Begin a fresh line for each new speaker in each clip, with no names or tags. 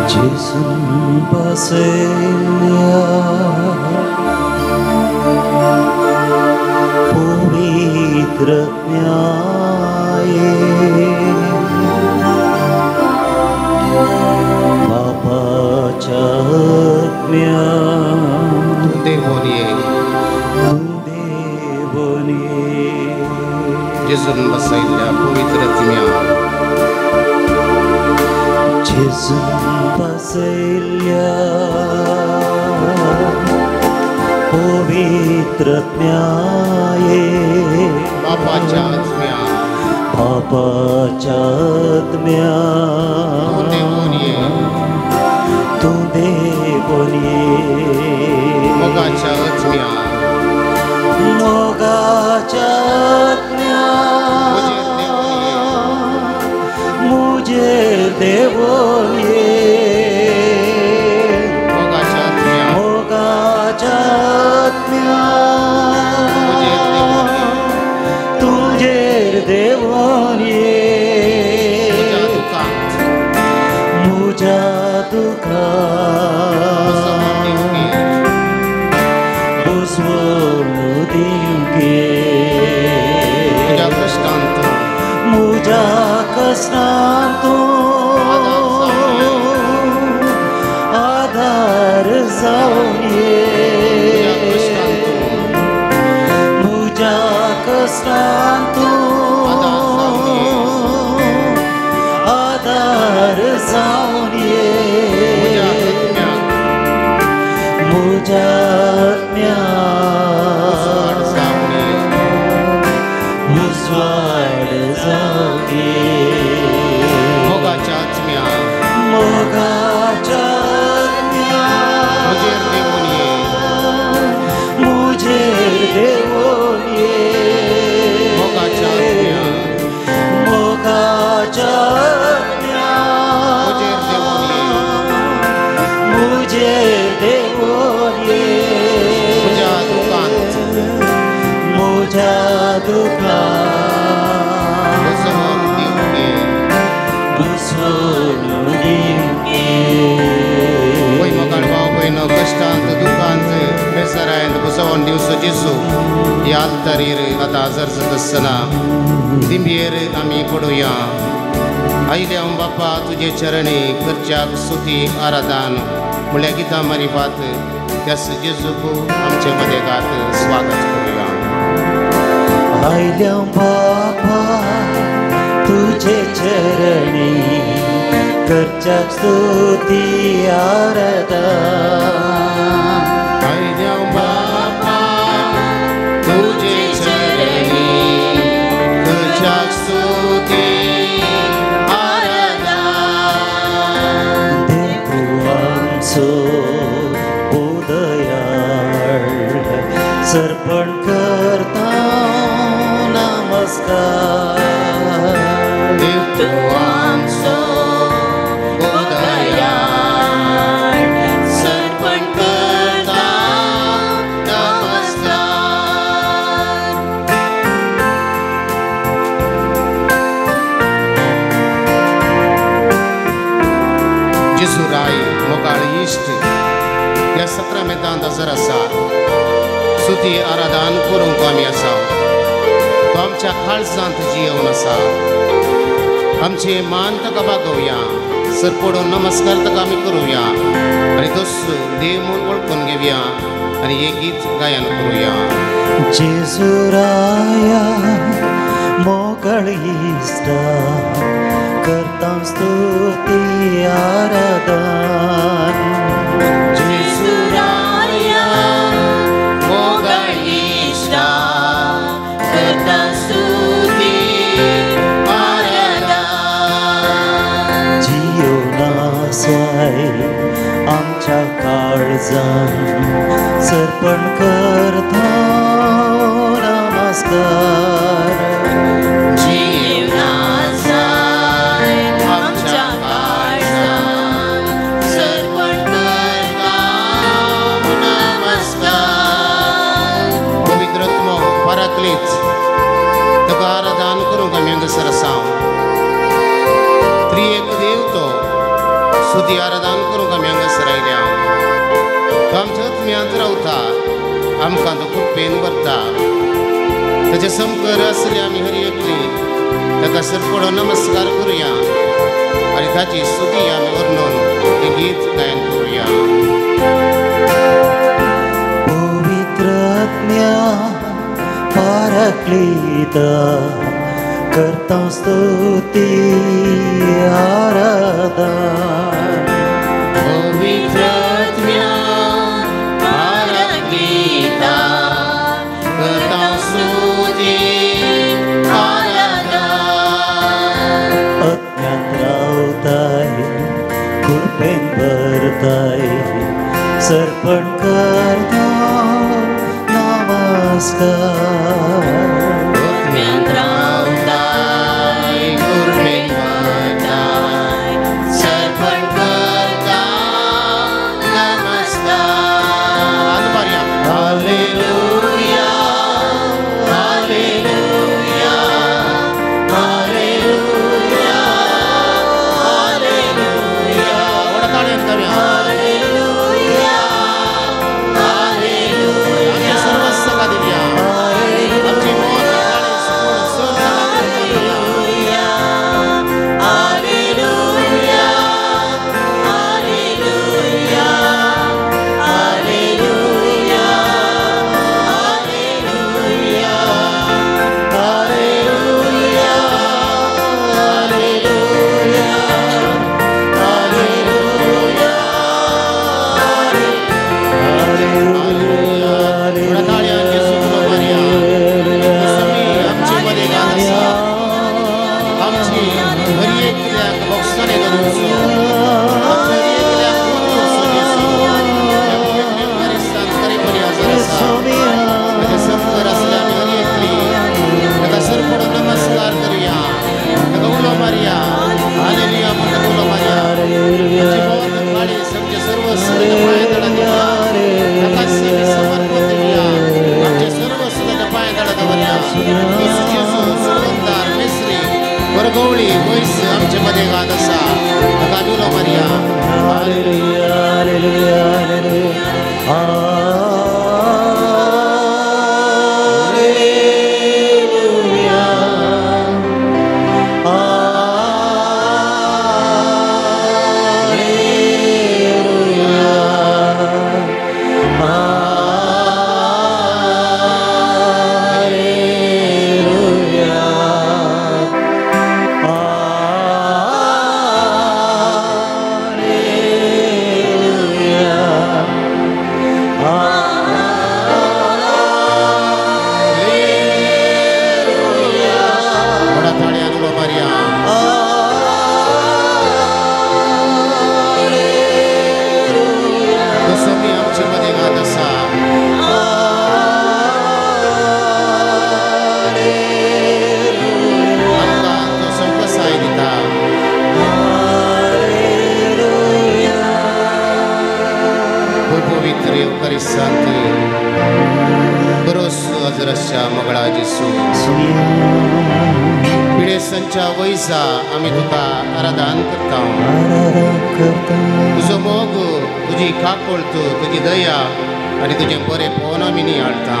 Gesù Basilea Pavitra Nyaye Papa Chatmya
Devoniye Gesù Basilea Pavitra Nyaye
Gesù Basilea Pavitra Nyaye
Papa Chatmya
Tu Devoniye
Moga Chatmya
Mujhe Devoniye Moga Chatmya Tujhe Devoniye Muja Dukha Muja Kasnanto Adhar Zauniye Muja Kasnanto Adhar Zauniye Muja
Moga Chatmya
Mujhe Devoniye
Moga Chatmya
Mujhe Devoniye Muja Dukant
Voi magalwa voi no kastant dukant mesara and busawon diuso Jesu yaltarir atazar zadasana dimbier ami koduya आईले हम बापा तुझे चरणी करच्याक स्तुती आराधन मुल्या गीता मारिफात त्यास जेजूको आमचे मध्ये गात स्वागत करूया
आईले बापा तुझे चरणी करच्याक स्तुती आराधन
आईले बापा तुझे चरणी करच्याक स्तुती
सर्पण करता नमस्कार
देव तू आमचो उदयार सर्पण करता नमस्कार जेजू राय मोगाळ इष्ट या 17 मैदान जर आसा स्तुती आराधन करूंक आमी आसा तो आमच्या काळजांत जियेवन आसा आमचे मान ताका बागोवया सर पडून नमस्कार ताका आमी करूया आनी तसो देव म्हूण वळखून घेवया आनी हे गीत गायन करूया
जेजू राया मोकळ इष्टा करता स्तुती आराधन
जेजू राया मोकळ इष्टा करता स्तुती आराधन
जीवनासाय आमच्या काळजान सर्पण करता नमस्कार
जीवनासाय आमच्या काळजान सर्पण करता नमस्कार पवित्रत्व परातलीच तुका आराधन करूंक आमी हांगासर आसा त्रिएक देव तो स्तुती आराधन करूंक आमी हांगासर आयल्या तो आमच्या आत्म्यांत रावता आमकां तो कृपेन भरता ताचे समकर आसले आमी हरी एकली ताका सरपडो नमस्कार करुया आनी ताची स्तुती आमी वर्णन हें गीत गायन करुया
पवित्र आत्म्या पाराक्लीता करता स्तुती आराधन
पवित्र आत्म्या पाराक्लीता करता स्तुती आराधन
अज्ञात रावताय कृपेन भरताय सर्पण करता नमस्कार
गवळी वयस आमचे मध्ये गात आसा ताका दुलो मारया
हालेलुया हालेलुया
मंगळा जेसू पिडेसांच्या वयसा आमी तुका आराधन करता तुजो मोग तुजी काकोळत तुजी दया आनी तुजें बरेंपण आमी नियाळटा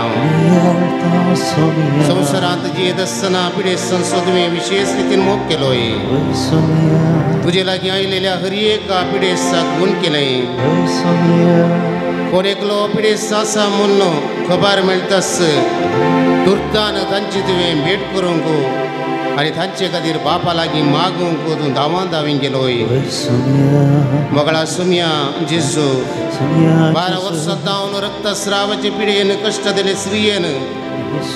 संवसारांत जियेत आसतना पिडेसांचो तुवें विशेश रितीन मोग केलोय तुजे लागीं आयिल्ल्या हर एका पिडेसाक गूण केलें कोण एकलो पिडेस आसा म्हूण खबर मेळटास तुर्तान तांची तुवें भेट करूंक आनी तांचे खातीर बापा लागीं मागूंक तूं धांवां धांवी गेलोय मोगळा सुम्या जेजू 12 वर्सां जावन रक्तस्रावाचे पिडेन कश्ट दिले स्त्रियेन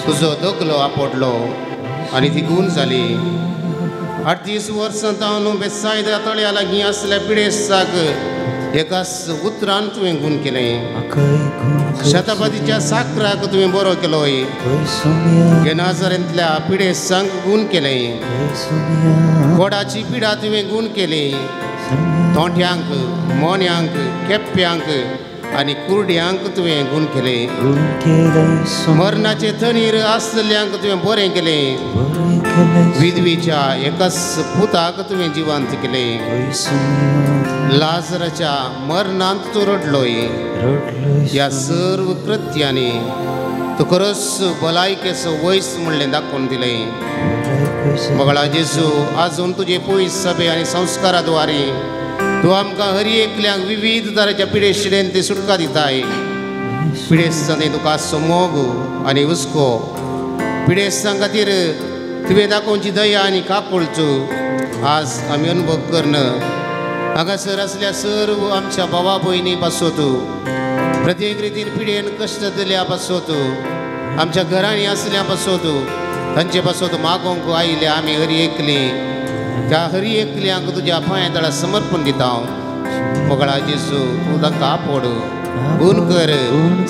तुजो दोगलो आपडलो आनी ती गूण जाली 38 वर्सां जावन बेसायदा तळ्या लागीं असल्या पिडेसाक एकाच उतरान तुवें गूण केलें शतापतीच्या साकराक तुवें बरो केलोय गेनाजरांतल्या पिडेसांक गूण केलें कोडाची पिडा तुवें गूण केली तोंड्यांक मोन्यांक केप्प्यांक आणि कुरड्यांक तुवें गूण केले
गुण केलंय सोन
मरणाचे थंडीर आसलेल्यांक तुवें बरें केलें
बरें केलंय
विधवीच्या एकाच पुताक तुवें जिवंत केलें
वयसून
लाजराच्या मरणांत तूं रडलोय
रडलोय
या सर्व कृत्यांनी तू खरोच भलायकेचो वयस म्हणलें दाखोवन दिलें मगळा जेजू आजून तुजे पयस सभे आनी संस्काराद्वारे तूं आमकां हर एकल्याक विविध तरांच्या पिडे शिडेन ती सुटका दिताय पिडेस्तांनी तुका मोग आनी हुस्को पिडेस्तां खातीर तुवें दाखोवची दया आनी काकुळचो आज आमी अनुभव करन हांगासर आसल्या सर्व आमच्या भावा भयणी पासत प्रत्येक रितीन पिडेन कश्ट दिल्या पासत आमच्या घरांनी आसल्या पासत तांचे पासत मागोवंक आयले आमी हर एकली त्या हर एकल्यांक तुज्या पांया तळा समर्पण दिता मोगळा जेजू तूं तांकां आपड गूण कर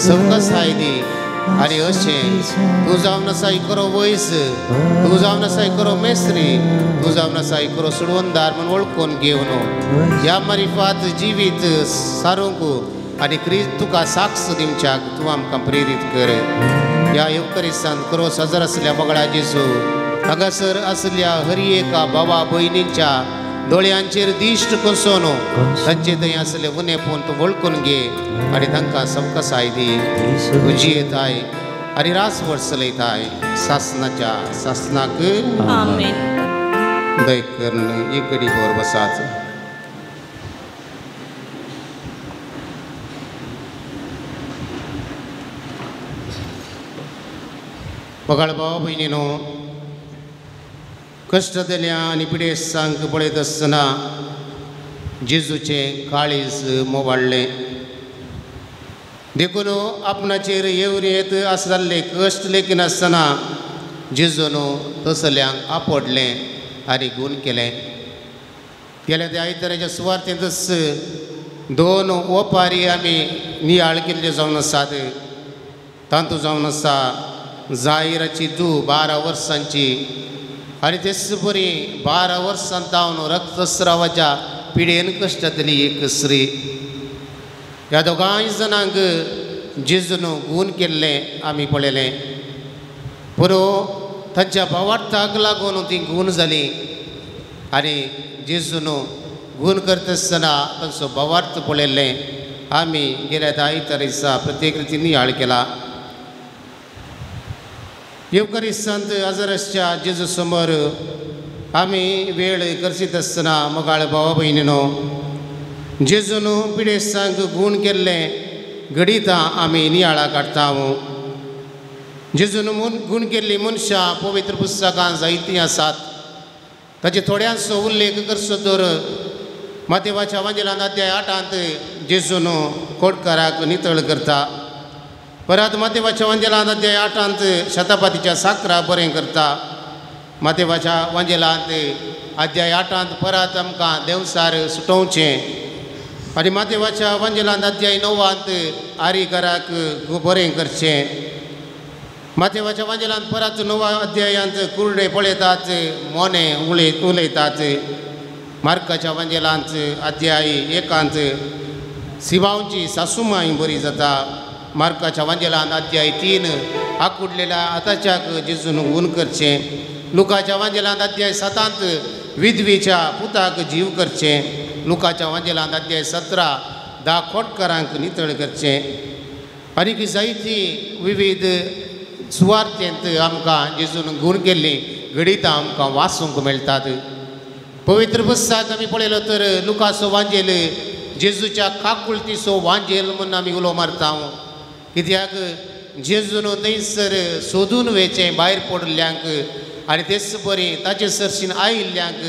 सवकासाय दी आनी अशें तूं जावन आसाय करो वयस तूं जावन आसाय करो मेस्त्री तूं जावन आसाय करो सुडवंदार म्हूण वळखून घेवन ह्या मारिफात जिवीत सारूंक आनी क्रिस्त तुका साक्ष दिवच्याक तूं आमकां प्रेरीत कर ह्या येवकरिस्तांत करो सजर आसल्या मोगळा जेजू हांगासर आसल्या हर एका भावा भयणींच्या दोळ्यांचेर दिश्ट कसोन तांचे थंय आसले उणे पोवन तूं वळखून घे आनी तांकां सवकासाय दी तुजी येताय आनी रासवट चलयताय सासनाच्या सासनाक दय करून एक घडी वर बसात पगाळ भाव भयणीनो कश्ट दिल्या आनी पिडेस्तांक पळयत आसतना जेजूचें काळीज मोवाळ्ळें देखून आपणाचेर येवरेत आसले कश्ट लेगीत आसतना जेजून तसल्यांक आपडलें आनी गूण केलें गेल्या त्या आयताराच्या सुवार्थेंतच 2 ओपारी आमी नियाळ केल्ल्यो जावन आसात तातूंत जावन आसा जायराची धूव 12 वर्सांची आनी तेच बरी 12 वर्सां जावन रक्तस्रावाच्या पिडेन कश्टांतली एक स्त्री ह्या दोगांय जाणांक जेजून गूण केल्लें आमी पळयलें पुरो तांच्या भावार्थाक लागून ती गूण जाली आनी जेजून गूण करता आसतना तांचो भावार्थ पळयल्लें आमी गेल्या 10 दिसा प्रत्येक रितीन नियाळ केला येवकरिस्तांत आजाराच्या जेजू समोर आमी वेळ करशीत आसतना मोगाळ भावा भयणीनो जेजून पिडेस्तांक गूण केल्लें घडीता आमी नियाळा काडटा जेजून गूण केल्लीं मनशां पवित्र पुस्तकांत जायतीं आसात ताचे थोड्यांचो उल्लेख करचो तर मातेवाच्या वांजेलांत अध्याय 8 जेजून कोडकाराक नितळ करता परत मातेवाच्या वांजेलांत अध्याय 8 शतापतीच्या साकरा बरें करता मातेवाच्या वांजेलांत अध्याय 8 परत आमकां देवसार सुटोवचें आनी मातेवाच्या वांजेलांत अध्याय 9 आरीकाराक बरें करचें मातेवाच्या वांजेलांत परत 9 अध्यायांत कुरडे पळयतात मोने उलयतात मार्काच्या वांजेलांत अध्याय 1 सिबांवची सासूमाय बरी जाता मार्काच्या वांजेलांत अध्याय 3 आकुडलेल्या आताच्याक जेजून गूण करचें लुकाच्या वांजेलांत अध्याय 7 विधवीच्या पुताक जीव करचें लुकाच्या वांजेलांत अध्याय 17 10 खोटकारांक नितळ करचें आनीक जायतीं विविध सुवार्थेंत आमकां जेजून गूण केल्ली घडीता आमकां वाचूंक मेळटात पवित्र पुस्तक आमी पळयलो तर लुकाचो वांजेल जेजूच्या काकुळतीचो वांजेल म्हूण आमी उलो मारता कित्याक जेजून थंयसर सोदून वेचें भायर पडल्यांक आनी तेच बरी ताचे सरशीन आयिल्ल्यांक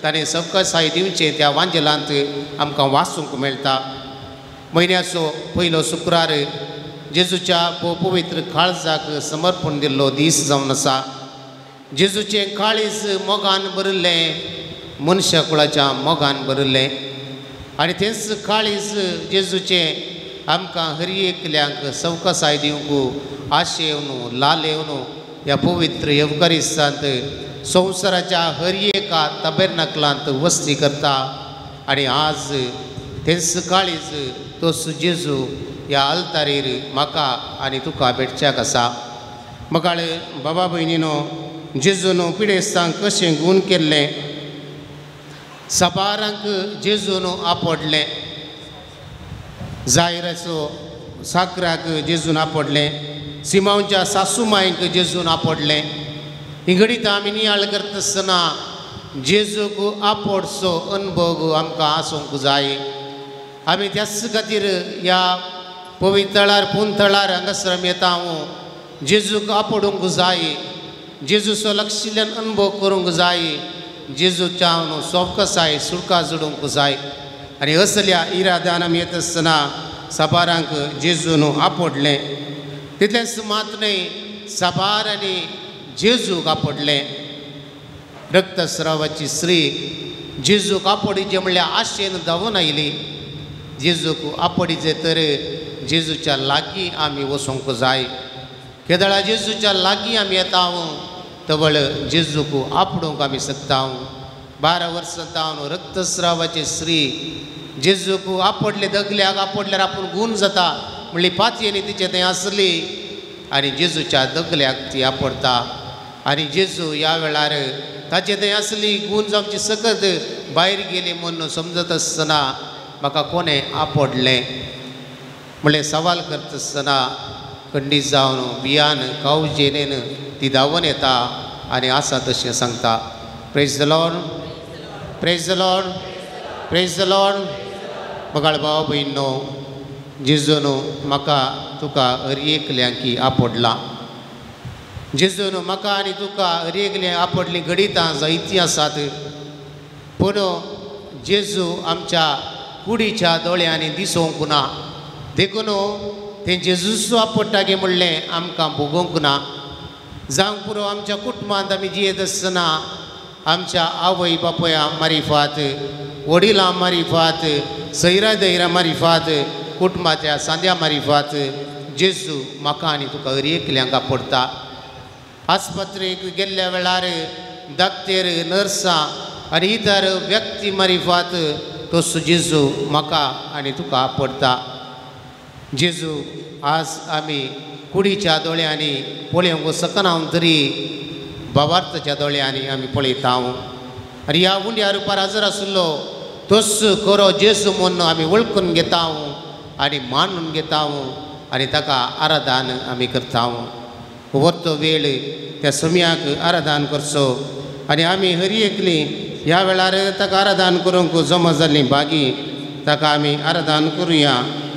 ताणें सवकासाय दिवचें त्या वांजेलांत आमकां वाचूंक मेळटा म्हयन्याचो पयलो शुक्रार जेजूच्या पवित्र काळजाक समर्पण दिल्लो दीस जावन आसा जेजूचें काळीज मोगान भरिल्लें मनशा कुळाच्या मोगान भरिल्लें आनी तेंच काळीज जेजूचें आमकां हर एकल्यांक सवकासाय दिवंक आशेवन लालेवन ह्या पवित्र येवकारिस्तांत संवसाराच्या हर एका तबेरनाकलांत वस्ती करता आनी आज तेच काळीज तोच जेजू ह्या आल्तारीर म्हाका आनी तुका भेटच्याक आसा. मकाळ बाबा भयणीनो, जेजून पिडेस्तांक कशें गूण केल्लें, साबारांक जेजून आपडलें, जायराचो साकराक जेजून आपडलें, सिमांवच्या सासूमायक जेजून आपडलें. ही घडीत आमी नियाळ करता आसतना जेजूक आपडचो अनुभव आमकां आसूंक जाय. आमी त्याच खातीर ह्या पवित्रळार पुंथळार हांगासर आमी येता. जेजूक आपडूंक जाय, जेजूचो लक्षिल्ल्यान अनुभव करूंक जाय, जेजूच्या सोबकसाय सुळका जोडूंक जाय. आनी असल्या इराद्यान आमी येता आसतना साबारांक जेजून आपडलें. तितलेंच मात न्हय, साबार आनी जेजूक आपडलें. रक्तस्रावाची स्त्री जेजूक आपडिचे म्हणल्यार आशेन धांवून आयली. जेजूक आपडिचे तर जेजूच्या लागीं आमी वचूंक जाय. केदळा जेजूच्या लागीं आमी येता तवळ जेजूक आपडूंक आमी शकता. 12 वर्सां जावन रक्तस्रावाची स्त्री जेजूक आपडले, दगल्याक आपडल्यार आपूण गूण जाता म्हणली पातयेनी तिचे थंय आसली आनी जेजूच्या दगल्याक ती आपडता. आनी जेजू ह्या वेळार ताचे थंय आसली गूण जावची सकत भायर गेली म्हूण समजत आसतना म्हाका कोणें आपडलें म्हणलें सवाल करता आसतना खंडीत जावन बियान कावजेनेन ती धांवून येता आनी आसा तशें सांगता. Praise the lord, praise the lord, praise the lord. मगाळ भाव भयणो, जेजून म्हाका तुका हर एकल्यांकी आपडला. जेजून म्हाका आनी तुका हर एकल्या आपडली घडितां जायतीं आसात. पूण जेजू आमच्या कुडीच्या दोळ्यांनी दिसूंक ना. देखून तें जेजूचो आपडटा गे म्हणलें आमकां भोगूंक ना. जावंक पुरो आमच्या कुटुंबांत आमी जियेत आसतना आमच्या आवय बापया मारिफात, वडिलां मारिफात, सैरा दैरा मारिफात, कुटुंबाच्या सांद्या मारिफात जेजू म्हाका आनी तुका हर एकल्यांक आपडटा. आस्पत्रेक गेल्ल्या वेळार दाक्तेर, नर्सां आनी इतर व्यक्ती मारिफात तसो जेजू म्हाका आनी तुका आपडटा. जेजू आज आमी कुडीच्या दोळ्यांनी पळोवंक सकना तरी भावार्थाच्या दोळ्यांनी आमी पळयता. आनी ह्या उंड्या रुपार हजर आशिल्लो तोच खरो जेजू म्हणून आमी वळखून घेता आनी मानून घेता आनी ताका आराधन आमी करता. वरतो वेळ त्या समयाक आराधन करचो आनी आमी हर एकली ह्या वेळार ताका आराधन करूंक जमा जाल्लीं बागी ताका आमी आराधन करुया.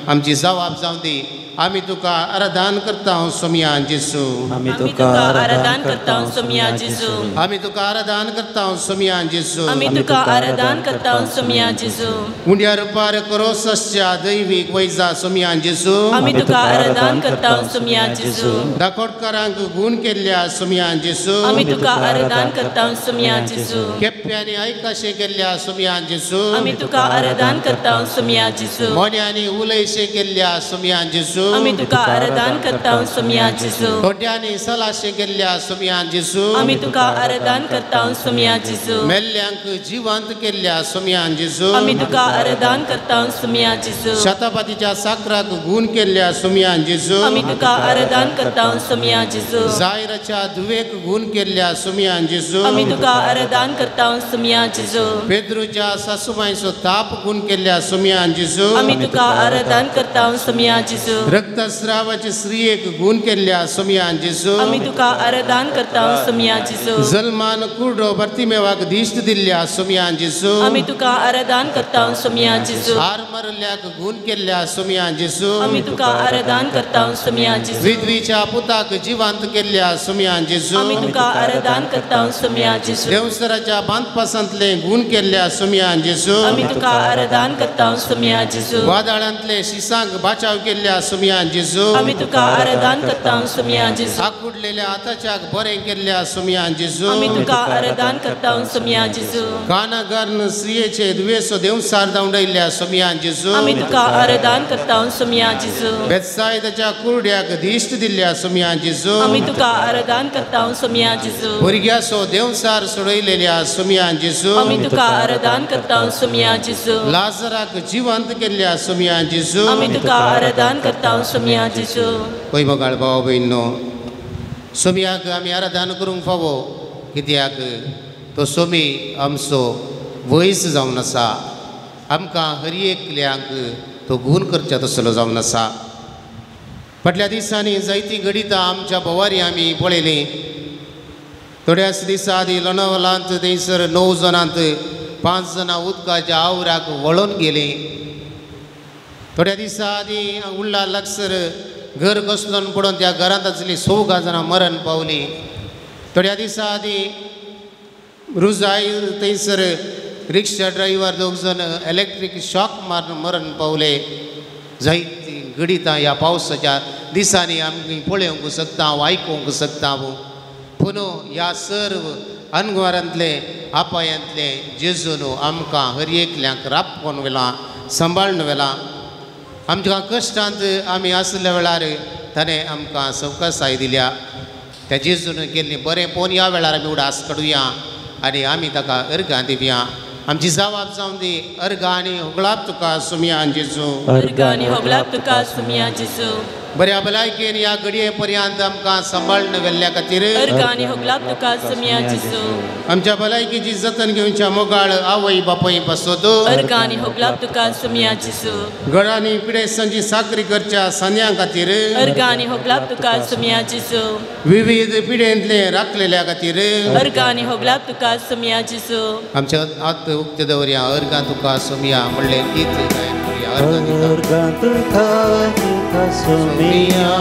आमची जबाब जावं दी. आमी तुका आराधन करता सोमया जेजू.
आमी तुका आराधन करता सोमया जेजू.
आमी तुका आराधन करता सोमया जेजू.
आमी तुका आराधन करता सोमया जेजू.
उंड्या रुपार क्रोसच्या दैवीक वैजा सोमया जेजू.
आमी तुका आराधन करता सोमया जेजू.
दाखोडकारांक गूण केल्ल्या सोमया जेजू.
आमी तुका आराधन करता सोमया जेजू.
केप्यांनी आयकाशें केल्ल्या सोमया जेजू.
आमी तुका आराधन करता सोमया जेजू.
मोन्यांनी उलयशें केल्ल्या सोमया जेजू.
आमी तुका आराधन करता सोमया जेजू.
थोड्यांनी सलाशें केल्ल्या सोमया जेजू.
आमी तुका आराधन करता सोमया जेजू.
मेल्ल्यांक जिवंत केल्ल्या सोमया जेजू.
आमी तुका आराधन करता सोमया जेजू.
शतापतीच्या साकराक गूण केल्ल्या सोमया जेजू.
आमी तुका आराधन करता सोमया जेजू.
जायराच्या धुवेक गूण केल्ल्या सोमया जेजू.
आमी तुका आराधन करता सोमया जेजू.
पेद्रूच्या सासूमायचो ताप गूण केल्ल्या सोमया जेजू.
आमी तुका आराधन करता सोमया जेजू.
रक्तस्रावाची स्त्रियेक गूण केल्ल्या सोमया जेजू.
आमी तुका आराधन करता सोमया जेजू.
जल्मान कुर्डो बर्तिमेवाक दिश्ट दिल्ल्या सोमया जेजू.
आमी तुका आराधन करता सोमया जेजू.
हार मारल्याक गूण केल्ल्या सोमया जेजू.
आमी तुका आराधन करता सोमया जेजू.
विधवीच्या पुताक जिवंत केल्ल्या सोमया जेजू.
आमी तुका आराधन करता सोमया जेजू.
देवसराच्या बांदपासांतले गूण केल्ल्या सोमया जेजू.
आमी तुका आराधन करता सोमया जेजू.
वादळांतले शिसांक बाचाव केल्ल्या सोमया सुमयान जेजू
आमी तुका आराधन करता सुमया जेजू
आकुडलेल्या आताच्या बरें केल्ल्या सुमयान जेजू
आमी तुका आराधन करता सुमया जेजू
कानागारन स्त्रियेचे दुयेसो देवसार दावडयल्ल्या सुमयान जेजू
आमी तुका आराधन करता सुमया जेजू
बेतसायदाच्या कुरड्याक दिश्ट दिल्ल्या सुमयान जेजू
आमी तुका आराधन करता सुमया जेजू
भुरग्याचो देवसार सोडयलेल्या सुमयान जेजू
आमी तुका आराधन करता सुमया जेजू
लाजराक जिवंत केल्ल्या सुमयान जेजू
आमी तुका आराधन करता सुमया जेजू
पळय मोगाळ भाव भयणो सोमयाक आमी आराधन करूंक फावो कित्याक तो सोमी आमचो वयस जावन आसा आमकां हर एकल्यांक तो गूण करचे तसलो जावन आसा फाटल्या दिसांनी जायतीं गणितां आमच्या बोवारी आमी पळयलीं थोड्याच दिसा आदी लोणावलांत थंयसर 9 जाणांत 5 जाणां उदकाच्या आवराक वळोन गेलीं थोड्या दिसा आदी उरला लागसर घर कसलोन पडून त्या घरांत आसली 16 जाणां मरण पावलीं थोड्या दिसा आदी रुजाय थंयसर रिक्षा ड्रायव्हर 2 जण इलेक्ट्रीक शॉक मारून मरण पावले जायतीं गणितां ह्या पावसाच्या दिसांनी आमी पळोवंक शकता आयकूंक शकता पूण ह्या सर्व अनवारांतले आपायांतले जेजून आमकां हर एकल्यांक राबोवन व्हेलां सांबाळून व्हेलां आमच्या कश्टांत आमी आसल्या वेळार ताणें आमकां सवकासाय दिल्या त्या जेजून केल्ली बरें पोवन ह्या वेळार आमी उडास काडुया आनी आमी ताका अर्गां दिवया आमची जबाब जावन दी अर्गां आनी होगळाप तुका सुमयान जेजू
अर्गां आनी होगळाप तुका सुमया जेजू
बऱ्या भलायकेन ह्या घडये पर्यंत आमकां सांबाळून व्हेल्ल्या खातीर
अर्गां आनी होगळाप तुका सुमया जेजू
आमच्या भलायकेची जतन घेवच्या मोगाळ आवय बापय पासत
अर्गां आनी होगळाप तुका सुमया जेजू
घरांनी पिडेसांची साकरी करच्या सान्यां खातीर
अर्गां आनी होगळाप तुका सुमया जेजू
विविध पिडेंतले राखलेल्या खातीर
अर्गां आनी होगळाप तुका सुमया जेजू
आमच्या हात उक्ते दवरया अर्गां तुका सुमया म्हणलें गीत गायन करुया अर्गां तुका
तुका सुमया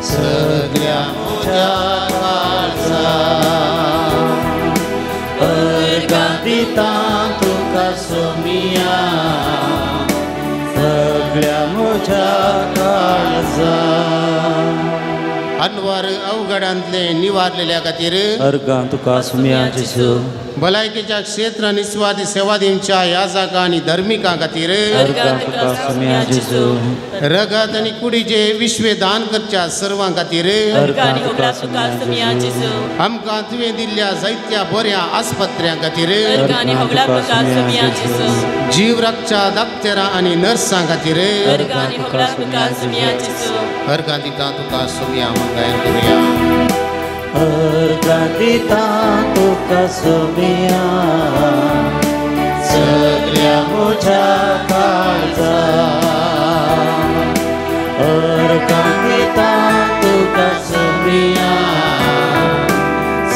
सगळ्या म्हज्या काळजा
अर्गां दिता तुका सुमया सगळ्या म्हज्या काळजा
अनवर अवघडांतले निवारलेल्या खातीर
अर्गां तुका सुमया जेजू
भलायकेच्या क्षेत्रांत निस्वार्थी सेवा दिवच्या याजकां आनी धर्मिकां खातीर
अर्गां तुका सुमया जेजू
रगत आनी कुडीचे विश्वे दान करच्या सर्वां खातीर
अर्गां आनी होगळाप तुका सुमया जेजू
आमकां तुवें दिल्ल्या जायत्या बऱ्या आस्पत्र्यां खातीर
अर्गां आनी होगळाप तुका सुमया जेजू
जीव रक्षा डॉक्टरां आनी नर्सां खातीर
अर्गां आनी होगळाप तुका सुमया जेजू
अर्गां दिता तुका सुमया म्हूण गायन करुया
अर्गां दिता तुका सुमया सगळ्या म्हज्या काळजा अर्गां दिता तुका सुमया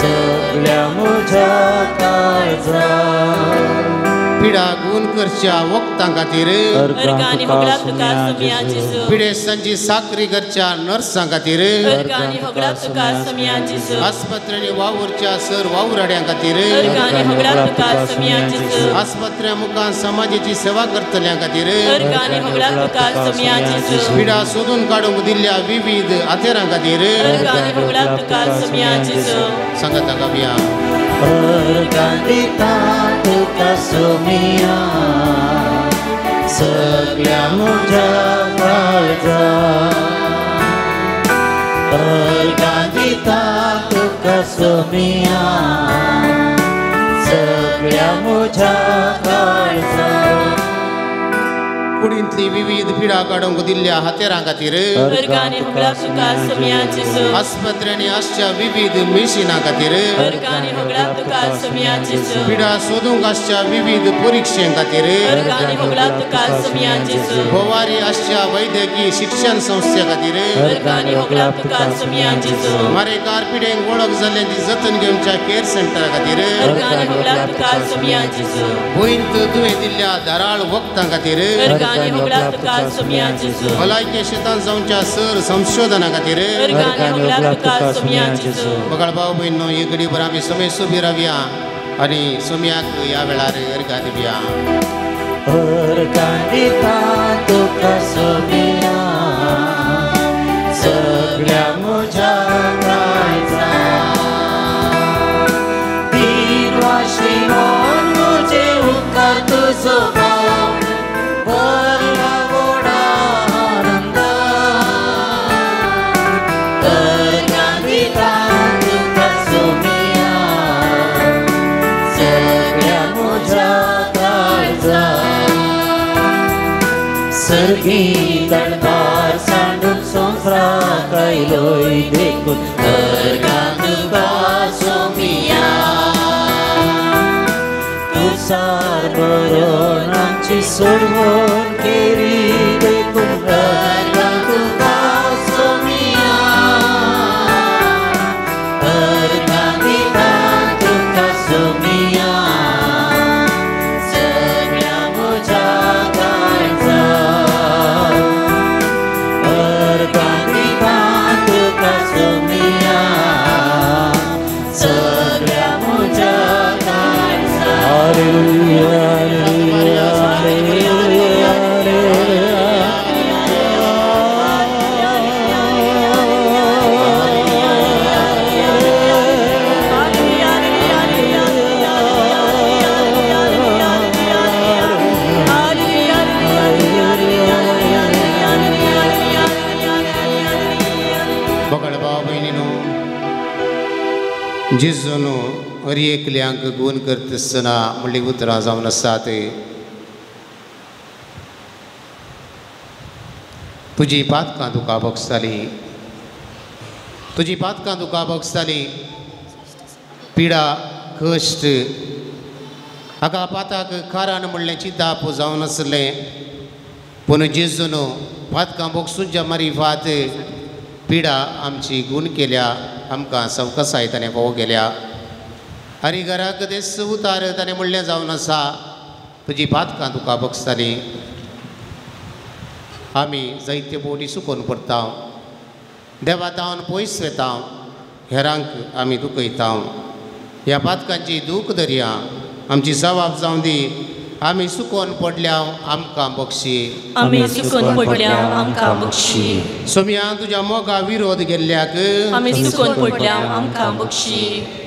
सगळ्या म्हज्या काळजा
पिडा गुण करच्या वखदां खातीर
अर्गां आनी होगळाप तुका सुमया जेजू
पिडेसांची साकरी करच्या नर्सां खातीर
अर्गां आनी होगळाप तुका सुमया जेजू
आस्पत्र्यांनी वावुरच्या सर वावुराड्यां खातीर
अर्गां आनी होगळाप तुका सुमया जेजू
आस्पत्र्या मुखार समाजाची सेवा करतल्यां खातीर
अर्गां आनी होगळाप तुका सुमया जेजू
पिडा सोदून काडूंक दिल्ल्या विविध आथेरां खातीर
अर्गां आनी होगळाप तुका सुमया जेजू
सांगात ताका बिया
अर्गां दिता तुका सुमया सगळ्या म्हज्या काळजा अर्गां दिता तुका सुमया सगळ्या म्हज्या काळजा
कुडींतली विविध पिडा काडूंक दिल्ल्या हातेरां खातीर
अर्गां आनी होगळाप तुका सुमया जेजू
आस्पत्र्यांनी आसच्या विविध मेशिनां खातीर
अर्गां आनी होगळाप तुका सुमया जेजू
पिडा सोदूंक आसच्या विविध परिक्षें खातीर
अर्गां आनी होगळाप तुका सुमया जेजू
बोवारी आसच्या वैद्यकीय शिक्षण संस्थे खातीर
अर्गां आनी होगळाप तुका सुमया जेजू
मारेकार पिडेंक वळख जाल्ल्यांची जतन घेवच्या केअर सेंटरा खातीर
अर्गां आनी होगळाप तुका सुमया जेजू
गोंयत तुवें दिल्ल्या धाराळ वखदां खातीर
अर्गां आनी होगळाप तुका सुमया जेजू
भलायके शेतान जावच्या सर संशोधना खातीर
अर्गां आनी होगळाप तुका सुमया जेजू
बगाळ भाव भयणो एक घडी भर आमी समय सुबी रावया आनी सुमयाक ह्या वेळार अर्घा दिवया
अर्गां दिता तुका Somaiya Sergi tardar sandung songkra kailoi dekut tergantung kasomia Kusar beronang cisurhun kiri dekut tergantung kasomia Tergantung kasomia
जिजोनो हर एकल्यांक गुण करतना म्हणली उतरां जावन आसात तुजी पातकां तुका भोगसताली तुजी पातकां तुका भोगसताली पिडा कश्ट हाका पाताक कारान म्हणलें चिताप जावन आसलें पूण जेजून पातकां भोगसूंच्या मारिफात पिडा आमची गुण केल्या आमकां सवकासाय ताणें फोव केल्या हरी घराक देस उतार ताणें म्हणलें जावन आसा तुजी पातकां तुका भोगसताली आमी जायते फावटी सुकोवन पडटा देवा तावन पयस वेता हेरांक आमी दुखयता ह्या पातकांची दूख दर्या आमची जबाब जावन दी आमी सुकोवन पडल्या आमकां बक्षी
आमी सुकोवन पडल्या आमकां बक्षी
सोम्या तुज्या मोगा विरोध गेल्ल्याक
आमी सुकोवन पडल्या आमकां बक्षी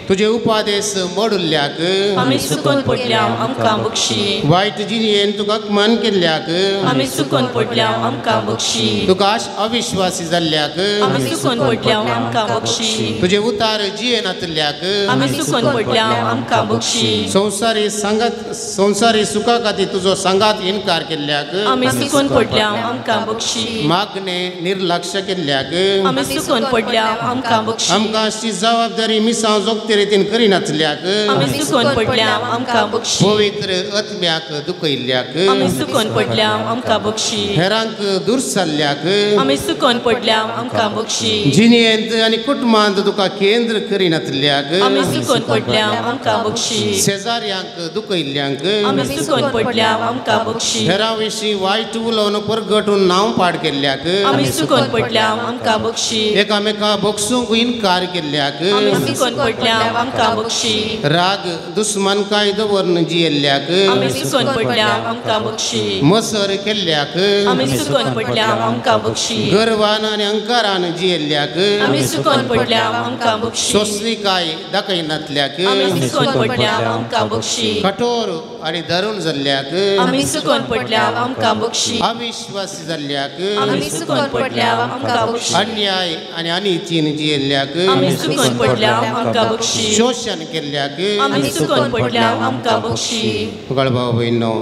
तुजे उपादेश मोडुल्ल्याक
आमी सुकोवन पडल्या आमकां बक्षी
वायट जिणेन तुका अपमान केल्ल्याक
आमी सुकोवन पडल्या आमकां बक्षी
तुका अविश्वासी जाल्ल्याक
आमी सुकोवन पडल्या आमकां बक्षी
तुजे उतार जियेनातल्याक
आमी सुकोवन पडल्या आमकां बक्षी
संवसारी सुखा खातीर तुजो सांगात इन्कार केल्ल्याक
आमी सुकोवन पडल्या आमकां बक्षी
मागणे निर्लक्ष केल्ल्याक
आमी सुकोवन पडल्या आमकां बक्षी
आमकां अशी जबाबदारी मिसांव जोगते रितीन करिनातल्याक
आमी सुकोवन पडल्या आमकां बक्षी
पवित्र आत्म्याक दुखयल्ल्याक
आमी सुकोवन पडल्या आमकां बक्षी
हेरांक दूर जाल्ल्याक
आमी सुकोवन पडल्या आमकां बक्षी
जिणेंत आनी कुटुंबांत तुका केंद्र करिनातल्याक
आमी सुकोवन पडल्या आमकां बक्षी
शेजाऱ्यांक दुखयल्ल्यांक
आमी सुकोवन पडल्या आमकां बक्षी
हेरां विशीं वायट उलोवन परगटून नांव पाड केल्ल्याक
आमी सुकोवन पडल्या आमकां बक्षी
एकामेका भोगसूंक इन्कार केल्ल्याक
आमी सुकोवन पडल्या आमकां बक्षी
राग दुस्मानकाय दवरून जियेल्ल्याक
आमी सुकोवन पडल्या आमकां बक्षी
मसर केल्ल्याक
आमी सुकोवन पडल्या आमकां बक्षी
गर्वान आनी अहंकारान जियेल्ल्याक
आमी सुकोवन पडल्या आमकां बक्षी
सोंसलीकाय दाखयनातल्याक
आमी सुकोवन पडल्या आमकां बक्षी
कठोर आनी धरून जाल्ल्याक
आमी सुकोवन पडल्या आमकां बक्षी
अविश्वासी जाल्ल्याक
आमी सुकोवन पडल्या आमकां बक्षी
अन्याय आनी अनितीन जियेल्ल्याक
आमी सुकोवन पडल्या आमकां बक्षी
शोषण केल्ल्याक
आमी सुकोवन पडल्या आमकां बक्षी
गळभाव भयणो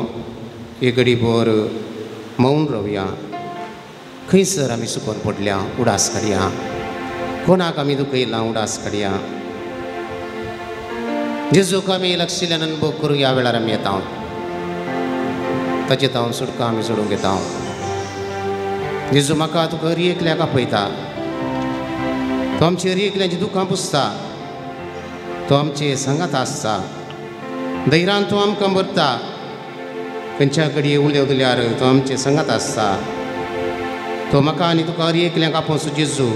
एक घडीभर मौन रावया खंयसर आमी सुकोवन पडल्या उडास काडया कोणाक आमी दुखयलां उडास काडया जेजूक आमी लक्षिल्ल्यान अनुभव करूं ह्या वेळार आमी येता ताचे हांव सुटका आमी सोडूंक येता जेजू म्हाका तुका हरी एकल्याक आपयता तो आमची हरी एकल्याची दुखां पुसता तो आमचे सांगात आसता धैर्यान तो आमकां भरता खंयच्या घडये उलयो दिल्यार तो आमचे सांगात आसता तो म्हाका आनी तुका हरी एकल्याक आपोवचो जेजू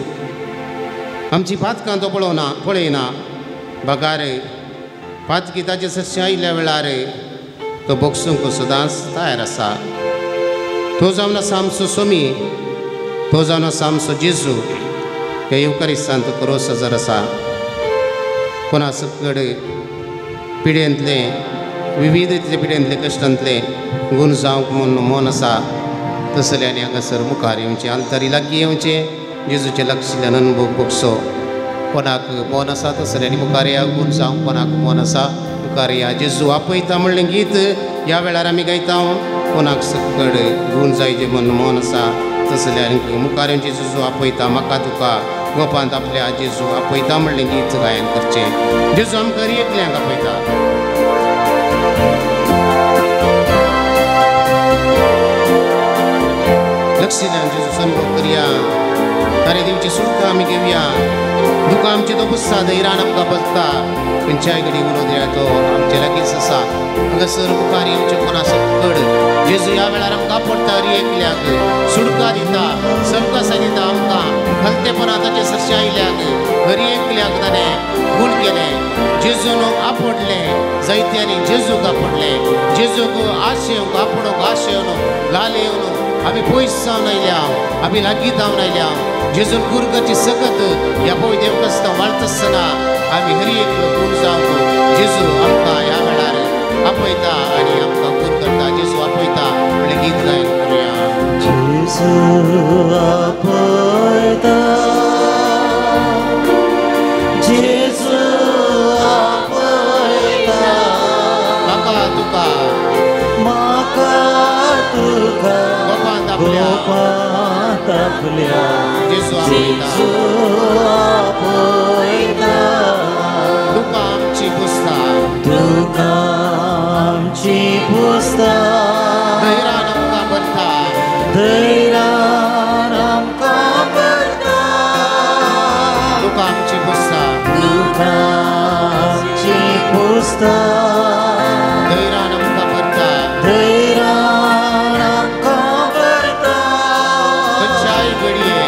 आमची पातकां तो पळयना बगार पातकी ताचे सश्य आयिल्ल्या वेळार तो भोगसूंक सदांच तयार आसा तो जावन आसा आमचो स्वामी तो जावन आसा आमचो जेजू ह्या युकारिस्तांत तो रोस हजर आसा कोणा सकड पिड्यांतले विविधतेच्या पिड्यांतले कश्टांतले गूण जावंक म्हूण मन आसा तसल्यांनी हांगासर मुखार येवचें आल्तारी लागीं येवचें जेजूचे लक्षिल्ल्यान अनुभव भोगचो कोणाक मन आसा तसल्यांनी मुखार या गूण जावंक कोणाक मन आसा मुखार या जेजू आपयता म्हणलें गीत ह्या वेळार आमी गायता कोणाक सकड घेवन जायचे म्हण मन आसा तसल्यार मुखार जेजू आपयता म्हाका तुका गोपांत आपल्या जेजू आपयता म्हणलें गीत गायन करचें जेजू आमकां एकल्यांक आपयता लक्षिल्ल्यान जेजू अनुभव करया तारे देवची सुटका आमी घेवया दुकां आमची तो बुस्सा धैर्यान आमकां बसता खंयच्याय घडी उलो दिल्या तो आमचे लागींच आसा हांगासर मुखार येवचें कोणा सकड जेजू ह्या वेळार आमकां आपडटा हरी एकल्याक सुटका दिता सबकासाय दिता आमकां भलतेपणां ताचे सरशी आयल्याक हरी एकल्याक ताणें खून केलें जेजून आपडलें जायत्यांनी जेजूक आपडलें जेजूक आशेवंक आपणूक आशेवन लाल येवन आमी पयस जावन आयल्या आमी लागीं जावन आयल्या जेजून कुरकाची सकत ह्या पळय देवकस्तां वाळटसतना आमी हरी एक खून जावंक जेजू आमकां ह्या वेळार आपयता आनी आमकां खून करता जेजू आपयता म्हणलें गीत गायन करुया
जेजू आपयता जेजू आपयता
म्हाका तुका
गोपांत आपल्या जेजू आपयता
दुकां आमची पुसता
दुकां आमची पुसता
धैर्यान आमकां भरता
धैर्यान आमकां भरता
दुकां आमची पुसता
दुकां आमची पुसता
धैर्यान आमकां भरता
धैर्यान आमकां भरता
खंयच्याय घडये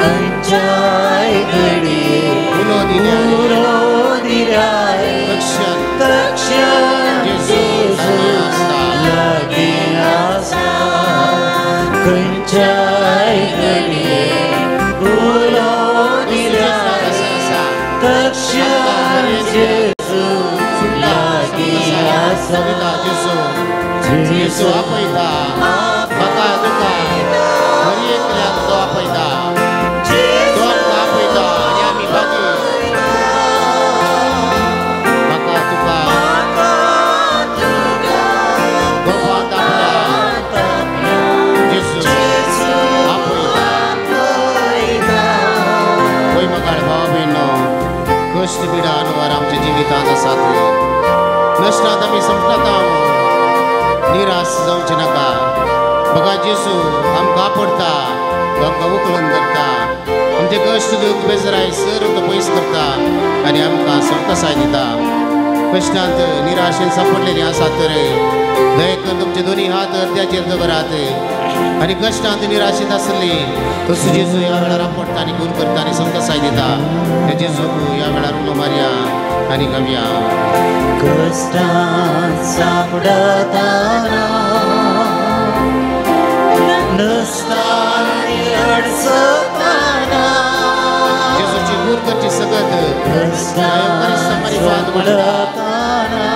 खंयच्याय घडये
उलो
दिल्यार तक्षण जेजू लागीं आसा खंयच्याय घडये उलो दिल्यार तक्षण जेजू लागीं आसा
जेजू आपयता म्हाका तुका हरी एकल्याक तो आपयता तो आमकां आपयता आनी आमी बागी म्हाका तुका गोपांत आपल्या जेजू आपयता पळय म्हाका भाव भयणो कश्ट पिडा अनवर आमच्या जिवितांत आसात नश्टांत आमी संपतात निराश जावचे नाका बघा जेजू आमकां आपडता तो आमकां उखलून धरता आमचे कश्ट दुख बेजराय सर्व तो पयस करता आनी आमकां संकसाय दिता कश्टांत निराशेन सांपडलेलीं आसात तर दय करून तुमचे दोनी हात हृदयाचेर दवरात आनी कश्टांत निराशेत आसली तसो जेजू ह्या वेळार आपडटा आनी खून करता आनी संकसाय दिता त्या जेजूक ह्या वेळार उलो मारया आनी गावया
कश्टांत सांपडताना नसताना अडचताना
जेजूची खून करची सगत
सांपडताना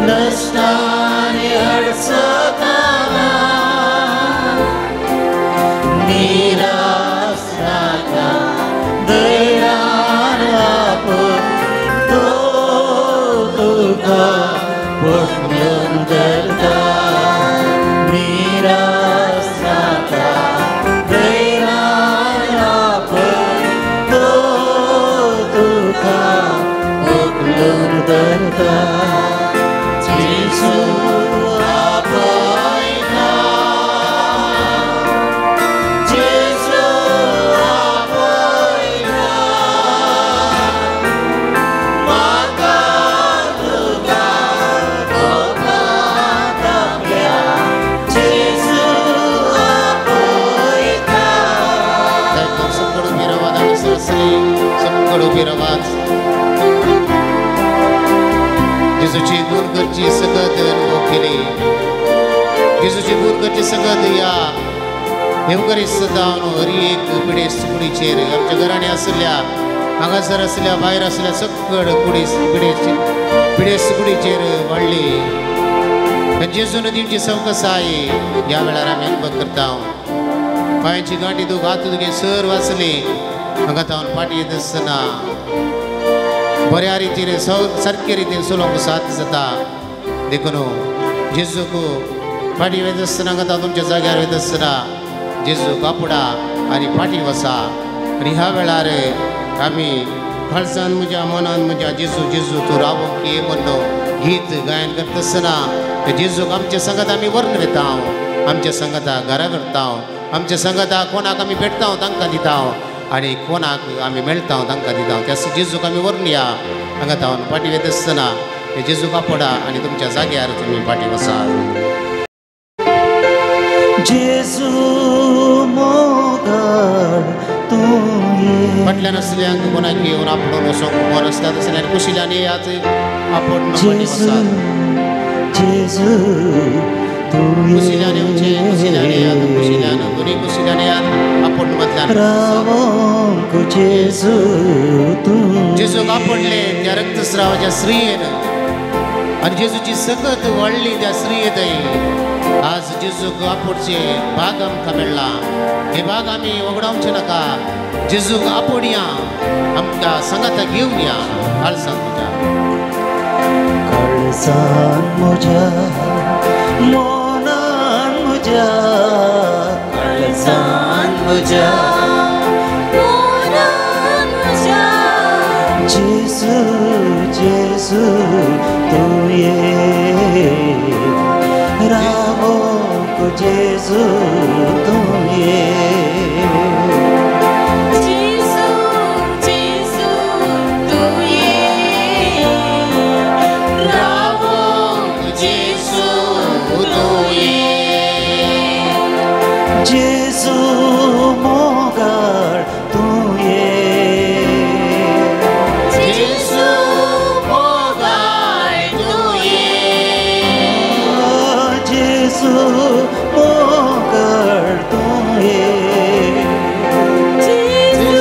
नसताना अडचताना निराश नाका धैर्यान आपतो तुका पकडून धरता निराश नाका धैर्यान आपतो तुका पकडून धरता जेजू आपयता जेजू आपयता म्हाका तुका गोपांत आपल्या जेजू आपयता
सकड उबी रवात आमी सरसरी सकड उबी रवात जेजूची खून करची सगत अनुभव केली जेजूची खून करची सगत या देवकरी सदावन हरी एक पिडे सुकडीचेर आमच्या घरांनी आसल्या हांगासर आसल्या भायर आसल्या सकड पिडे सुकडीचेर वाडली जेजू नदीची संकसाय ह्या वेळार आमी अनुभव करता पांयाची गांठी तूं घात तुगे सर वाचली हांगा तावन पाटी येत आसतना बऱ्या रितीने सारखे रितीने सोलोंक साथ जाता देखून जेजूक फाटी वयता आसतना गाता तुमच्या जाग्यार वयता आसतना जेजू कापडा आनी फाटी वसा आनी ह्या वेळार आमी खालसान म्हज्या मनान म्हज्या जेजू जेजू तूं रावोंक ये म्हणून गीत गायन करता आसतना जेजूक आमच्या संगत आमी व्हरून वेता आमच्या संगता घरा करता आमच्या संगता कोणाक आमी भेटता तांकां दिता आनी कोणाक आमी मेळटा तांकां दिता त्या जेजूक आमी व्हरून या हांगा तावन फाटी वयता आसतना जेजू कापडा आनी तुमच्या जाग्यार तुमी फाटी वसात
जेजू मोगाळ तूं ये
फाटल्यान असल्यांक कोणाक येवन आपणून वचोंक मन आसता तसल्यान कुशिल्यान येयात आपण फाटी वसात
जेजू तूं
कुशिल्यान येवचें कुशिल्यान येयात कुशिल्यान दोनी कुशिल्यान येयात आपण मदल्यान
रावोंक जेजू तूं
जेजूक आपणले त्या रक्तस्रावाच्या स्त्रियेन आनी जेजूची सकत व्हडली त्या स्त्रियेत आज जेजूक आपोडचे भाग आमकां मेळ्ळा हे भाग आमी वगडावचे नाका जेजूक आपोडया आमकां संगाता घेवन या काळसान
म्हज्या मोनान म्हज्या काळजान म्हज्या जेजू जेजू तूं ये रावोंक जेजू तूं ये जेजू मोगाळ तूं ये
जेजू मोगाळ तूं ये
जेजू मोगाळ तूं ये
जेजू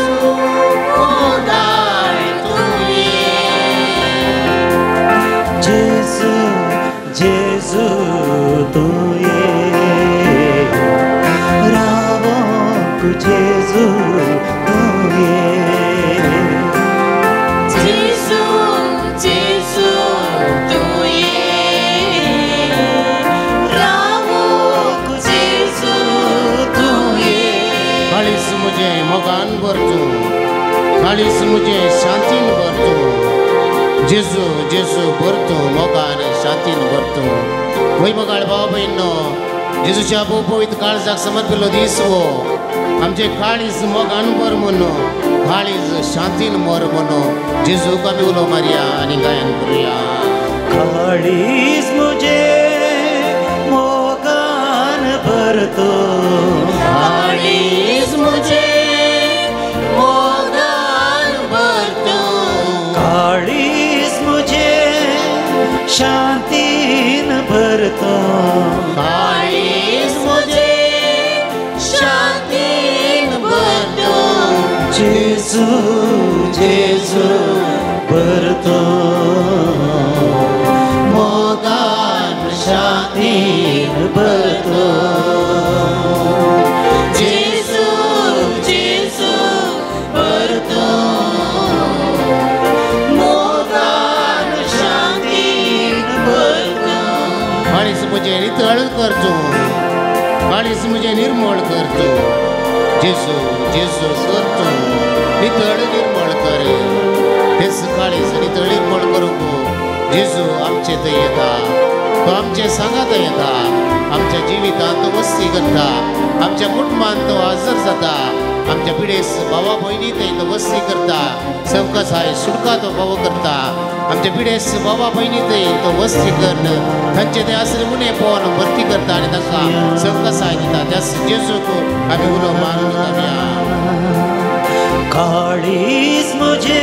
मोगाळ तूं ये
जेजू जेजू तूं ये जेजू तूं ये
जेजू जेजू तूं ये रावोंक जेजू तूं ये
काळीस मुझे मोगान भर तूं काळीस मुझे शांतीन भर तूं जेजू जेजू भर तूं मोगान शांतीन भर तूं वय मोगाळ भाव भयणो जेजूच्या पवित्र काळजाक समर्पिल्लो दीस वो आमचे काळीज मोगान भर म्हणून काळीज शांतीन भर म्हणून जेजूक आमी उलो मारया आनी गायन करुया
काळीज मुझे मोगान भरतो
काळीज मुझे मोगान भरतो
काळीज मुझे शांतीन भरतो
काळीज मुझे शांतीन भरतो
जेजू जेजू भरतो मोगान शांतीन भरतो
जेजू जेजू भरतो मोगान शांतीन भरतो
काळीज मुझे नितळ करतो काळीज मुझे निर्मळ करतो जेजू जेजू करतो नितळ निर्मळ कर तेच काळीज नितळ निर्मळ करूंक जेजू आमचे थंय येता तो आमचे सांगात येता आमच्या जिवितांत तो वस्ती करता आमच्या कुटुंबांत तो हजर जाता आमच्या पिडेस भावा भयणी थंय तो वस्ती करता संकसाय सुटका तो भाव करता आमच्या पिडेस भावा भयणी थंय तो वस्ती करून तांचे ते असले उणे पोवन भरती करता आनी तांकां संकसाय दिता त्यास जेजूक आमी उलो मारून घालया
काळीज मुझे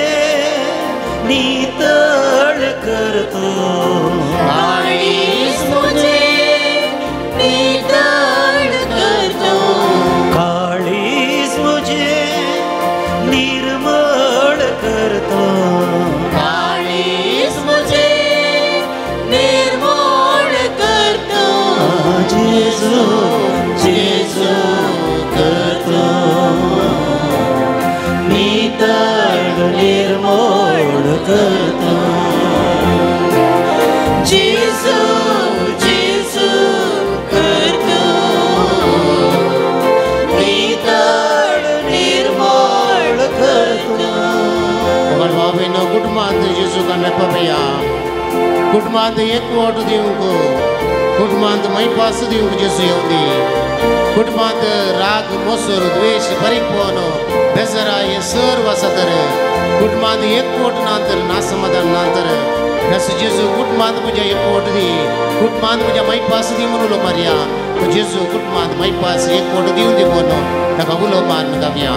नितळ करतो
काळीज मुझे नितळ करतो
काळीज मुझे निर्मळ करतो
काळीज मुझे निर्मळ करतो
जेजू जेजू करतो नितळ निर्मळ करतो
जेजू जेजू करतो नितळ निर्मळ करतो
मगर बाबे न कुटुंबात जेजू का मैं पपया कुटुंबात एक वोट दिवंको कुटुंबात मै पास दिवंक जेजू येऊदी कुटुंबात राग मोसर द्वेष परिपोन बेजरा ये सर्व सदर कुटुंबात एक वोट नांतर ना समाधान नांतर नस जेजू कुटुंबात मुझे एक वोट दी कुटुंबात मुझे मै पास दी म्हणून मारिया जेजू कुटुंबात मै पास एक वोट दिवं दी म्हणून ताका उलो मारन गावया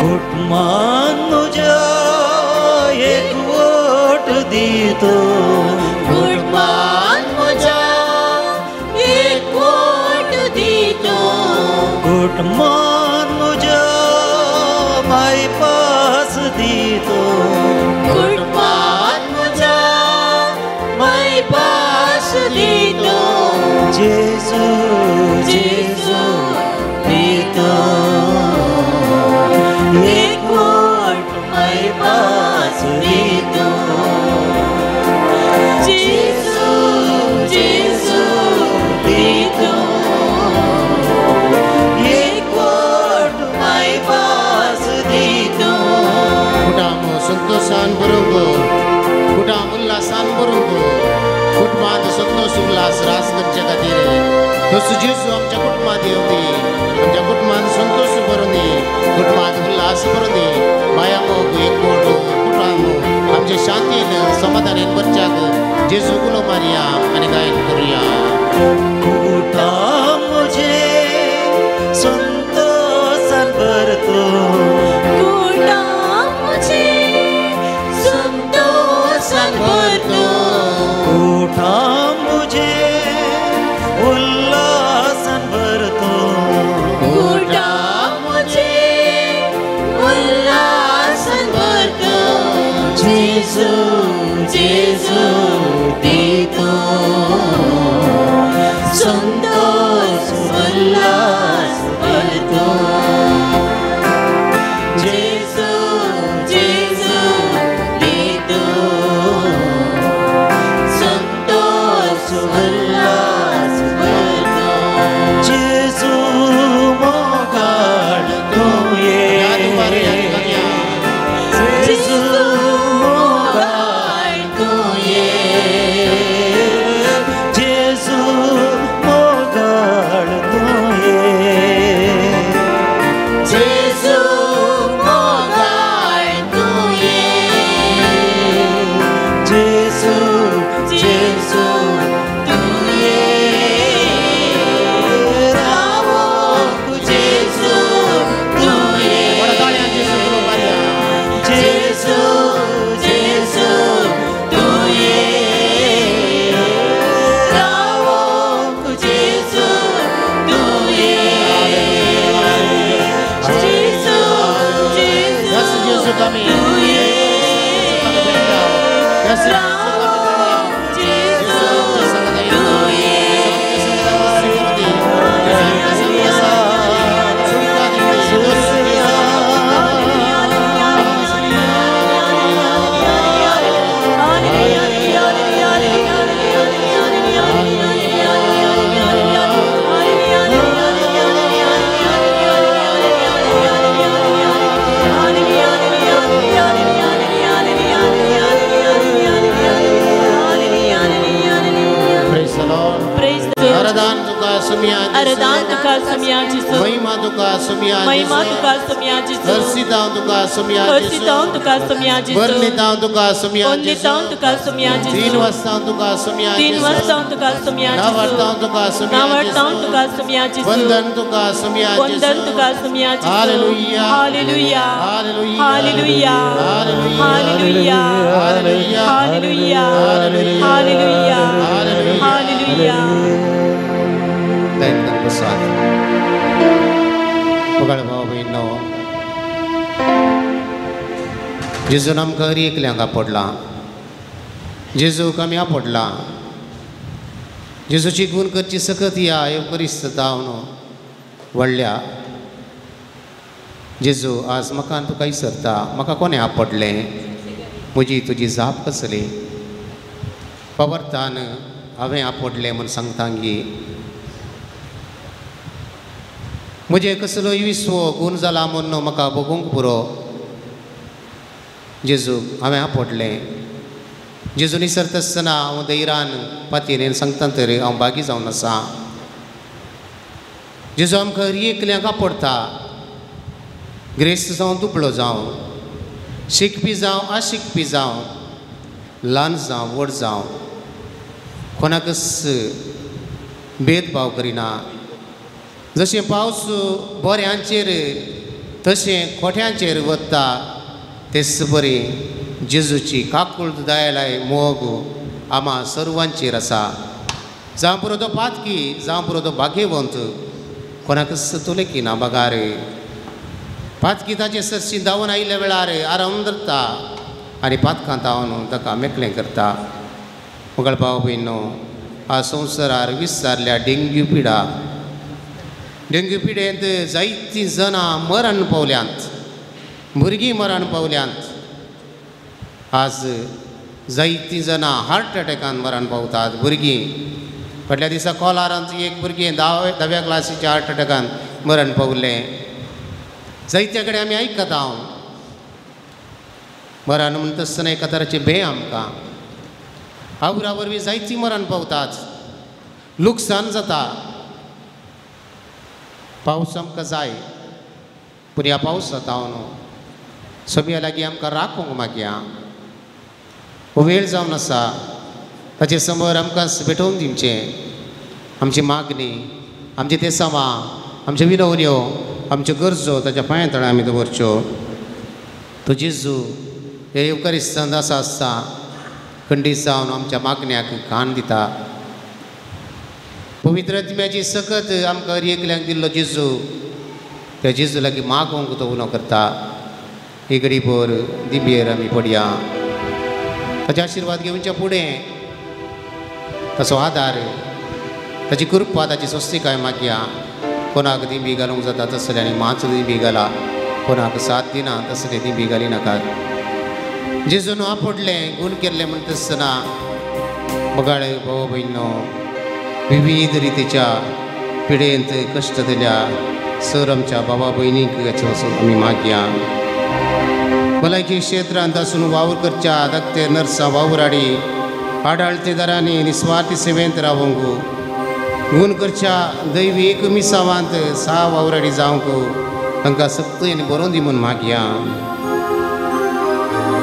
कुटुंबान तुझ्या एक वोट दितो
कुटुंबान म्हज्या एक वोट दितो
कुटुंबान तुझ्या बायपास दितो
कुटुंबान म्हज्या बायपास दितो
जेजू जेजू दितो एक वोट बायपास दितो
जेजू जेजू दितो
एक वोट बायपास दितो
कुटाम संतोषान बरोंगो कुटाम उल्हासान बरोंगो कुटुंबात संतोष उल्हास रास करच्या खातीर तसो जेजू आमच्या कुटुंबात येवदी आमच्या कुटुंबात संतोष भरून दी कुटुंबात उल्हास भरून दी माया मोग एक वोट कुटाम आमच्या शांतीन समाधानान बरच्याक जेजू उलो मारया आनी गायन करुया
कुटाम मुझे संतोषान भरतो
कुटाम म्हजे संतोषान भरतो
कुटाम मुझे उल्हासान भरतो
कुटाम म्हजे उल्हासान भरतो
जेजू जेजू दितो
संतोष उल्हास भरतो जेजू जेजू दितो संतोष उल्हास भरतो
जेजू मोगाळ तू
या दुपारी
ये
याद करूया
जेजू
मोगाळ तू ये
जेजू मोगाळ तू ये
जेजू मोगाळ तू ये
जेजू जेजू
तू ये रावोक जेजू तू ये
वडताळ्या जेजू उलो मारया
जेजू जेजू तू ये रावोक जेजू तू ये जेजू जेजू
यस जेजू कमी
तू ये
यस
जेजू तू ये
Praise the Lord.
Praise the Lord.
आराधन तुका सुमिया
आराधन तुका सुमिया जिसू
महिमा तुका सुमिया
महिमा तुका सुमिया जिसू
हर्षिता तुका सुमिया
हर्षिता तुका सुमिया जिसू
वर्णिता तुका सुमिया
वंदिता तुका सुमिया जिसू
तीन वस्ता तुका सुमिया
तीन वस्ता तुका सुमिया जिसू
नावर्ता तुका सुमिया
नावर्ता तुका सुमिया जिसू
वंदन तुका सुमिया
वंदन तुका सुमिया Jezu
hallelujah
hallelujah
hallelujah
hallelujah hallelujah hallelujah hallelujah hallelujah
दैनिक प्रसाद पगड भाव बहिणो जेजून आमकां घरी एकल्यांक पडला जेजूक आमी आपडला जेजूची गुण करची सकत या परिस्थिती हांव व्हडल्या जेजू आज म्हाका तुका इसरता म्हाका कोणें आपडलें म्हजी तुजी जाप कसली पवर्तान हांवें आपडलें म्हूण सांगता गी म्हजे कसलोय विस्वो गूण जाला म्हूण म्हाका बगूंक पुरो जेजू हांवें आपडलें जेजू निसरता आसतना हांव धैर्यान पातयेन सांगता तरी हांव बागी जावन आसा जेजू आमकां एकल्यांक आपडटा ग्रेस्त जावं दुबळो जावं शिकपी जावं अशिकपी जावं ल्हान जावं व्हड जावं कोणाकच भेदभाव करिना जशें पावस बऱ्यांचेर तशें खोट्यांचेर वता तेच बरी जेजूची काकूळट दयाळाय मोग आम्हा सर्वांचेर आसा जावं पुरो तो पातकी जावं पुरो तो भाग्यवंत कोणाकच तोलेकी ना बगार पातकी ताचे सरशी धांवन आयिल्ल्या वेळार आराम धरता आनी पातकां धांवन ताका मेकळें करता मुगळ भाव भयणो आ संवसारार विस्तारल्या डेंग्यू पिडेंत जायतीं जाणां मरण पावल्यांत भुरगीं मरण पावल्यांत आज जायतीं जाणां हार्ट अटॅकान मरण पावतात भुरगीं फाटल्या दिसा कोलारांत एक भुरगें 10व्या क्लासीच्या हार्ट अटॅकान मरण पावलें जायत्या कडेन आमी आयकता हांव मरण म्हणटा आसतना एका तराचें भंय आमकां आवरा वरवीं जायतीं मरण पावतात लुकसाण जाता पावस आमकां जाय पूण ह्या पावसांत हांव न्हू सगळ्या लागीं आमकां राखूंक मागया हो वेळ जावन आसा ताचे समोर आमकां भेटोवन दिवचें आमची मागणी आमची तेसावां आमच्यो विनवण्यो आमच्यो गरजो ताच्या पांया तळा आमी दवरच्यो तो जेजू हे युकारिस्तांत आसा आसता खंडीत जावन आमच्या मागण्याक कान दिता पवित्र आत्म्याची सकत आमकां एकल्यांक दिल्लो जेजू त्या जेजू लागीं मागोवंक तो उलो करता एक घडीभर दिबेर आमी पडया ताचे आशिर्वाद घेवच्या फुडें ताचो आदार ताची कृपा ताची स्वस्तिकाय मागया कोणाक दिंबी घालूंक जाता तसले आनी माच दिंबी घाला कोणाक साथ दिना तसले दिंबी घाली नाकात जेजून आपडलें गूण केल्लें म्हणटा आसतना बगाळ भाव भयणो विविध रितीच्या पिडेंत कश्ट दिल्या सर आमच्या बाबा भयणीक हाचो वचून आमी मागया भलायकी क्षेत्रांत आसून वावर करच्या धाकटे नर्सां वावराडी आडाळतेदारांनी निस्वार्थी सेवेंत रावूंक गूण करच्या दैवीक मिसावांत सा वावराडी जावंक तांकां सक्तीन बरोवन दी म्हूण मागया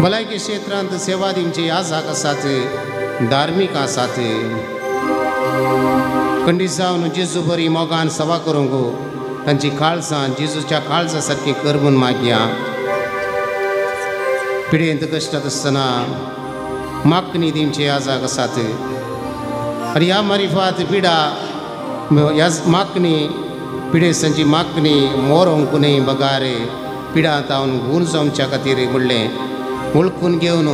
भलायकी क्षेत्रांत सेवा दिवचे आसाक आसात धार्मीक आसात खंडीत जावन जेजू बरी मोगान सवा करूंक तांची काळजां जेजूच्या काळजा सारकी कर म्हूण मागया पिडेंत कश्टात आसतना मागणी दिवचे आजाक आसात आनी ह्या मारिफात पिडा ह्या मागणी पिडेसांची मागणी मोरोंक न्हय बगार पिडा तावन गूण जावच्या खातीर म्हणलें वळखून घेवन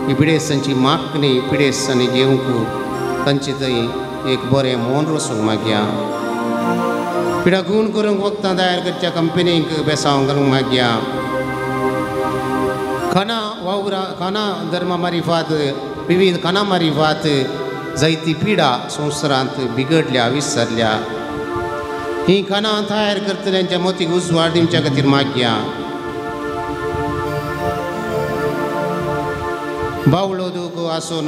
ही पिडेसांची मागणी पिडेसांनी घेवंक तांचे थंय एक बरें मौन रसूंक मागया पिडा गूण करूंक वखदां तयार करच्या कंपनीक बेसांव घालूंक मागया खाना धर्मा मारिफात विविध खाना मारिफात जायती पिडा संवसारांत बिगडल्या विसरल्या ही खाना तयार करतल्यांच्या मतीक उजवाड दिवच्या खातीर मागया बावळो दूख आसून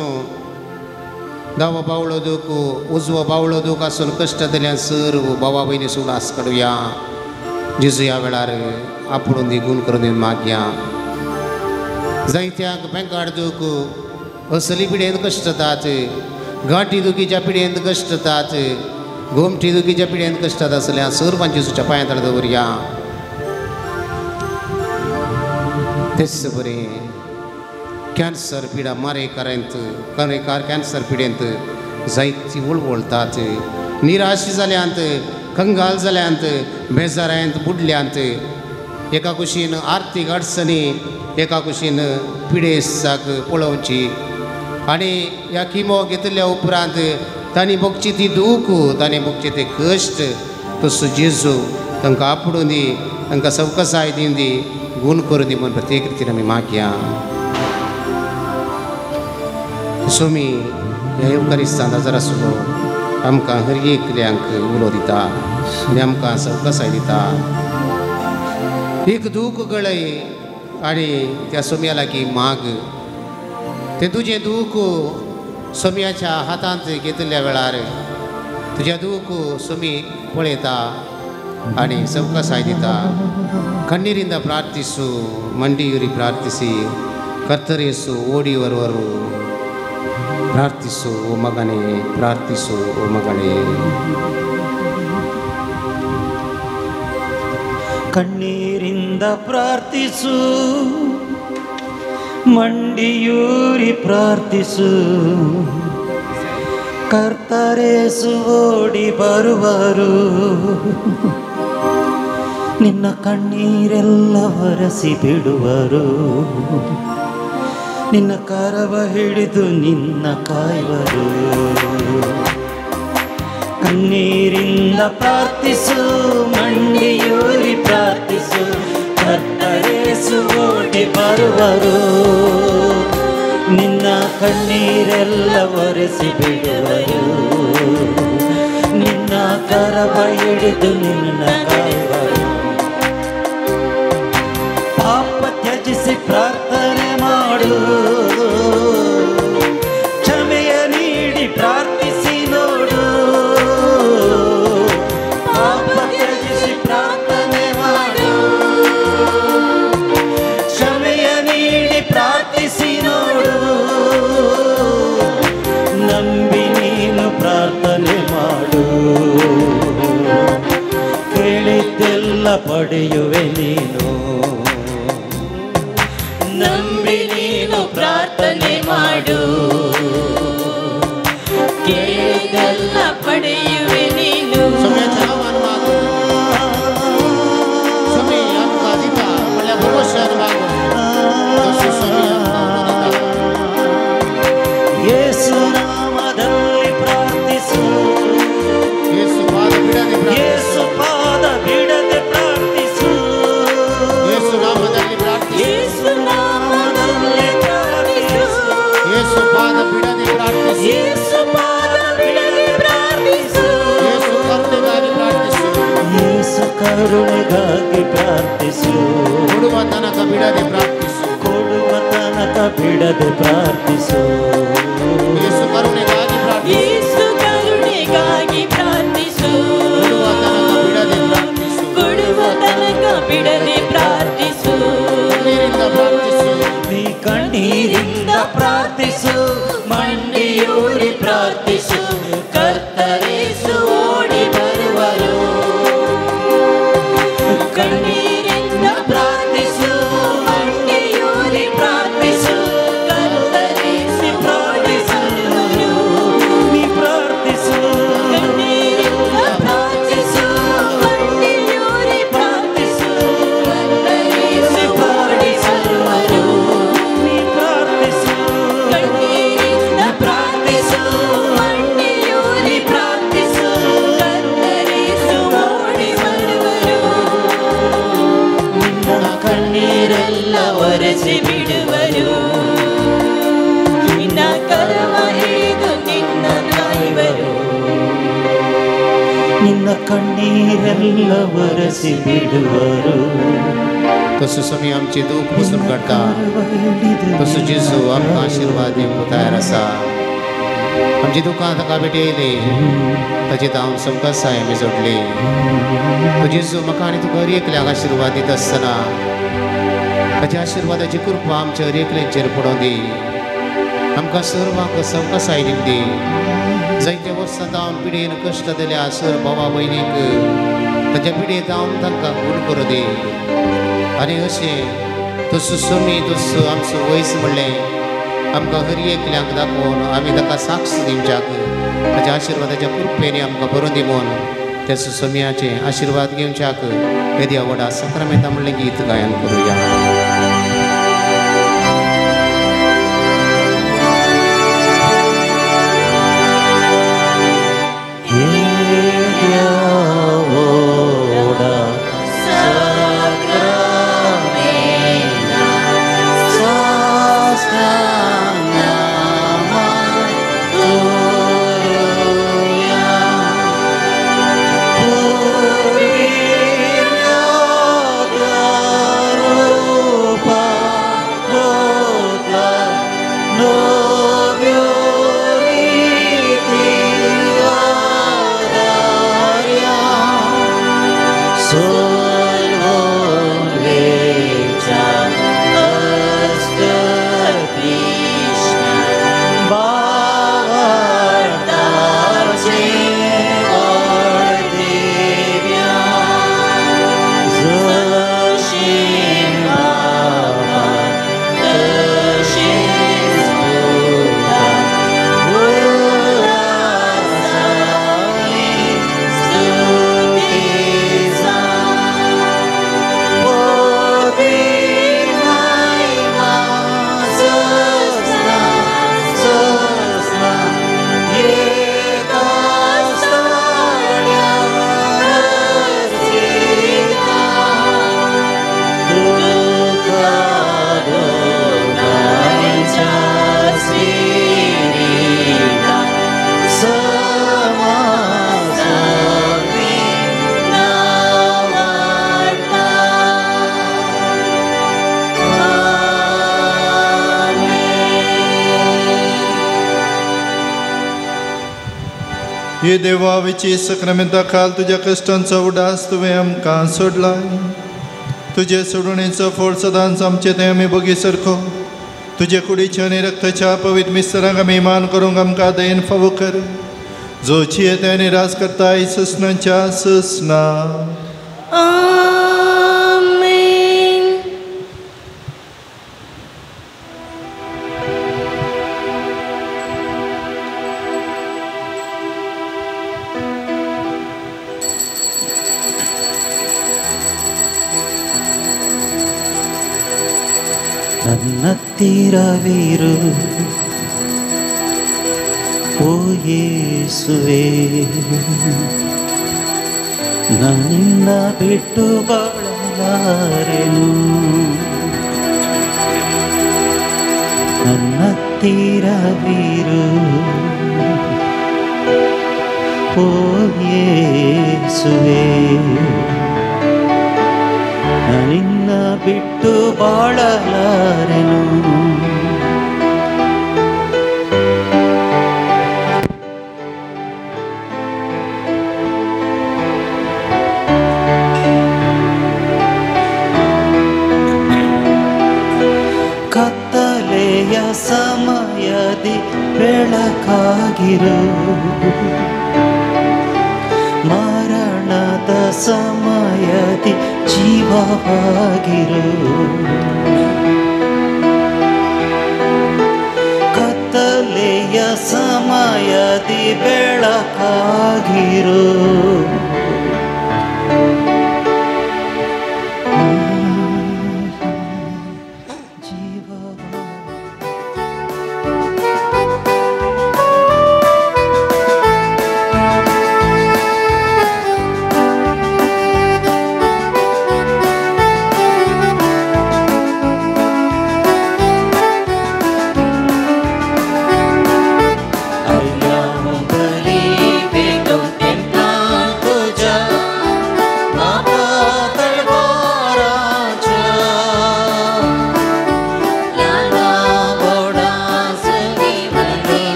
दावो बावळो दूख उजवो बावळो दूख आसून कश्ट दिल्या सर्व भावा भयणी सुवास काडुया जेजू ह्या वेळार आपणून दी गूण करून दी मागया जायत्यांक बेंकाड दूख असली पिडेंत कश्ट जातात गांठी दुखीच्या पिडेंत कश्ट जातात गोमठी दुखीच्या पिडेंत कश्ट जाता असल्या सर्वांची जेजूच्या पांया तळा दवरया तेच बरें कॅन्सर पिडा कॅन्सर पिडेंत जायती वळवळतात निराश जाल्यांत कंगाल जाल्यांत बेजारांत बुडल्यांत एका कुशीन आर्थीक अडचणी एका कुशीन पिडेसाक पळोवची आनी ह्या किमो घेतल्या उपरांत तांणी भोगची ती दूख तांणी भोगचे ते कश्ट तसो जेजू तांकां आपडून दी तांकां सवकसाय दिवन दी गूण करून दी म्हूण प्रत्येक रितीन आमी मागया सुमी ह्या येवकारिस्तान जरा सुद्दां आमकां हर एकल्यांक उलो दिता आनी आमकां सवकासाय दिता. एक दूख गळय आनी त्या सोम्या लागीं माग. तें तुजें दूख सोम्याच्या हातांत घेतल्या वेळार तुजें दूख सोमी पळयता आनी सवकासाय दिता. ಕಣ್ಣೀರಿಂದ ಪ್ರಾರ್ಥಿಸು, ಮಂಡಿಯೂರಿ ಪ್ರಾರ್ಥಿಸಿ, ಕತ್ತರಿಸು, ಓಡಿ ಬರುವರು. ಪ್ರಾರ್ಥಿಸು ಓ ಮಗನೇ, ಪ್ರಾರ್ಥಿಸು ಓ ಮಗಳೇ.
ಕಣ್ಣೀರಿಂದ ಪ್ರಾರ್ಥಿಸು, ಮಂಡಿಯೂರಿ ಪ್ರಾರ್ಥಿಸು, ಕರ್ತರೇಸು ಓಡಿ ಬರುವರು. ನಿನ್ನ ಕಣ್ಣೀರೆಲ್ಲ ಒರೆಸಿ ಬಿಡುವರು, ನಿನ್ನ ಕರವ ಹಿಡಿದು ನಿನ್ನ ಕಾಯುವರು. ಕಣ್ಣೀರಿಂದ ಪ್ರಾರ್ಥಿಸು, ಮಂಡಿಯೂರಿ ಪ್ರಾರ್ಥಿಸು, ಕರ್ತರೇಸು ಓಡಿ ಬರುವರು. ನಿನ್ನ ಕಣ್ಣೀರೆಲ್ಲ ಒರೆಸಿ ಬಿಡುವರು, ನಿನ್ನ ಕರವ ಹಿಡಿದು ನಿನ್ನ ಕಾಯುವರು. ಪಾಪ ತ್ಯಜಿಸಿ ಪ್ರಾರ್ಥನೆ ಮಾಡು, ಕ್ಷಮೆಯ ನೀಡಿ ಪ್ರಾರ್ಥಿಸಿ ನೋಡು. ಪಾಪ ತ್ಯಜಿಸಿ ಪ್ರಾರ್ಥನೆ ಮಾಡು, ಕ್ಷಮೆಯ ನೀಡಿ ಪ್ರಾರ್ಥಿಸಿ ನೋಡು. ನಂಬಿ ನೀನು ಪ್ರಾರ್ಥನೆ ಮಾಡು, ಕೇಳಿದ್ದೆಲ್ಲ ಪಡೆಯುವೆ ನೀನು. ನಂಬಿ ನೀನು ಪ್ರಾರ್ಥನೆ ಮಾಡು, ಕೇಳಿದ್ದೆಲ್ಲ ಪಡೆಯುವೆ ನೀನು. ಯೇಸು ನಾಮದಲ್ಲಿ ಪ್ರಾರ್ಥಿಸು, ಯೇಸು ಪಾದ ಬಿಡದೆ ಪ್ರಾರ್ಥಿಸು, ಯೇಸು ನಾಮದಲ್ಲಿ ಪ್ರಾರ್ಥಿಸು, ಯೇಸು ನಾಮದಲ್ಲಿ ಪ್ರಾರ್ಥಿಸು, ಯೇಸು ಪಾದ ಬಿಡದೆ ಪ್ರಾರ್ಥಿಸು, ಯೇಸು ಪಾದ ಬಿಡದೆ ಪ್ರಾರ್ಥಿಸು, ಯೇಸು ಕರುಣೆಗಾಗಿ ಪ್ರಾರ್ಥಿಸು, ಯೇಸು ಕರುಣೆಗಾಗಿ ಪ್ರಾರ್ಥಿಸು. ಕೊಡುವ ತನಕ ಬಿಡದೆ ಪ್ರಾರ್ಥಿಸು, ಕೊಡುವ ತನಕ ಬಿಡದೆ ಪ್ರಾರ್ಥಿಸು. ಯೇಸು ಕರುಣೆಗಾಗಿ ಪ್ರಾರ್ಥಿಸು, ಯೇಸು ಕರುಣೆಗಾಗಿ ಪ್ರಾರ್ಥಿಸು. ಕೊಡುವ ತನಕ ಬಿಡದೆ ಪ್ರಾರ್ಥಿಸು. ನೀ ಕಣ್ಣೀರಿಂದ ಪ್ರಾರ್ಥಿಸು, ಮಂಡಿಯೂರಿ ಪ್ರಾರ್ಥಿಸು, ಕರ್ತರೇಸು ಓಡಿ ಬರುವರು. ಕಣ್ಣೀರಿಂದ ಪ್ರಾರ್ಥಿಸು, ಮಂಡಿಯೂರಿ ಪ್ರಾರ್ಥಿಸು, ಕರ್ತರೇಸು ಓಡಿ ಬರುವರು. ನೀ ಪ್ರಾರ್ಥಿಸು, ಕಣ್ಣೀರಿಂದ ಪ್ರಾರ್ಥಿಸು, ಮಂಡಿಯೂರಿ ಪ್ರಾರ್ಥಿಸು, ಕರ್ತರೇಸು ಓಡಿ ಬರುವರು. ನೀ ಪ್ರಾರ್ಥಿಸು, ಕಣ್ಣೀರಿಂದ ಪ್ರಾರ್ಥಿಸು, ಮಂಡಿಯೂರಿ ಪ್ರಾರ್ಥಿಸು, ಕರ್ತರೇಸು ಓಡಿ ಬರುವರು. ನಿನ್ನ ಕಣ್ಣೀರೆಲ್ಲ ಒರೆಸಿ ಬಿಡುವರು, ನಿನ್ನ ಕರವ ಹಿಡಿದು ನಿನ್ನ ಕಾಯುವರು. ನಿನ್ನ ಕಣ್ಣೀರೆಲ್ಲ ಒರೆಸಿ ಬಿಡುವರು.
तसं समय आमचे दूख पुसून काढता. तसं जेजू आमकां आशिर्वाद दिवंक तयार आसा. आमची दुकां ताका भेटयली, ताची हांव सवकासाय आमी जोडली. तो जेजू म्हाका आनी तुका हर एकल्याक आशिर्वाद दिता आसतना ताच्या आशिर्वादाची कृपा आमच्या हर एकल्यांचेर पडों दी. आमकां सर्वांक सवकासाय दिवंक दी. जायत्या वर्सां हांव पिडेन कश्ट दिल्या सर भावा भयणीक ताच्या पिडेंत हांव तांकां खूण करूं दी. आनी अशें तसो सोमी तसो आमचो वयस म्हणलें आमकां हर एकल्यांक दाखोवन आमी ताका साक्ष दिवच्याक ताच्या आशिर्वादाच्या कृपेनी आमकां बरोवन दी म्हूण त्या सोम्याचे आशिर्वाद घेवच्याक येद्या व्हडा सक्रामेंता म्हणलें गीत गायन करुया.
Sasana
हे देवा विची सक्रामेंता खाल तुझ्या कश्टांचो उडास तुवें आमकां सोडलाय. तुजे सोडणेचो फळ सदांच आमचे तें आमी बगीसारको तुजे कुडीच्या आनी रक्ताच्या पवित्र मिस्त्रांक आमी मान करूंक आमकां दयेन फावो कर. जो जियेता आनी राज करताय ससनांच्या ससना.
ನನ್ನತ್ತಿರವಿರು ಓ ಯೇಸುವೆ, ನನ್ನ ಬಿಟ್ಟು ಬಾಳಲಾರೆನು. ನನ್ನತ್ತಿರವಿರು ಓ ಯೇಸುವೆ, ನಿನ್ನ ಬಿಟ್ಟು ಬಾಳಲಾರೆನು. ಕತ್ತಲೆಯ ಸಮಯದಿ ಬೆಳಕಾಗಿರು, ಮರಣದ ಸಮಯದಿ ಜೀವವಾಗಿರು. ಕತ್ತಲೆಯ ಸಮಯದಿ ಬೆಳಕಾಗಿರು,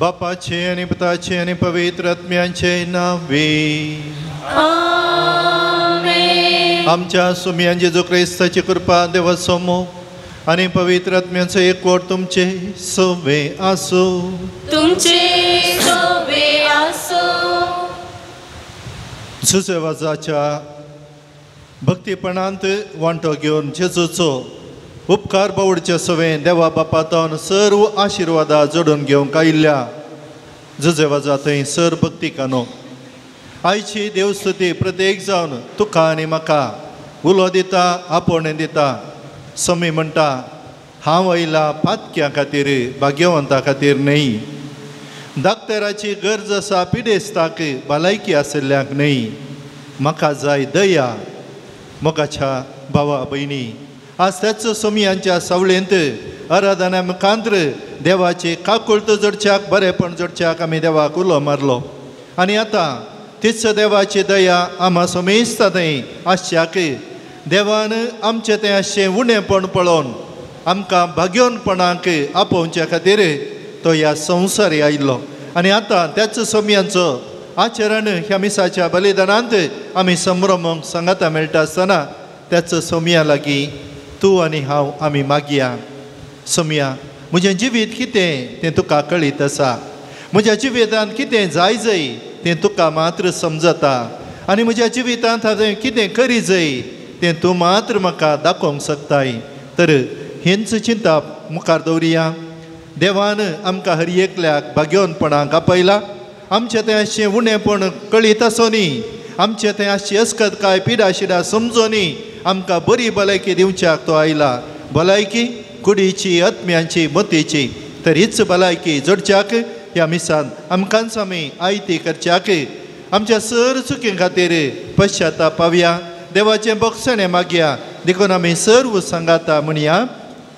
बापाचे आणि पिताचे आणि पवित्र आत्म्यांचे नावे. आमच्या सुमयान जेजू क्रिस्ताची कृपा देवा समोर आणि पवित्र आत्म्याचं एकवट तुमचे सोबे आसो.
तुमचे सोबे आसो.
सुसेवाजाच्या भक्तीपणांत वांटो घेवन जेजूचो उपकार बावडचे सवें देवा बापातावन सर्व आशिर्वादा जोडून घेवंक आयिल्ल्या जुजेवाजा थंय सर भक्ती कानो आयची देवस्तुती प्रत्येक जावन तुका आनी म्हाका उलो दिता आपोवणें दिता. समी म्हणटा हांव आयला पातक्यां खातीर भाग्यवंता खातीर न्हय. डाक्टराची गरज आसा पिडेस्ताक भलायकी आशिल्ल्यांक न्हय. म्हाका जाय दया मोगाच्या भावा भयणी. आज त्याच सोमयांच्या सावळेंत आराधना मुखांत्र देवाची काकुळत जोडच्याक बरेपण जोडच्याक आमी देवाक उलो मारलो. आनी आतां तीच देवाची दया आम्हा समेस्ता थंय आसच्याक देवान आमचें तें आसचें उणेंपण पळोवन आमकां भाग्योनपणाक आपोवच्या खातीर तो ह्या संवसारी आयिल्लो आनी आतां त्याच सोमयांचो आचरण ह्या मिसाच्या बलिदानांत आमी संभ्रमोंक सांगाता मेळटा आसतना त्याच सोमया लागीं तूं आनी हांव आमी मागया. सोमया, म्हजें जिवीत कितें तें तुका कळीत आसा. म्हज्या जिवितांत कितें जाय जाय तें तुका मात्र समजता आनी म्हज्या जिवितांत हांवें कितें करी जाय तें तूं मात्र म्हाका दाखोवंक शकताय. तर हेंच चिंता मुखार दवरया. देवान आमकां हर एकल्याक भाग्योनपणाक आपयला. आमचें तें अशें उणेंपण कळीत आसोनी, आमचें तें अशें अस्कत काय पिडाशिडा समजोनी आमकां बरी भलायकी दिवच्याक तो आयला. भलायकी कुडीची, आत्म्यांची, मतीची. तर हीच भलायकी जोडच्याक ह्या मिसान आमकांच आमी आयती करच्याक आमच्या सर चुकी खातीर पश्चाताप पावया. देवाचें बक्षणें मागया. देखून आमी सर्व सांगाता म्हणया.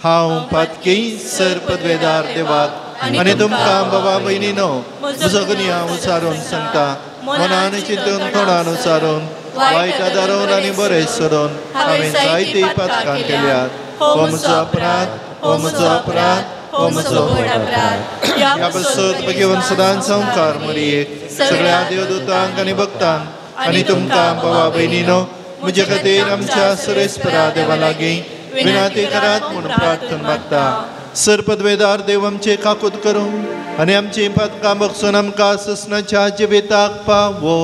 हांव पातकी सर पदवेदार देवाक आनी तुमकां बाबा भयणीनो म्हजो गुन्या उसारून सांगता. मनान चिंतून तोंडान उसारून वायट आदारून आनी बरें सरून हांवें जायती पातकां केल्यात. हो म्हजो अपराध, हो म्हजो अपराध, हो म्हजो अपराध. ह्या बसत घेवन सदांच संवकार मरयेक सगळ्या देवदूतांक आनी भक्तांक आनी तुमकां बाबा भयणीनो म्हजे खातीर आमच्या सुरेस्परा देवा लागीं विनाती करात म्हूण प्रार्थना मागता. सर पदवेदार देव आमचे काकूत करूं आनी आमची पातकां बक्षून आमकां ससनाच्या जिविताक पावो.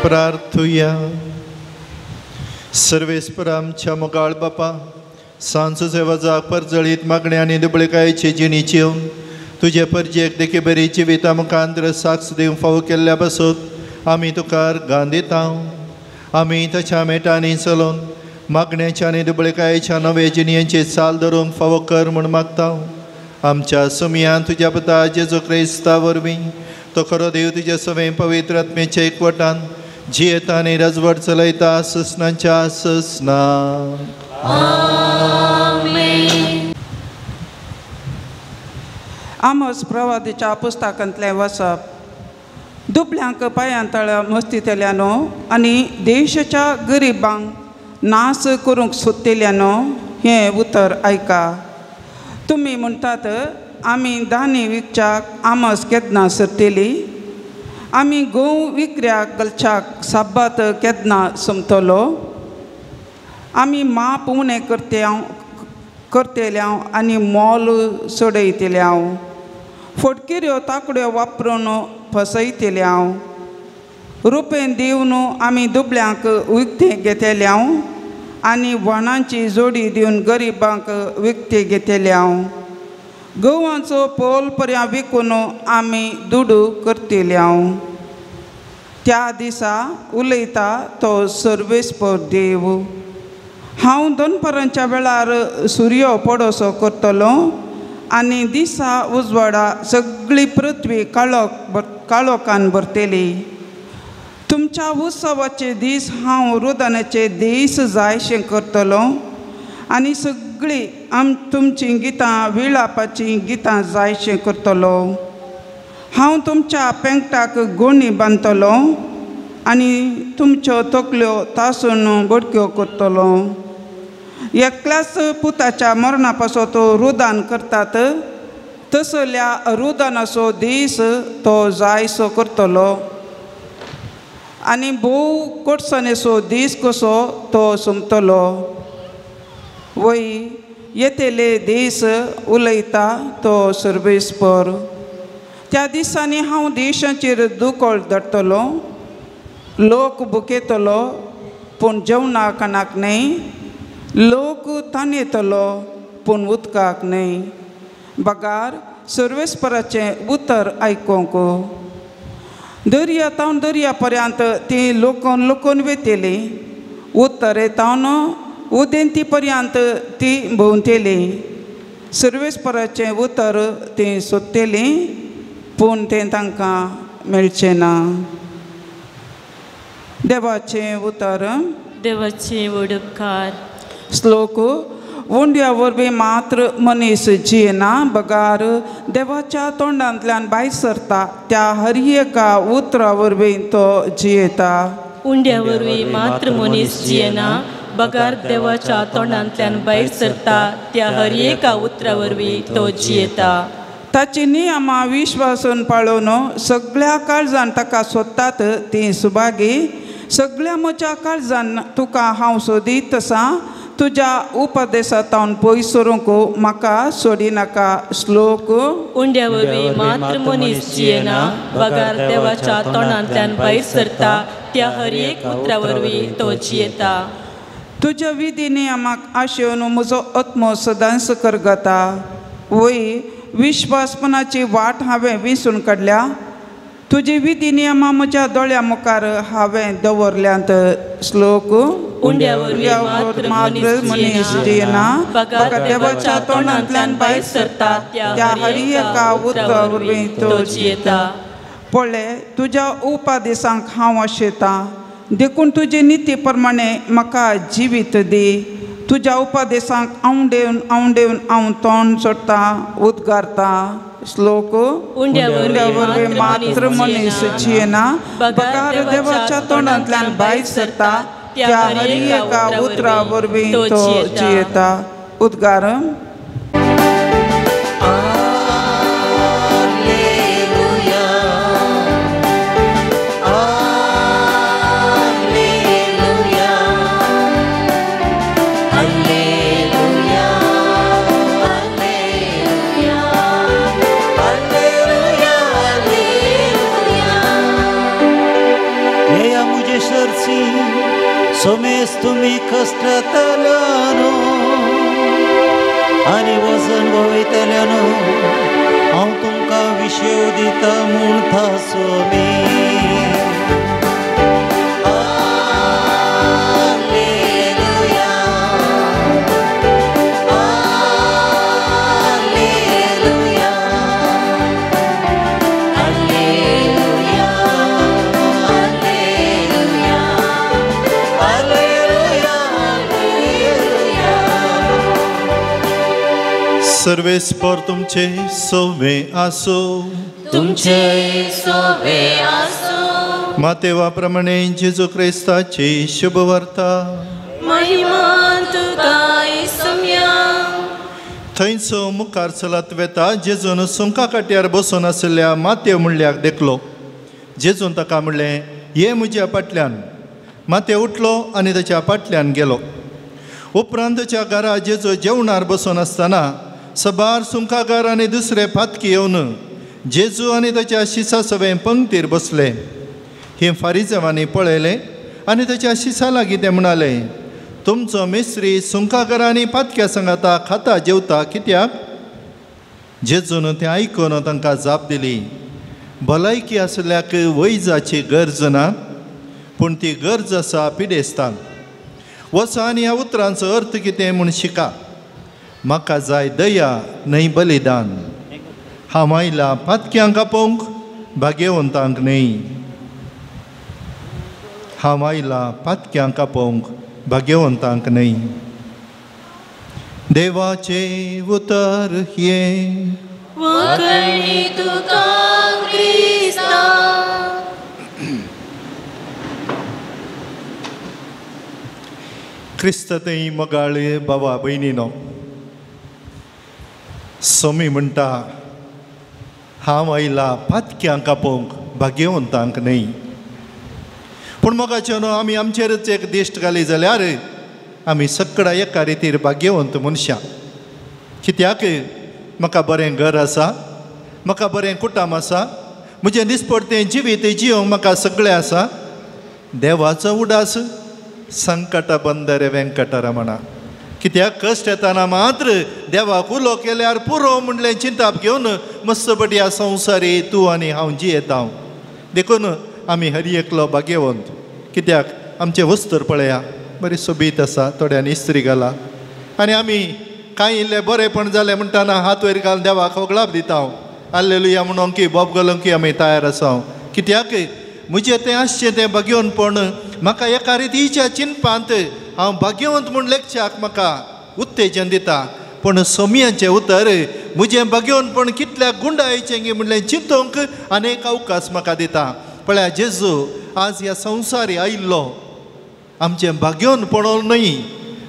प्रार्थुया. सर्वेस्परा आमच्या मोगाळ बापा, सांजचो सेवाजाक परजळीत मागण्या आनी दुबळकायेची जिणीची तुजे परजेक देखी बरी जिविता मुखांतर साक्ष दिवंक फावो केल्ल्या बसत आमी तुकार गांदिता. आमी ताच्या मेटांनी चलोवन मागण्याच्या आनी दुबळकायेच्या नवे जिणयेची चाल धरूंक फावो कर म्हूण मागता. आमच्या सुमयान तुज्या पुता जेजू क्रिस्ता वरवीं तो खरो देव तुजे सवे पवित्र आत्मेच्या एकवटान जियेता आनी राजवट चलयता ससनाच्या ससना.
आमोस प्रवादीच्या पुस्तकांतलें वचप. दुबळ्यांक पांयांतळ मस्तितल्यानो आनी देशाच्या गरिबांक नास करूंक सोदतेल्यानो हें उतर आयका. तुमी म्हणटात आमी दानी विकच्याक आमोस केदना सरतेली. आमी गंव विकऱ्याक घालच्याक साबात केदना समतलो. आमी माप उणें करतेल्या आनी मोल सोडयतेल्या. फटकिऱ्यो ताकड्यो वापरून फसयतेल्या. रुपेन दिवन आमी दुबळ्यांक विकतें घेतेल्या आनी वणांची जोडी दिवन गरिबांक विकतें घेतेल्या. गंवाचो पोल पर्या विकून आमी दुडू करतेल्या. त्या दिसा उलयता तो सर्वेस्पर देव. हांव दनपारांच्या वेळार सुर्यो पडोसो करतलो आनी दिसा उजवाडा सगळी पृथ्वी काळोखान भरतली. तुमच्या उत्सवाचे दीस हांव रुदनाचे दीस जायशें करतलो आनी सगळीं तुमची गितां विलापाची गितां जायशें करतलो. हांव तुमच्या पेंगटाक गोणी बांदतलो आनी तुमच्यो तकल्यो तासून बडक्यो करतलो. एकल्याच पुताच्या मरणा पासो तो रुदान करतात तसल्या रुदानाचो दीस तो जायसो करतलो आनी भोव कोटसानेचो दीस कसो तो सोमतलो. वय येतेले दीस उलयता तो सर्वेस्पर. त्या दिसांनी हांव देशाचेर दुकोळ धरतलो, लोक भुकेतलो पूण जेवणाक खाणाक न्हय, लोक तांतयतलो पूण उदकाक न्हय. बगार सर्वेस्पराचें उतर आयकोंक. दर्यातावन दर्या पर्यंत ती लोकून लोकून वेतेली, उत्तरेतावन उदेंती पर्यंत ती भोंवतेली. सर्वेस्पराचें उतर ती सोदतेली पूण तें तांकां मेळचें ना. देवाचें उतर.
देवाचे वडपकार.
श्लोक. वोंड्या वरवीं मात्र मनीस जियेना, बगार देवाच्या तोंडांतल्यान भायर सरता त्या हर एका उतरा वरवीं तो जियेता.
उंड्या वरवीं मात्र मनीस जियेना, बगार देवाच्या तोंडांतल्यान भायर सरता त्या हर एका उतरा वरवीं तो जियेता.
ताची नियमां विश्वासून पाळून सगळ्या काळजान ताका सोदतात ती सुभागी. सगळ्या म्हज्या काळजान तुका हांव सोदीत आसां, तुज्या उपदेशांतावन पयस सरूंक म्हाका सोडिनाका. श्लोक.
उंड्या वरवीं मात्र मनीस जियेना, बगार देवाच्या तोंडांतल्यान भायर सरता त्या हर एक उतरा वरवीं तो जियेता.
तुज्या विधी नियमाक आशेवन म्हजो आत्मो सदांच करगता. वय विश्वासपणाची वाट हांवें विसरून काडल्या, तुजी विधी नियमां म्हज्या दोळ्या मुखार हांवें दवरल्यांत. श्लोक.
उंड्या वरवीं मात्र मनीस
जियेना,
बगार देवाच्या तोंडांतल्यान भायर सरता त्या हर एका उतरा वरवीं तो जियेता.
पळय, तुज्या उपादेशांक हांव आशेतां, देखून तुजे निती प्रमाणे म्हाका जिवीत दी. तुज्या उपादेशांक आंवडेवन आंवडेवन हांव तोंड सोडटां, उद्गारतां. श्लोक.
उंड्या वरवीं
मात्र मनीस जियेना, बगार देवाच्या तोंडांतल्यान भायर सरता त्या हर एका उतरा वरवीं तो जियेता. उद्गार.
सोमेस तुम्ही कष्टांतल्यानो आनी वजन वयतल्यानो हांव तुमकां विशेव दिता म्हणटा सोमे.
सर्वेस्पर तुमचे सोवे आसो.
तुमचे सोवे आसो.
मातेवा प्रमाणे जेजू क्रिस्ताची शुभ वार्ता.
महिमा तुका इसम्या.
थंयचो मुखार चलत वेता जेजून सुंका काट्यार बसून आशिल्ल्या मातेव म्हणल्याक देखलो. जेजून ताका म्हणलें, ये म्हज्या फाटल्यान. माते उठलो आनी ताच्या फाटल्यान गेलो. उपरांत ताच्या घरा जेजू जेवणार बसून आसतना सबार सुंकागार आनी दुसरे फातकी येवन जेजू आनी ताच्या शिसा सवें पंक्तीर बसले. हे फारिजेवांनी पळयलें आनी ताच्या शिसा लागीं ते म्हणाले, तुमचो मेस्त्री सुंकागार आनी फातक्या सांगाता खाता जेवता कित्याक? जेजून तें आयकून तांकां जाप दिली, भलायकी आसल्याक वैजाची गरज ना, पूण ती गरज आसा पिडेस्तांक. वचा आनी ह्या उतरांचो अर्थ कितें म्हूण शिका. म्हाका जाय दया न्हय बलिदान. हांव आयलां फातक्यांक आपोवंक, भाग्यवंतांक न्हय. हांव आयलां फातक्यांक आपोवंक, भाग्यवंतांक न्हय. देवाचे उतर हे.
वखणी तुका क्रिस्ता.
क्रिस्ततय मोगाळे भावा भयणीनो, सोमी म्हणटा हांव आयलां फातक्यांक आपोवंक, भाग्यवंतांक न्हय. पूण मोगाचे न्हू, आमी आमचेरच एक दिश्ट घाली जाल्यार आमी सगळ्या एका रितीर भाग्यवंत मनशां. कित्याक म्हाका बरें घर आसा, म्हाका बरें कुटुंब आसा, म्हजें दिसपडतें जिवीत जियोंक म्हाका सगळें आसा. देवाचो उडास संकट बंद रे वेंकटरमणा. कित्याक कश्ट येताना मात्र देवाक उलो केल्यार पुरो म्हणलें चिंताप घेवन मस्त बड्या संवसारी तूं आनी हांव जियेता. देखून आमी हरी एकलो भाग्यवंत. कित्याक आमचे वस्तर पळया बरी सोबीत आसा, थोड्यांनी इस्त्री घाला आनी आमी कांय इल्लें बरेंपण जालें म्हणटाना हात वयर घालून देवाक होगळाप दिता. हाल्लेलुया म्हणून की बोब घालूंक आमी तयार आसा. कित्याक म्हजें तें आसचें तें भाग्यवंतपण म्हाका एका रितीच्या चिंतपांत हांव भाग्यवंत म्हूण लेखच्याक म्हाका उत्तेजन दिता. पण सोमयांचें उतर म्हजें भाग्यवंतपण कितल्या गुंडायचें गे म्हणलें चिंतूंक आनेक अवकाश म्हाका दिता. पळया जेजू आज ह्या संवसारी आयिल्लो आमचें भाग्यवंतपण न्हय,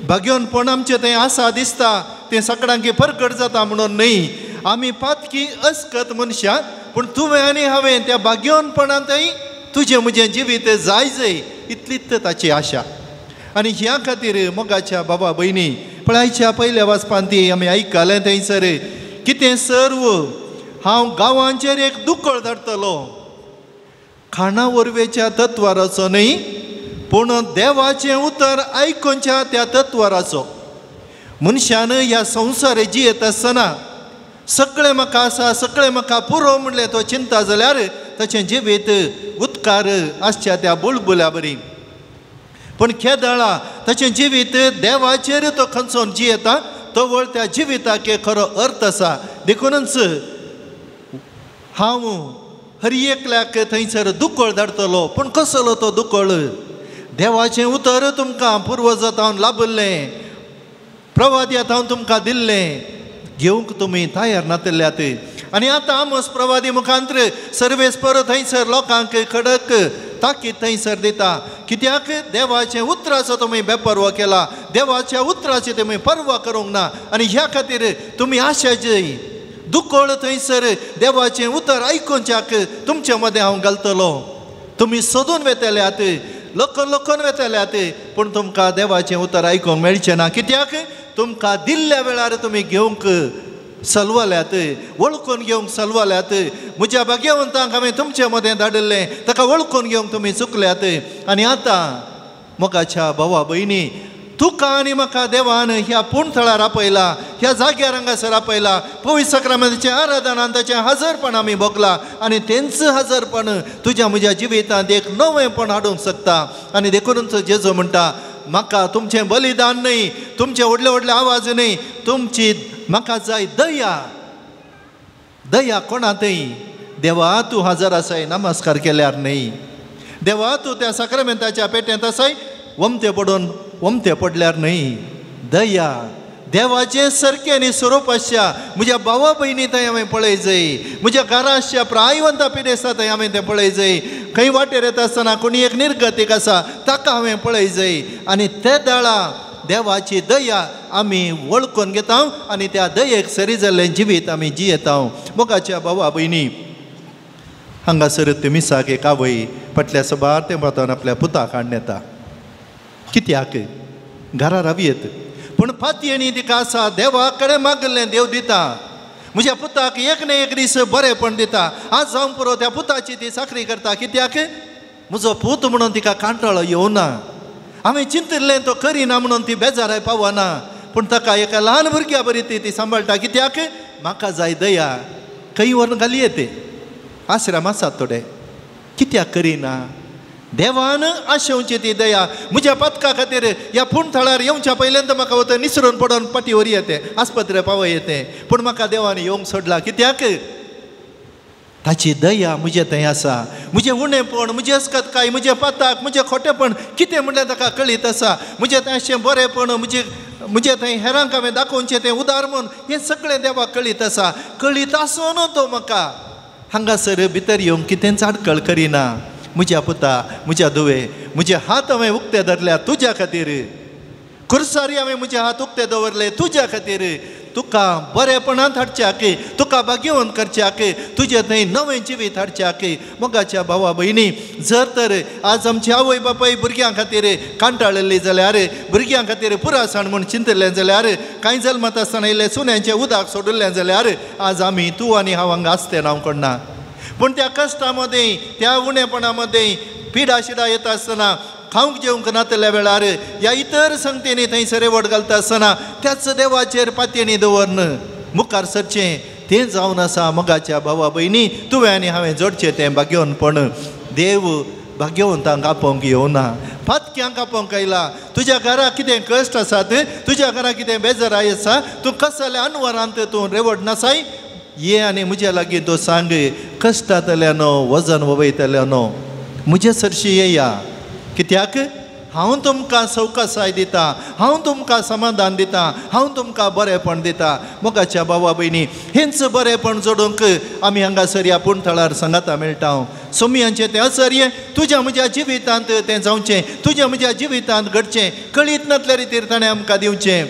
भाग्यवंतपण आमचें तें आसा दिसता तें सगळ्यांक परगट जाता म्हणून न्हय. आमी पातकी अस्कत मनशां, पूण तुवें आनी हांवें त्या भाग्यवंतपणांतय तुजें म्हजें जिवीत जाय इतलीच ताची आशा. आनी ह्या खातीर मोगाच्या बाबा भयणी पळयच्या पयल्या वाचपांती आमी आयकलें थंयसर कितें सर्व हांव गांवांचेर एक दुकळ धाडटलो. खाणा वरवेच्या तत्वाराचो न्हय, पूण देवाचें उतर आयकोनच्या त्या तत्वाराचो. मनशान ह्या संवसार जियेत आसतना सगळें म्हाका आसा, सगळें म्हाका पुरो म्हणलें तो चिंता जाल्यार ताचें जिवीत उदकार आसच्या त्या बुलबुल्या बरी. पण केदाळा ताचें जिवीत देवाचेर तो खंचोन जियेता तवळ त्या जिविताक खरो अर्थ आसा. देखूनच हांव हरी एकल्याक थंयसर दुकळ धाडटलो. पूण कसलो तो दुकळ? देवाचें उतर तुमकां पुर्वजांत लाभल्लें, प्रवाद्यांत हांव तुमकां दिल्लें, घेवंक तुमी तयार नातल्यात. आनी आतां आमोस प्रवादी मुखांतर सर्वेस्पर थंयसर लोकांक खडक ताकीद थंयसर दिता. कित्याक देवाचें उतराचो तुमी बेपर्वा केला, देवाच्या उतराची तुमी पर्वा करूंक ना. आनी ह्या खातीर तुमी आशाचें दुकळ थंयसर देवाचें उतर आयकोनच्याक तुमचे मदें हांव घालतलो. तुमी सोदून वेतल्यात, लोकन वेतल्यात, पूण तुमकां देवाचें उतर आयकोंक मेळचें ना. कित्याक तुमकां दिल्ल्या वेळार तुमी घेवंक सलवाल्यात, वळखून घेवंक सलवाल्यात. म्हज्या भाग्यवंतांक हांवें तुमचे मदें धाडिल्लें, ताका वळखून घेवंक तुमी चुकल्यात. आनी आतां मोगाच्या भावा भयणी तुका आनी म्हाका देवान ह्या पुणथळार आपयला, ह्या जाग्यार हांगासर आपयला. पवित्र सक्रामेंताचें आराधनांत ताचें हजरपण आमी भोगला आनी तेंचं हजरपण तुज्या म्हज्या जिवितांत एक नवेंपण हाडूंक शकता. आनी देखूनच जेजू म्हणटा म्हाका तुमचें बलिदान न्हय, तुमचे व्हडले व्हडले आवाज न्हय, तुमची म्हाका जाय दया. दया कोणातय? देवा तूं हजर आसाय नमस्कार केल्यार न्हय, देवा तूं त्या सक्रामेंताच्या पेट्यांत आसाय वमते पडल्यार न्हय. दया देवाचें सारकें न्ही स्वरूप आसच्या म्हज्या भावा भयणी थंय हांवें पळय जाय, म्हज्या घरा आसच्या प्रायवंता पिढी आसा थंय हांवें तें पळय जाय. खंय वाटेर येता आसतना कोणी एक निर्गतीक आसा ताका हांवें पळय जाय. आनी ते दाळा देवाची दया आमी वळखून घेता आनी त्या दयेक सरी जाल्लें जिवीत आमी जियेता. मोगाच्या भावा भयणी हांगासर मिसाक एक आवय फाटल्या सबार तें वतान आपल्या पुताक हाडून येता. कित्याक? घरा रावयेत, पूण फातयेनी तिका आसा देवा कडेन मागल्लें देव दिता. म्हज्या पुताक एक ना एक दीस बरेंपण दिता. आज जावन पुरो त्या पुताची ती साखरी करता. कित्याक? म्हजो पूत म्हणून तिका कांटाळो येवना. हांवें चिंतिल्लें तो करिना म्हणून ती बेजाराय पावना, पूण ताका एका ल्हान भुरग्या बरी ती सांबाळटा. कित्याक? म्हाका जाय दया. खंय व्हरून घाली येते आश्रम आसात थोडे, कित्याक करिना? देवान आशेवची ती दया. म्हज्या पातका खातीर ह्या पुणथळार येवच्या पयल्यांत म्हाका वता निसरून पडोवन पाटी येते, आस्पत्रे पावय येते, पूण म्हाका देवान येवंक सोडला. कित्याक? ताची दया म्हजें थंय आसा. म्हजें उणेंपण, म्हजें अस्कतकाय, म्हजें पाताक, म्हजें खोटेपण कितें म्हणल्यार ताका कळीत आसा. म्हजें तें बरेंपण, म्हजें थंय हेरांक हांवें दाखोवचें तें उदार म्हूण हें सगळें देवाक कळीत आसा. कळीत आसून तो म्हाका हांगासर भितर येवंक कितेंच आडखळ करिना. म्हज्या पुता, म्हज्या धुवे, म्हजे हात हांवें उक्ते धरल्या तुज्या खातीर. खुर्सारी हांवें म्हजे हात उक्ते दवरले तुज्या खातीर. तुका बरेपणांत हाडच्याक तुका भाग्यवंत करच्याक तुजें थंय नवें जिवीत हाडच्याक मोगाच्या भावा भयणी जर तर आज आमची आवय बापाय भुरग्यां खातीर कांटाळिल्ली जाल्यार भुरग्यां खातीर पुरासाण म्हूण चिंतलें जाल्यार कांय जल्मात आसतना इल्लें सुन्याचें उदक सोडिल्लें जाल्यार आज आमी तूं आनी हांव हांगा आसतें हांव करना पूण त्या कश्टा मदें त्या उणेपणा मदें पिडा शिडा येता आसतना खावंक जेवंक नातल्या वेळार ह्या इतर संगतींनी थंयसर वड घालता आसतना त्याच देवाचेर पातयेनी दवरन मुखार सरचें तें जावन आसा मोगाच्या भावा भयणी तुवें आनी हांवें जोडचें तें भाग्यवंतपण देव भाग्यवंतांक आपोवंक येवना फातक्यांक आपोवंक आयला तुज्या घरा कितें कश्ट आसात तुज्या घरा कितें बेजाराय आसा तूं कसल्या अनवरांत तूं रेवड नासाय ये आनी म्हज्या लागीं तूं सांग कश्टांतल्यान वजन वयतल्यान म्हजे सरशी येया कित्याक हांव तुमकां सवकासाय दिता हांव तुमकां समाधान दिता हांव तुमकां बरेंपण दिता मोगाच्या भावा भयणी हेंच बरेंपण जोडूंक आमी हांगासर ह्या पुणथळार सांगाता मेळटा सोमयांचें तें असर्य तुज्या म्हज्या जिवितांत तें जावचें तुज्या म्हज्या जिवितांत घडचें कळीत नातल्या रितीर ताणें आमकां दिवचें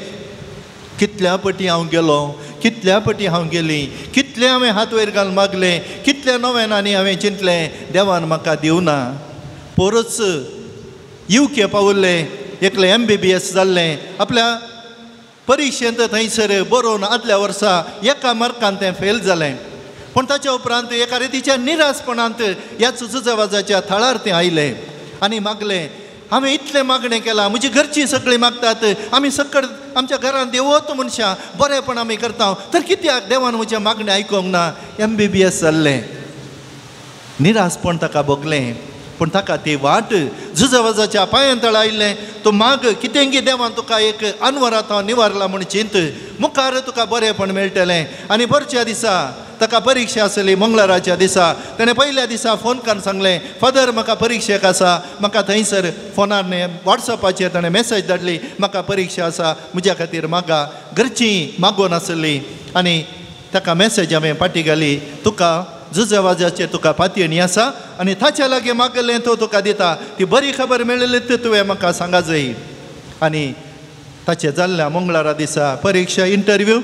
कितल्या पटी हांव गेलो कितल्या पटी हांव गेली कितले हांवें हात वयर घालून मागलें कितल्या नव्यानांनी हांवें चिंतलें देवान म्हाका दिवना परच UK पावुल्लें एकलें MBBS जाल्लें आपल्या परिक्षेंत थंयसर बरोवन आदल्या वर्सा एका मार्कान तें फेल जालें पूण ताच्या उपरांत एका रितीच्या निरासपणांत ह्या चुचुजेवाजाच्या थळार तें आयलें आनी मागलें हांवें इतलें मागणें केलां म्हजी घरचीं सगळीं मागतात आमी सकड आमच्या घरांत देवत मनशां बरेंपण आमी करता तर कित्याक देवान म्हजें मागणें आयकोंक ना MBBS जाल्लें निरासपण ताका भोगलें पूण ताका ती वाट जुजवाजाच्या पांयांतळ आयिल्लें तूं माग कितेंगी देवान तुका एक अनवरांत हांव निवारला म्हूण चिंत मुखार तुका बरेंपण मेळटलें आनी परच्या दिसा ताका परिक्षा आसली मंगळाराच्या दिसा ताणें पयल्या दिसा फोन करून सांगलें फादर म्हाका परिक्षेक आसा म्हाका थंयसर फोनार न्ही वॉट्सॅपाचेर ताणें मॅसेज धाडली म्हाका परिक्षा आसा म्हज्या खातीर मागा घरचीं मागोवन आसली आनी ताका मॅसेज हांवें फाटी घाली तुका जुजवाजाचेर तुका पातयणी आसा आनी ताच्या लागीं मागलें तो तुका दिता ती बरी खबर मेळिल्ली तुवें म्हाका सांगा जाय आनी ताचें जाल्ल्या मंगळारा दिसा परिक्षा इंटरव्यू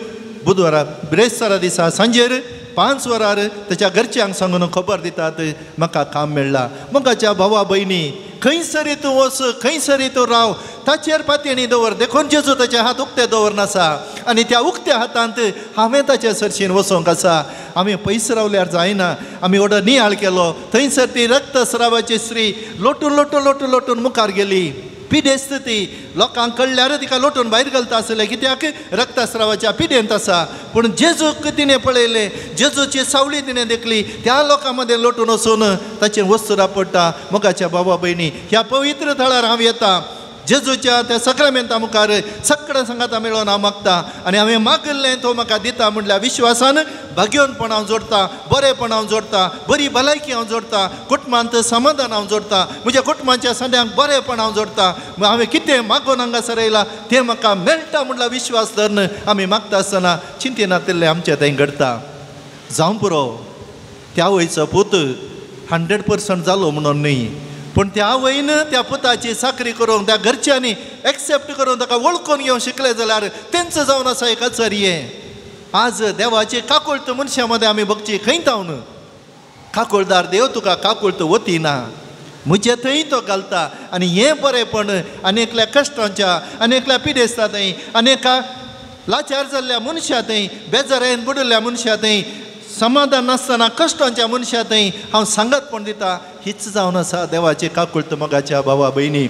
बुधवारा ब्रेस्तारा दिसा सांजेर 5 वरार ताच्या घरच्यांक सांगून खबर दितात म्हाका काम मेळ्ळां मोगाच्या भावा भयणी खंयसरी तूं वच खंयसरी तूं राव ताचेर पातयणी दवर देखून जेजू ताचे हात उक्ते दवरनासा आनी त्या उक्त्या हातांत हांवें ताचे सरशीन वचोंक आसा आमी पयस रावल्यार जायना आमी ऑर्डर नियाळ केलो थंयसर ती रक्तस्रावाची स्त्री लोटून लोटून लोटून लोटून मुखार गेली पिडेस्त ती लोकांक कळल्यार तिका लोटून भायर घालता आसलें कित्याक रक्तस्रावाच्या पिडेंत आसा पूण जेजूक तिणें पळयलें जेजूची सावळी तिणें देखली त्या लोकां मदें लोटून वचून ताचें वस्तू रापडटा मोगाच्या भावा भयणी ह्या पवित्र थळार हांव येता जेजूच्या त्या सक्रामेंता मुखार सगळें सांगाता मेळोन हांव मागता आनी हांवें मागल्लें तो म्हाका दिता म्हणल्यार विश्वासान भाग्यवंतपण हांव जोडटा बरेंपण हांव जोडटा बरी भलायकी हांव जोडटा कुटुंबांत समाधान हांव जोडटा म्हज्या कुटुंबाच्या सद्यांक बरेंपण हांव जोडटा हांवें कितें मागून हांगासर येयलां तें म्हाका मेळटा म्हणल्यार विश्वास धरून आमी मागता आसतना चिंतेनातिल्लें आमचें थंय घडटा जावं पुरो त्या वयचो पूत 100% जालो म्हणून न्ही पूण त्या आवयन त्या पुताची साखरी करूंक त्या घरच्यांनी एक्सेप्ट करून ताका वळखून घेवंक शिकले जाल्यार तेंचो जावन आसा एक आचर्य आज देवाची काकुळत मनशां मदें आमी बगची खंय तावन काकुळदार देव तुका काकुळत वती ना म्हजे थंय तो घालता आनी हें बरेंपण आनेकल्या कश्टांच्या आनेकल्या पिडेस्ता थंय अनेका लाचार जाल्ल्या मनशां थंय बेजारेन बुडिल्ल्या मनशां थंय समाधान नासतना कश्टांच्या मनशां थंय हांव सांगतपण दिता हीच जावन आसा देवाचे काकुळत मोगाच्या भावा भयणी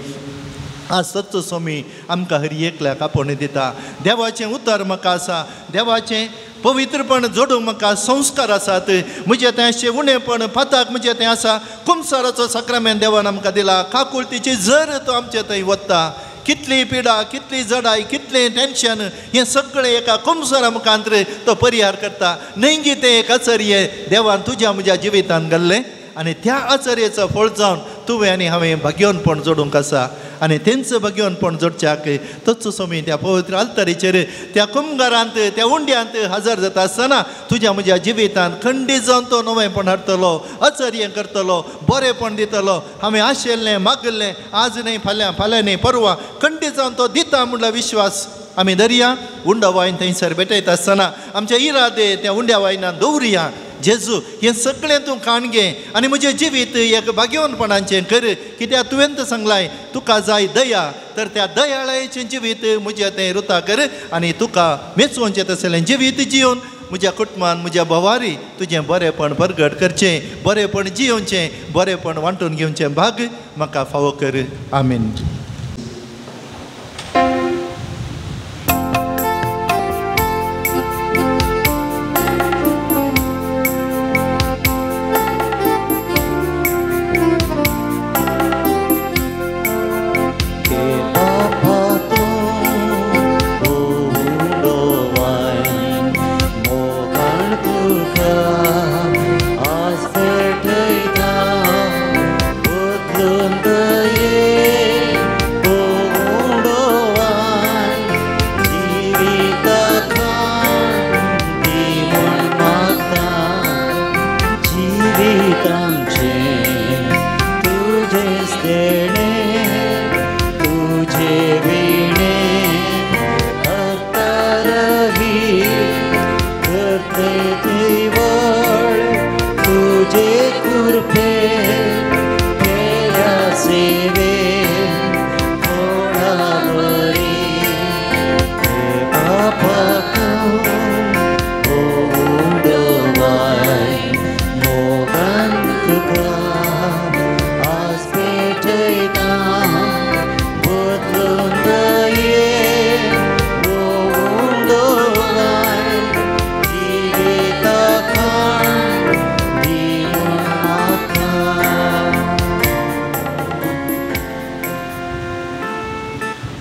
आज सच्चो स्वामी आमकां हर एकल्याक आपोवणी दिता देवाचें उतर म्हाका आसा देवाचें पवित्रपण जोडूंक म्हाका संस्कार आसात म्हजें तें अशें उणेपण फाताक म्हजें तें आसा कुमसाराचो सक्रामेंत देवान आमकां दिला काकुळतीची जर तो आमचे थंय वता कितली पिडा कितली जडाय कितलें टेन्शन हें सगळें एका कुमसारा मुखांतर तो परिहार करता न्हयगी तें एक आचर्य देवान तुज्या म्हज्या जिवितांत घाल्लें आनी त्या आचर्याचो फळ जावन तुवें आनी हांवें भाग्यवंतपण जोडूंक आसा आनी तेंचं भाग्यवंतपण जोडच्याक तोच स्वामी त्या पवित्र आल्तारीचेर त्या कुंभारांत त्या उंड्यांत हजर जाता आसतना तुज्या म्हज्या जिवितांत खंडीत जावन तो नवेंपण हाडटलो आचर्य करतलो बरेंपण दितलो हांवें आशिल्लें मागल्लें आज न्हय फाल्यां फाल्यां न्हय परवां खंडीत जावन तो दिता म्हणल्यार विश्वास आमी दर्या उंडा वायन थंयसर भेटयता आसतना आमचे इरादे त्या उंड्या वायनान दवरुया. जेजू हें सगळें तूं काण घे आनी म्हजें जिवीत एक भाग्यवानपणाचें कर. कित्याक तुवें तर सांगलाय तुका जाय दया, तर त्या दयाळायेचें जिवीत म्हजें तें रुता कर आनी तुका मेचोवचें तसलें जिवीत जिवन म्हज्या कुटुंबान म्हज्या भवारी तुजें बरेंपण परगट करचें, बरेंपण जियोवचें, बरेंपण वांटून घेवचें भाग म्हाका फावो कर. आमीन.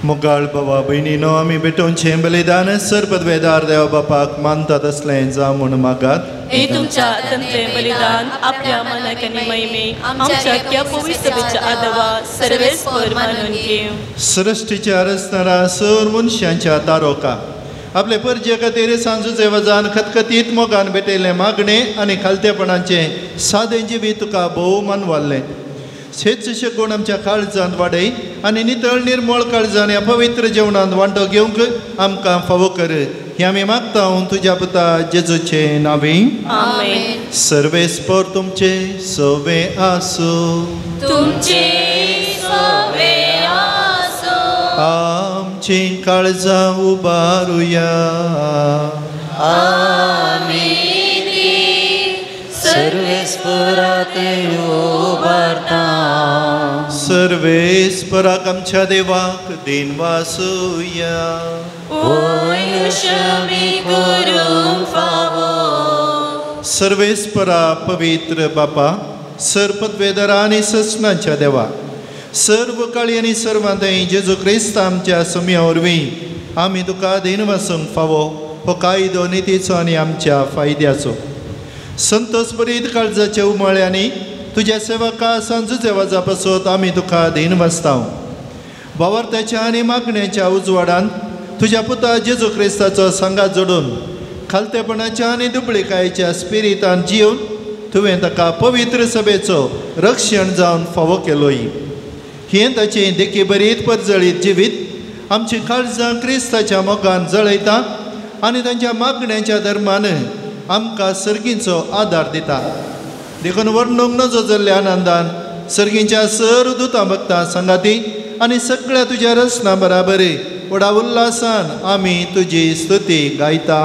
मोगाळ बाबा भयणीनो आमी भेटोवचें बलिदान सरपदवेदार देवा बापाक मानतात असलें जा म्हूण मागात.
हे तुमच्या तंत्रे बलिदान आपल्या मनाक आनी महिमे आमच्या त्या पवित्र सभेच्या आदवा सर्वेस्पर मानून घेव.
सृश्टीच्या रचणारा सर मनशांच्या तारोका आपले परजे खातीर सांजुचे वजान खतखतीत मोगान भेटयलें मागणें आनी खालतेपणाचें सादें जिवीत तुका भोव मानवाल्लें. शेतशे गुण आमच्या काळजांत वाडय आनी नितळ निर्मळ काळजान ह्या पवित्र जेवणांत वांटो घेवंक आमकां फावो कर. हें आमी मागता तुज्या पुता जेजूचे नांवी.
आमेन.
सर्वेस्पर तुमचे सवे आसूं.
तुमचे सवे आसूं.
आमची काळजां उबारुया.
आमीन.
सर्वेस्परात उबारता.
सर्वेस्पराक आमच्या देवाक दिन वासुया. सर्वेस्परा पवित्र बापा सरपदवेदारा आनी ससनाच्या देवा सर्व काळी आनी सर्वांतय जेजू क्रिस्त आमच्या सम्या वरवीं आमी तुका दिन वासूंक फावो हो कायदो नितीचो आनी आमच्या फायद्याचो. संतोष बरीत काळजाच्या उमाळ्यांनी तुज्या सेवका सांजुचे वाजा पासत आमी तुका दिन वाचता. वावरत्याच्या आनी मागण्याच्या उजवाडांत तुज्या पुता जेजू क्रिस्ताचो सांगात जोडून खालतेपणाच्या आनी दुबळीकायेच्या स्पिरितान जिवन तुवें ताका पवित्र सभेचो रक्षण जावन फावो केलोय. हें ताचें देखी बरीत परजळीत जिवीत आमची काळजां क्रिस्ताच्या मोगान जळयता आनी तांच्या मागण्याच्या धर्मान आमकां सर्गींचो आदार दिता. देखून वर्णूंक नजो जाल्ल्या आनंदान सर्गींच्या सर दुतां भक्तां सांगाती आनी सगळ्या तुज्या रसना बराबर व्हडा उल्हासान आमी तुजी स्तुती गायता.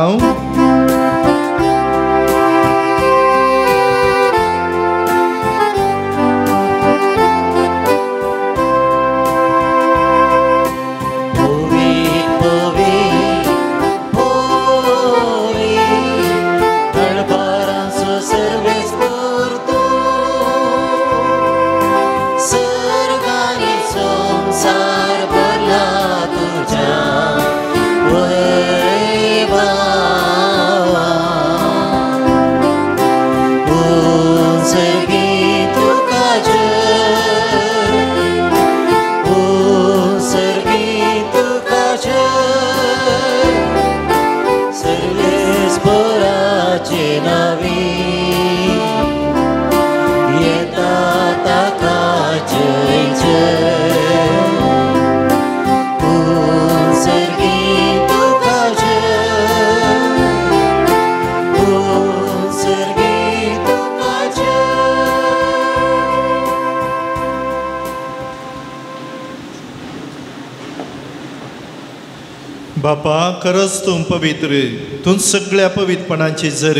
बापा खरंच तूं पवित्र, तूं सगळ्या पवित्रपणाची झर,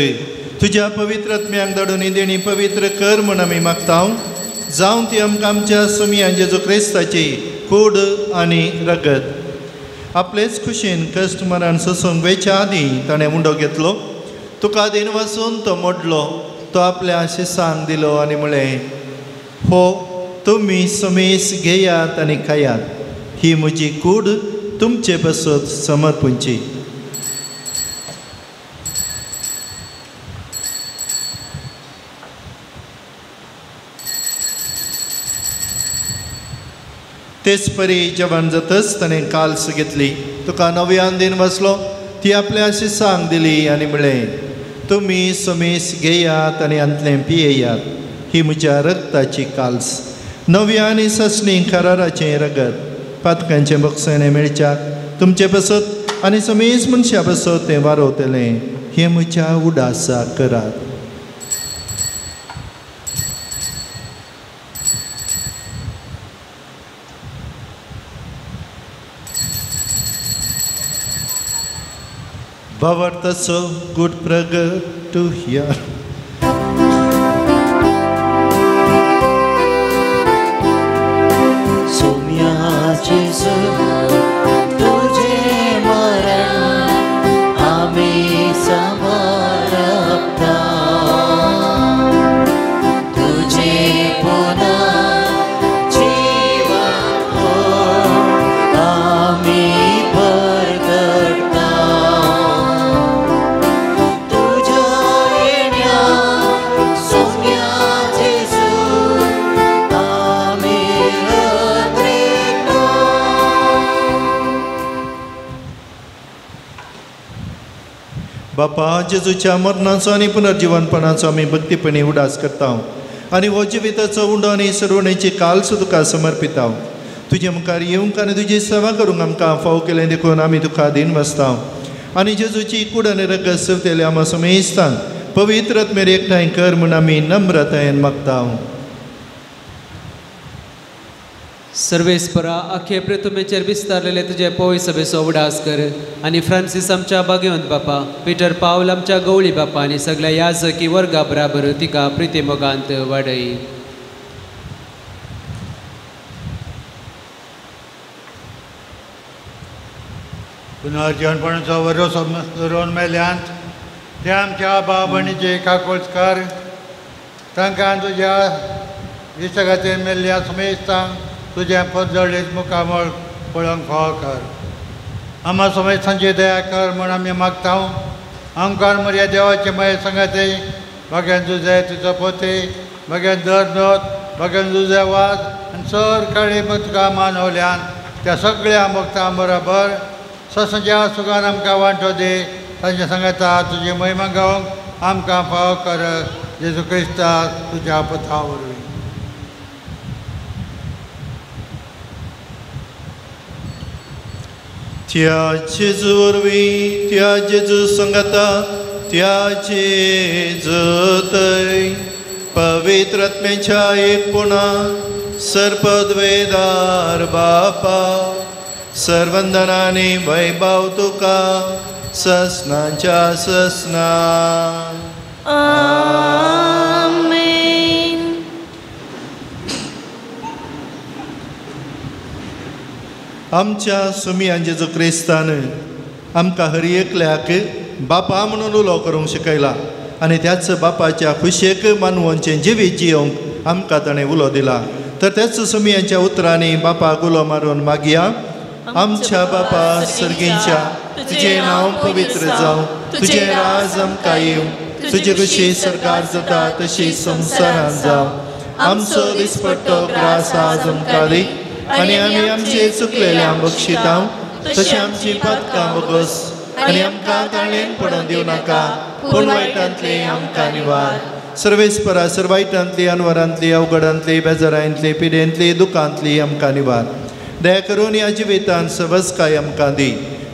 तुज्या पवित्र आत्म्याक धाडून ही देणी पवित्र कर म्हूण आमी मागता। जावं ती आमकां आमच्या सुमयान जेजू क्रिस्ताची कूड आनी रगत आपलेच खुशेन कश्ट मरण सोसूंक वेच्या आदीं ताणें उंडो घेतलो, तुका दिन वचून तो मोडलो, तो आपल्या शिसांक दिलो आनी म्हळें, हो तुमी समेस घेयात आनी खायात, ही म्हजी कूड तुमचे बसत समर्पूंची। तेच परी जेवण जातच ताणें काल्स घेतली, तुका नव्यान दिन वचलो, ती आपल्या शिसांक दिली आनी म्हळें, तुमी समेस घेयात आनी अंतलें पियेयात, ही म्हज्या रगताची काल्स, नव्या आनी ससणी कराराचें रगत, पातकांचें बक्षणें मेळच्याक तुमचे बसत आनी समेस मनशां बसत तें वारोवतलें, हें म्हज्या उडासा करात। Bavartaso good praga to hear.
Somya Jesu tujhe maran ami samarapta tujhe puna jivan ho ami
बापा जेजूच्या मरणाचो आनी पुनर्जीवनपणाचो आमी भक्तीपणी उडास करता आनी हो जिविताचो उंडो आनी सरवणेची काल्स तुका समर्पिता। तुजे मुखार येवंक आनी तुजी सेवा करूंक आमकां फाव केलें देखून आमी तुका दिन वचता आनी जेजूची कूड आनी रगत सवतेले आमा समेस्तांक पवित्र आत्मेर एकठांय कर म्हूण आमी नम्रतायेन मागता।
सर्वेस्परा आखे प्रथमेचेर विस्तारलेले तुजे पवय सभेचो उडास कर आनी फ्रांसीस आमच्या भाग्यवंत बापा, पीटर पावल आमच्या गवळी बापा आनी सगळ्या याजकी वर्गा बराबर तिका प्रितीमोगांत वाडय।
पुनर्जीवनपणाचो बरो करून मेल्यांत ते आमच्या बाबणीचे काकोळकार तांकां तुज्या विसगाचेर मेल्ल्या समेस्तांक तुजें पदजळीत मुखामळ पळोवंक फाव कर। आमा समेस्तांची दया कर म्हूण आमी मागता। आमकां म्हज्या देवाचे मये संगते भगवान तुजे तुजो पोते भगवान दरनोत भगवान तुजे वाद आनी सर काळी तुका मानवल्यान त्या सगळ्या भक्तां बरोबर ससांच्या सुखान आमकां वांटो दे। तांच्या सांगता तुजी महिमा गावंक आमकां फाव कर। जेजू क्रिस्ता तुज्या पथा वरवीं।
त्या जेजू वरवीं त्या जेजू संगता त्या जेजूतय पवित्र आत्म्याच्या एकपुणा सर्पद्वेदार बापा सर्वंदनानी वैभव तुका ससनांच्या ससना।
आमेन।
आमच्या सुमयान जेजू क्रिस्तान आमकां हर एकल्याक बापा म्हणून उलो करूंक शिकयला आनी त्याच बापाच्या खुशेक मानवोंचें जिवीत जियोंक आमकां ताणें उलो दिला। तर त्याच सुमयांच्या उतरांनी बापाक उलो मारून मागया। आमच्या बापा सर्गींच्या तुजें नांव पवित्र जावं, तुजें राज आमकां येवं, तुजे कशी सरकार जाता तशी संवसारांत जावं। आमचो दिसपट्टो ग्रास आज आमकां दी आनी आमी आमचे चुकलेल्यांक बक्षिता तशें आमची पातकां बगस आनी आमकां ताळेन पडोवन दिवं नाका पूण वायटांतले आमकां निवार। सर्वेस्परा सर्वायटांतली अनवरांतली अवघडांतली बेजारांतली पिडेंतली दुखांतली आमकां निवार। दया करून ह्या जिवितांत सबस्काय आमकां दी।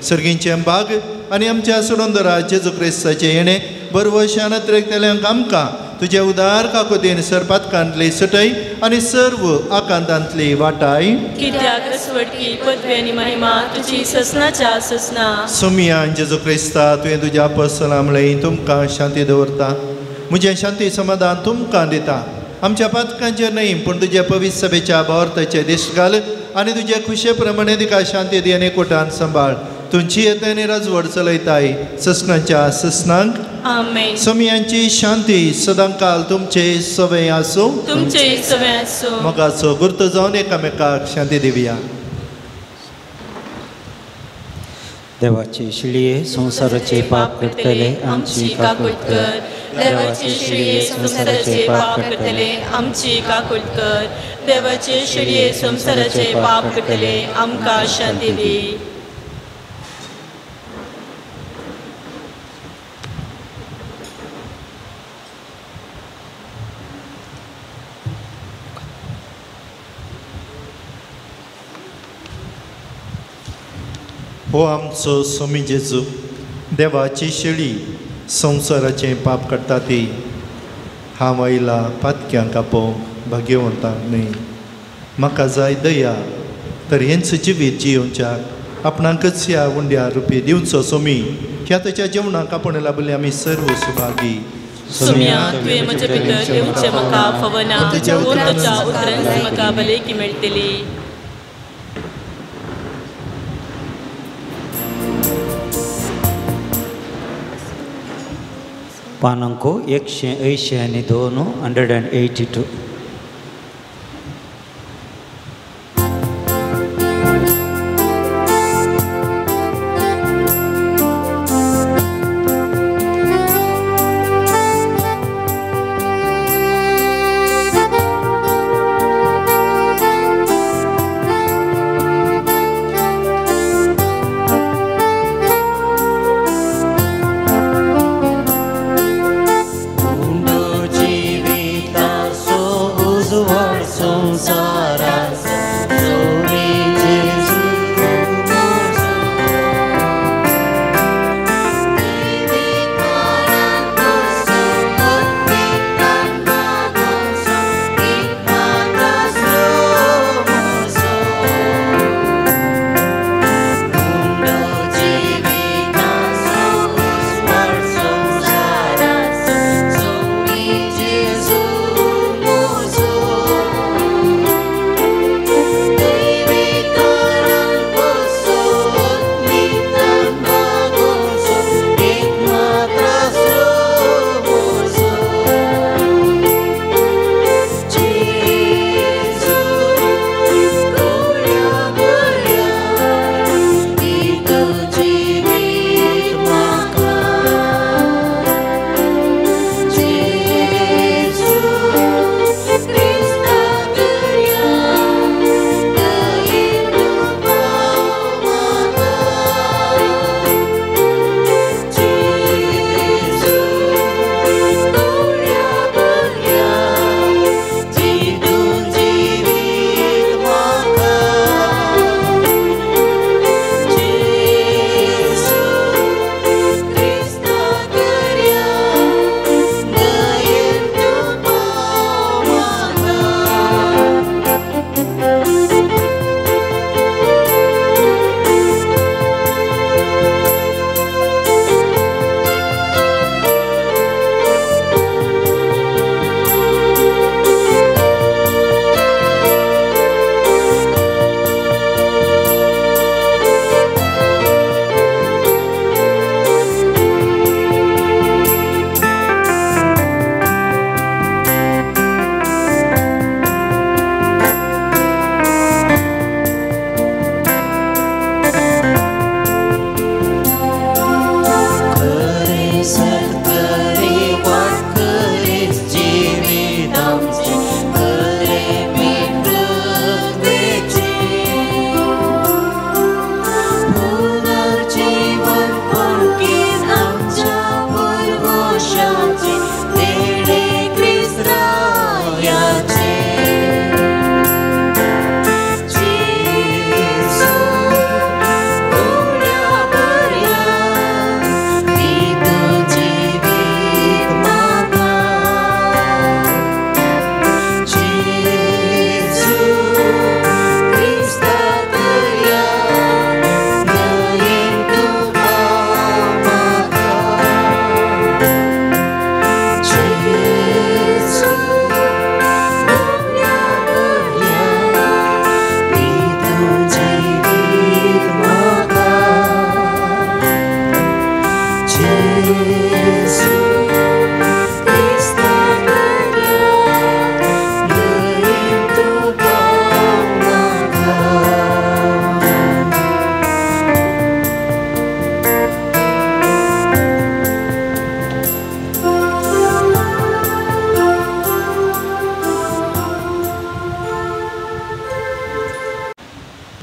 सर्गींचें भाग आनी आमच्या सुरंदरा जेजू क्रिस्ताचें येणें बरवशान नत्रेक तेल्यांक आमकां तुझे उदार काकुदेन सरपातकांतली सटय आनी सर्व आकांतांतली वाटाय
कित्याक रसवडकी पदवी आनी महिमा तुजी ससनाच्या ससना
सोमियान जेजू क्रिस्ता तुवें तुज्या अपॉस्टलां म्हळें तुमकां शांती दवरता म्हजें शांती समाधान तुमकां दिता आमच्या पातकांचेर न्हय पूण तुज्या पवित्र सभेच्या भोवरताचे दिश्ट घाल आनी तुज्या खुशे प्रमाणे तिका शांती दी आनी कोटान सांबाळ तुमची येतानी राजवड चलयताय ससनाच्या ससनांक
आमेन
सोमियांची शांती सदांकाल तुमचे सवय आसूं
तुमचे सवय आसूं
मोगाचो गुर्त जावन एकामेकाक शांती दिवया
देवाचे शिळये संसाराचे पाप करतले आमची काकूट कर
देवाचे शिळये संसाराचे पाप करतले आमची काकूट कर देवाचे शिळये संसाराचे पाप करतले आमकां शांती दी
हो आमचो स्वामी जेजू देवाची शेळी संवसाराचें पाप काडटा ती हांव आयला पातक्यांक आपोवंक भाग्यवंतांक न्हय म्हाका जाय दया तर हेंच जिवीत जियोवच्याक आपणाकच ह्या उंड्या रुपी दिवचो सोमी ह्या ताच्या जेवणाक आपण लाभले आमी सर्व सुभागी
सोम्या तुवें म्हजे भितर येवचें म्हाका फवना पूण तुज्या उतरांत म्हाका भलायकी मेळटली
पानांको 182 182
So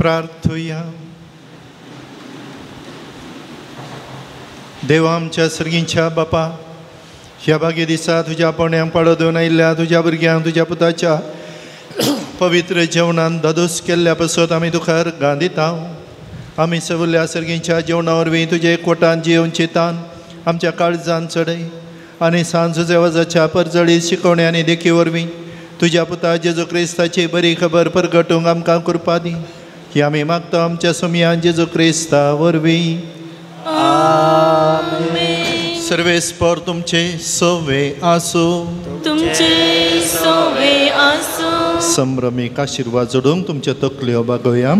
प्रार्थुया. देवा आमच्या सर्गींच्या बापा, ह्या बागे दिसा तुज्या पोण्याक पाळो देवन आयिल्ल्या तुज्या भुरग्यांक तुज्या पुताच्या पवित्र जेवणान धादोस केल्ल्या पासत आमी तुका अर्गां दिता. आमी सगल्या सर्गींच्या जेवणा वरवीं तुजे एकवटान जिवन चितान आमच्या काळजान चडय आनी सांज जेवजाच्या परजळी शिकवण्या आनी देखी वरवीं तुज्या पुता जेजू क्रिस्ताची बरी खबर परगटूंक आमकां कृपा दी. ही आमी मागता आमच्या सुमयान जेजू क्रिस्ता वरवीं. सर्वेस्पर तुमचे सोवे आसूं.
तुमचे सोवे आसूं.
संभ्रमीक आशिर्वाद जोडूंक तुमच्यो तकल्यो बागोवया.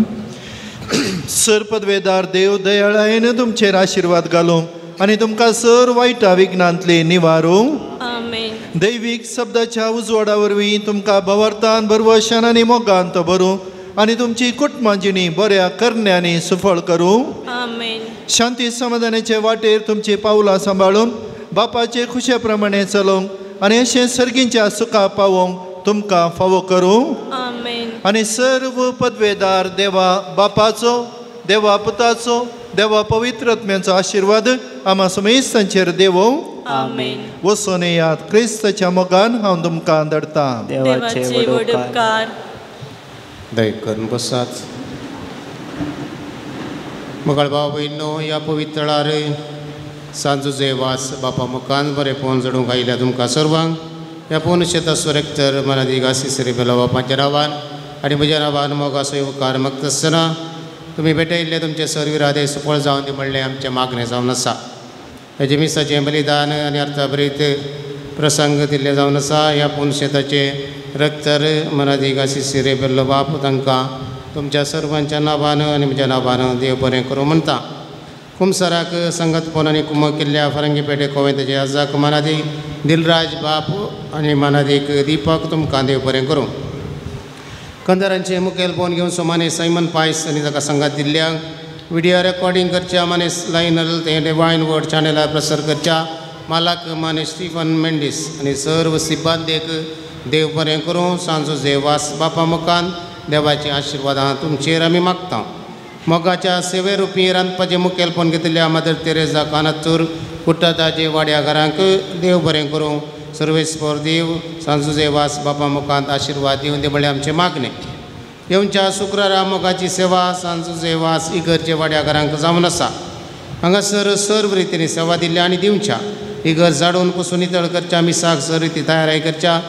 सर पदवेदार देव दयाळायेन तुमचेर आशिर्वाद घालूं आनी तुमकां सर वायटा विघ्नांतली निवारूं.
आमेन.
दैवीक शब्दाच्या उजवाडा वरवीं तुमकां भवार्थान भरवशान आनी मोगांत भरूं आनी तुमची कुटुंबां जिणी बऱ्या करण्यांनी सुफळ करूं.
आमेन.
शांती समाधानाचे वाटेर तुमची पावलां सांबाळून बापाचे खुशे प्रमाणे चलोवंक आनी अशें सर्गींच्या सुखा पावोवंक तुमकां फावो करूं.
आमेन.
आनी सर्व पदवेदार देवा बापाचो, देवा पुताचो, देवा पवित्रत्म्याचो आशिर्वाद आम्हा समेस्तांचेर देवो.
आमेन.
वचून येयात. क्रिस्ताच्या मोगान हांव तुमकां धाडटां.
देवाचे व्हड उपकार.
दय करून बसात. मोगाळ भाव भयणो, ह्या पवित्र वेळार सांजूचे वास बापा मुखान बरें पोवन जडूंक आयिल्ल्या तुमकां सर्वांक ह्या पोवन शेता सुरेक्तर मनादी गासी सरी बेला बापाच्या नांवान आनी म्हज्या नांवान मोगाचो उपकार मागता आसतना तुमी भेटयिल्ले तुमचे सरविरादे सुफळ जावन दी म्हणलें आमचें मागणें जावन आसा. हेजे मिसाचें बलिदान आनी अर्थाभरीत प्रसंग दिल्ले जावन आसा. ह्या पोवन शेताचे रक्तर मनादी गासी सिरे बेल्लो बाप तांकां तुमच्या सर्वांच्या नांवान आनी म्हज्या नांवान देव बरें करूं म्हणटा. कुमसाराक संगत पोवन आनी कुमक केल्ल्या फरंगी पेटे कोवेंताचे आजाक मनादी दिलराज बाप आनी मनादीक दिपक तुमकां देव बरें करूं. कंदारांचे मुखेल पोवन घेवन सोमाने सैमन पायस आनी ताका संगात दिल्ल्यांक व्हिडिओ रेकॉर्डिंग करच्या मानेस लायनल ते डिवायन वर्ड चॅनलार प्रसार करच्या मालाक माने स्टीफन मेंडीस आनी सर्व सिब्बांदेक देव बरें करूं. सांजो जेवास बापा मुखान देवाची आशिर्वादां तुमचेर आमी मागता. मोगाच्या सेवे रुपी रांदपाचें मुखेलपण घेतिल्ल्या मदर तेरेजा कानातूर कुट्टादाचे वाड्या घरांक देव बरें करूं. सर्वेस्पर देव सांजो जेवास बापा मुखांत आशिर्वाद दिवन दे म्हणलें आमचें मागणें. येवच्या शुक्रारा मोगाची सेवा सांजो जेवास इगरचे वाड्या घरांक जावन आसा. हांगासर सर्व रितीनी सेवा दिल्ल्या आनी दिवच्या. इगर झाडून पुसून नितळ करच्या, मिसाक सर रिती तयाराय करच्या,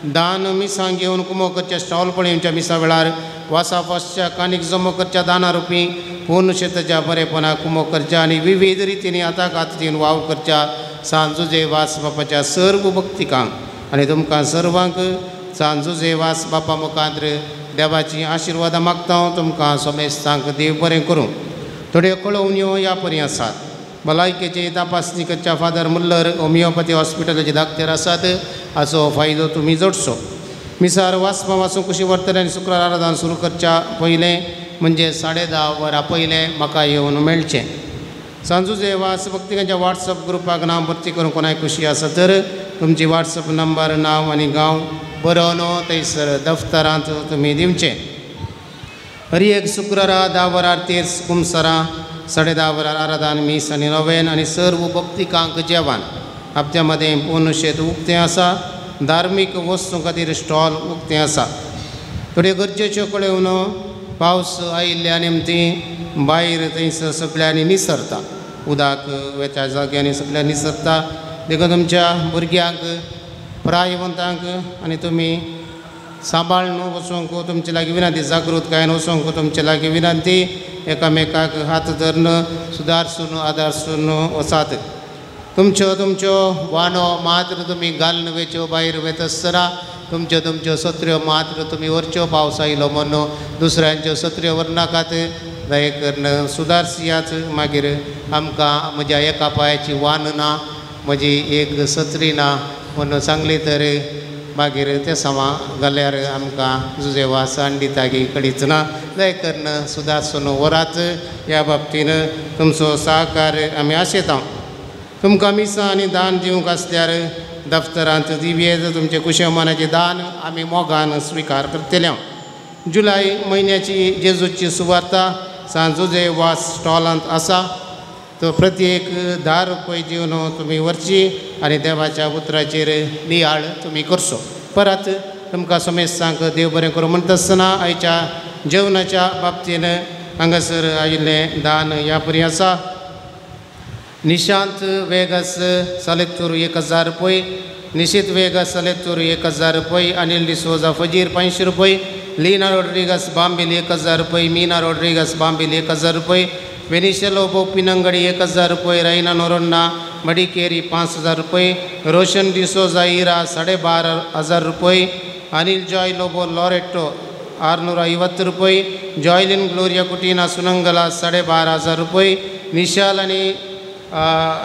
दान मिसां घेवन कुमो करच्या, स्टॉल पळोवच्या मिसा वेळार वासाफासच्या काणीक जमो करच्या दाना रुपी पूर्ण शेताच्या बरेपणाक कुमो करच्या आनी विविध रितीनी आताक हात दिवन वाव करच्या. सांजो जेवास बापाच्या सर्व भक्तिकांक आनी तुमकां सर्वांक सांजो जेवास बापा मुखांत्र देवाची आशिर्वादां मागता. तुमकां समेस्तांक देव बरें करूं. थोड्यो कळवण्यो ह्या परी आसात. भलायकेची तपासणी करच्या फादर मुल्लर होमिओपॅथी हॉस्पिटलाचे धाकटेर आसात. हाचो फायदो तुमी जोडचो. मिसार वाचपा वाचूंक कशी वर्तन आनी शुक्रार आराधन सुरू करच्या पयलें म्हणजे 10:30 वरां पयलें म्हाका येवन मेळचें. सांजो जेवास भक्तिकांच्या वॉट्सअप ग्रुपाक नांव भरती करूंक कोणाय खुशी आसा तर तुमची वॉट्सअप नंबर, नांव आनी गांव बरोवन थंयसर दफ्तरांत तुमी दिवचें. हर एक शुक्रारा 10 वरार तेर्स कुमसारा, 10:30 वरार आराधन मीस आनी नोवेन आनी सर्व भक्तिकांक जेवण. हप्त्या मदें पूर्ण शेत उक्तें आसा. धार्मीक वस्तू खातीर स्टॉल उक्तें आसा. थोड्यो गरजेच्यो कळवणो. पावस आयिल्ल्या निमती भायर थंयसर सगळ्यांनी निसरता. उदक वेच्या जाग्यांनी सगळ्यांनी निसरता. देखून तुमच्या भुरग्यांक, प्रायवंतांक आनी तुमी सांबाळून वचूंक तुमचे लागीं विनंती. जागृतकायेन वचूंक तुमचे लागीं विनंती. एकामेकाक हात धरून सुदारसून आदारसून वचात. तुमच्यो वानो मात्र तुमी घालून वेच्यो भायर वता आसतना तुमच्यो सत्र्यो मात्र तुमी व्हरच्यो. पावस आयलो म्हणून दुसऱ्यांच्यो सत्र्यो व्हरनाकात. दये करून सुदारसियात. मागीर आमकां म्हज्या एका पांयाची वान ना, म्हजी एक सत्री ना म्हणून सांगली तर मागीर ते समा जाल्यार आमकां जुजे वासान दितागी कडीच ना. दये करून सुदारसून वरात. ह्या बाबतीन तुमचो सहकार आमी आशेता. तुमकां मिसां आनी दान दिवंक आसल्यार दफ्तरांत दिवये. तुमचे कुशेमनाचें दान आमी मोगान स्विकार करतले. जुलै म्हयन्याची जेजूची सुवार्ता सांजुजे वास स्टॉलांत आसा तो प्रत्येक 10 रुपये दिवन तुमी व्हरची आनी देवाच्या उतराचेर नियाळ तुमी करचो. परत तुमकां समेत सांग देव बरें करूं म्हणटा आसतना आयच्या जेवणाच्या बाबतीन हांगासर आयिल्लें दान ह्या परी आसा. निशांत वेगस सालेतूर 1000 रुपये, निशित वेगस सालेतूर 1000 रुपये, अनिल डिसोजा फजीर 500 रुपये, लीना रोड्रिगस बांबिल 1000 रुपये, मीना रोड्रिगस बांबिल 1000 रुपये, वेनिशेलो पिनंगडी 1000 रुपये, रैना नोरोन्ना मडिकेरी 5000 रुपये, रोशन डिसोजा इरा 12,500 रुपये, अनिल जॉय लोबो लॉरेटो 650 रुपये, जॉयलिन ग्लोरिया कुटीना सुनंगला 12,500 रुपये, निशाल आणि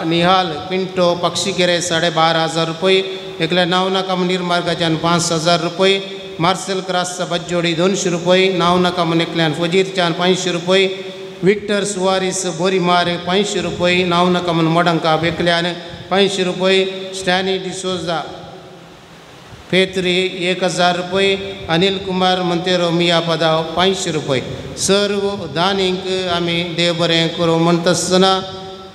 निहाल पिंटो पक्षीकेरे 12,500 रुपये, एकल्या नावनाकाम निर्मार्गाच्यान 5,000 रुपये, मार्सेल क्रासचा बज्जोडी 200 रुपये, नावनाकाम एकल्यान फजीरच्यान 500 रुपये, विक्टर सुवारीस बोरीमार 500 रुपये, नावनाकाम मडंका बेकल्यान 500 रुपये, स्टॅनी डिसोजा फेत्री 1000 रुपये, अनिल कुमार मंतेरो मिया पदाव 500 रुपये. सर्व दानीक आमी देव बरें करूं म्हणटा आसतना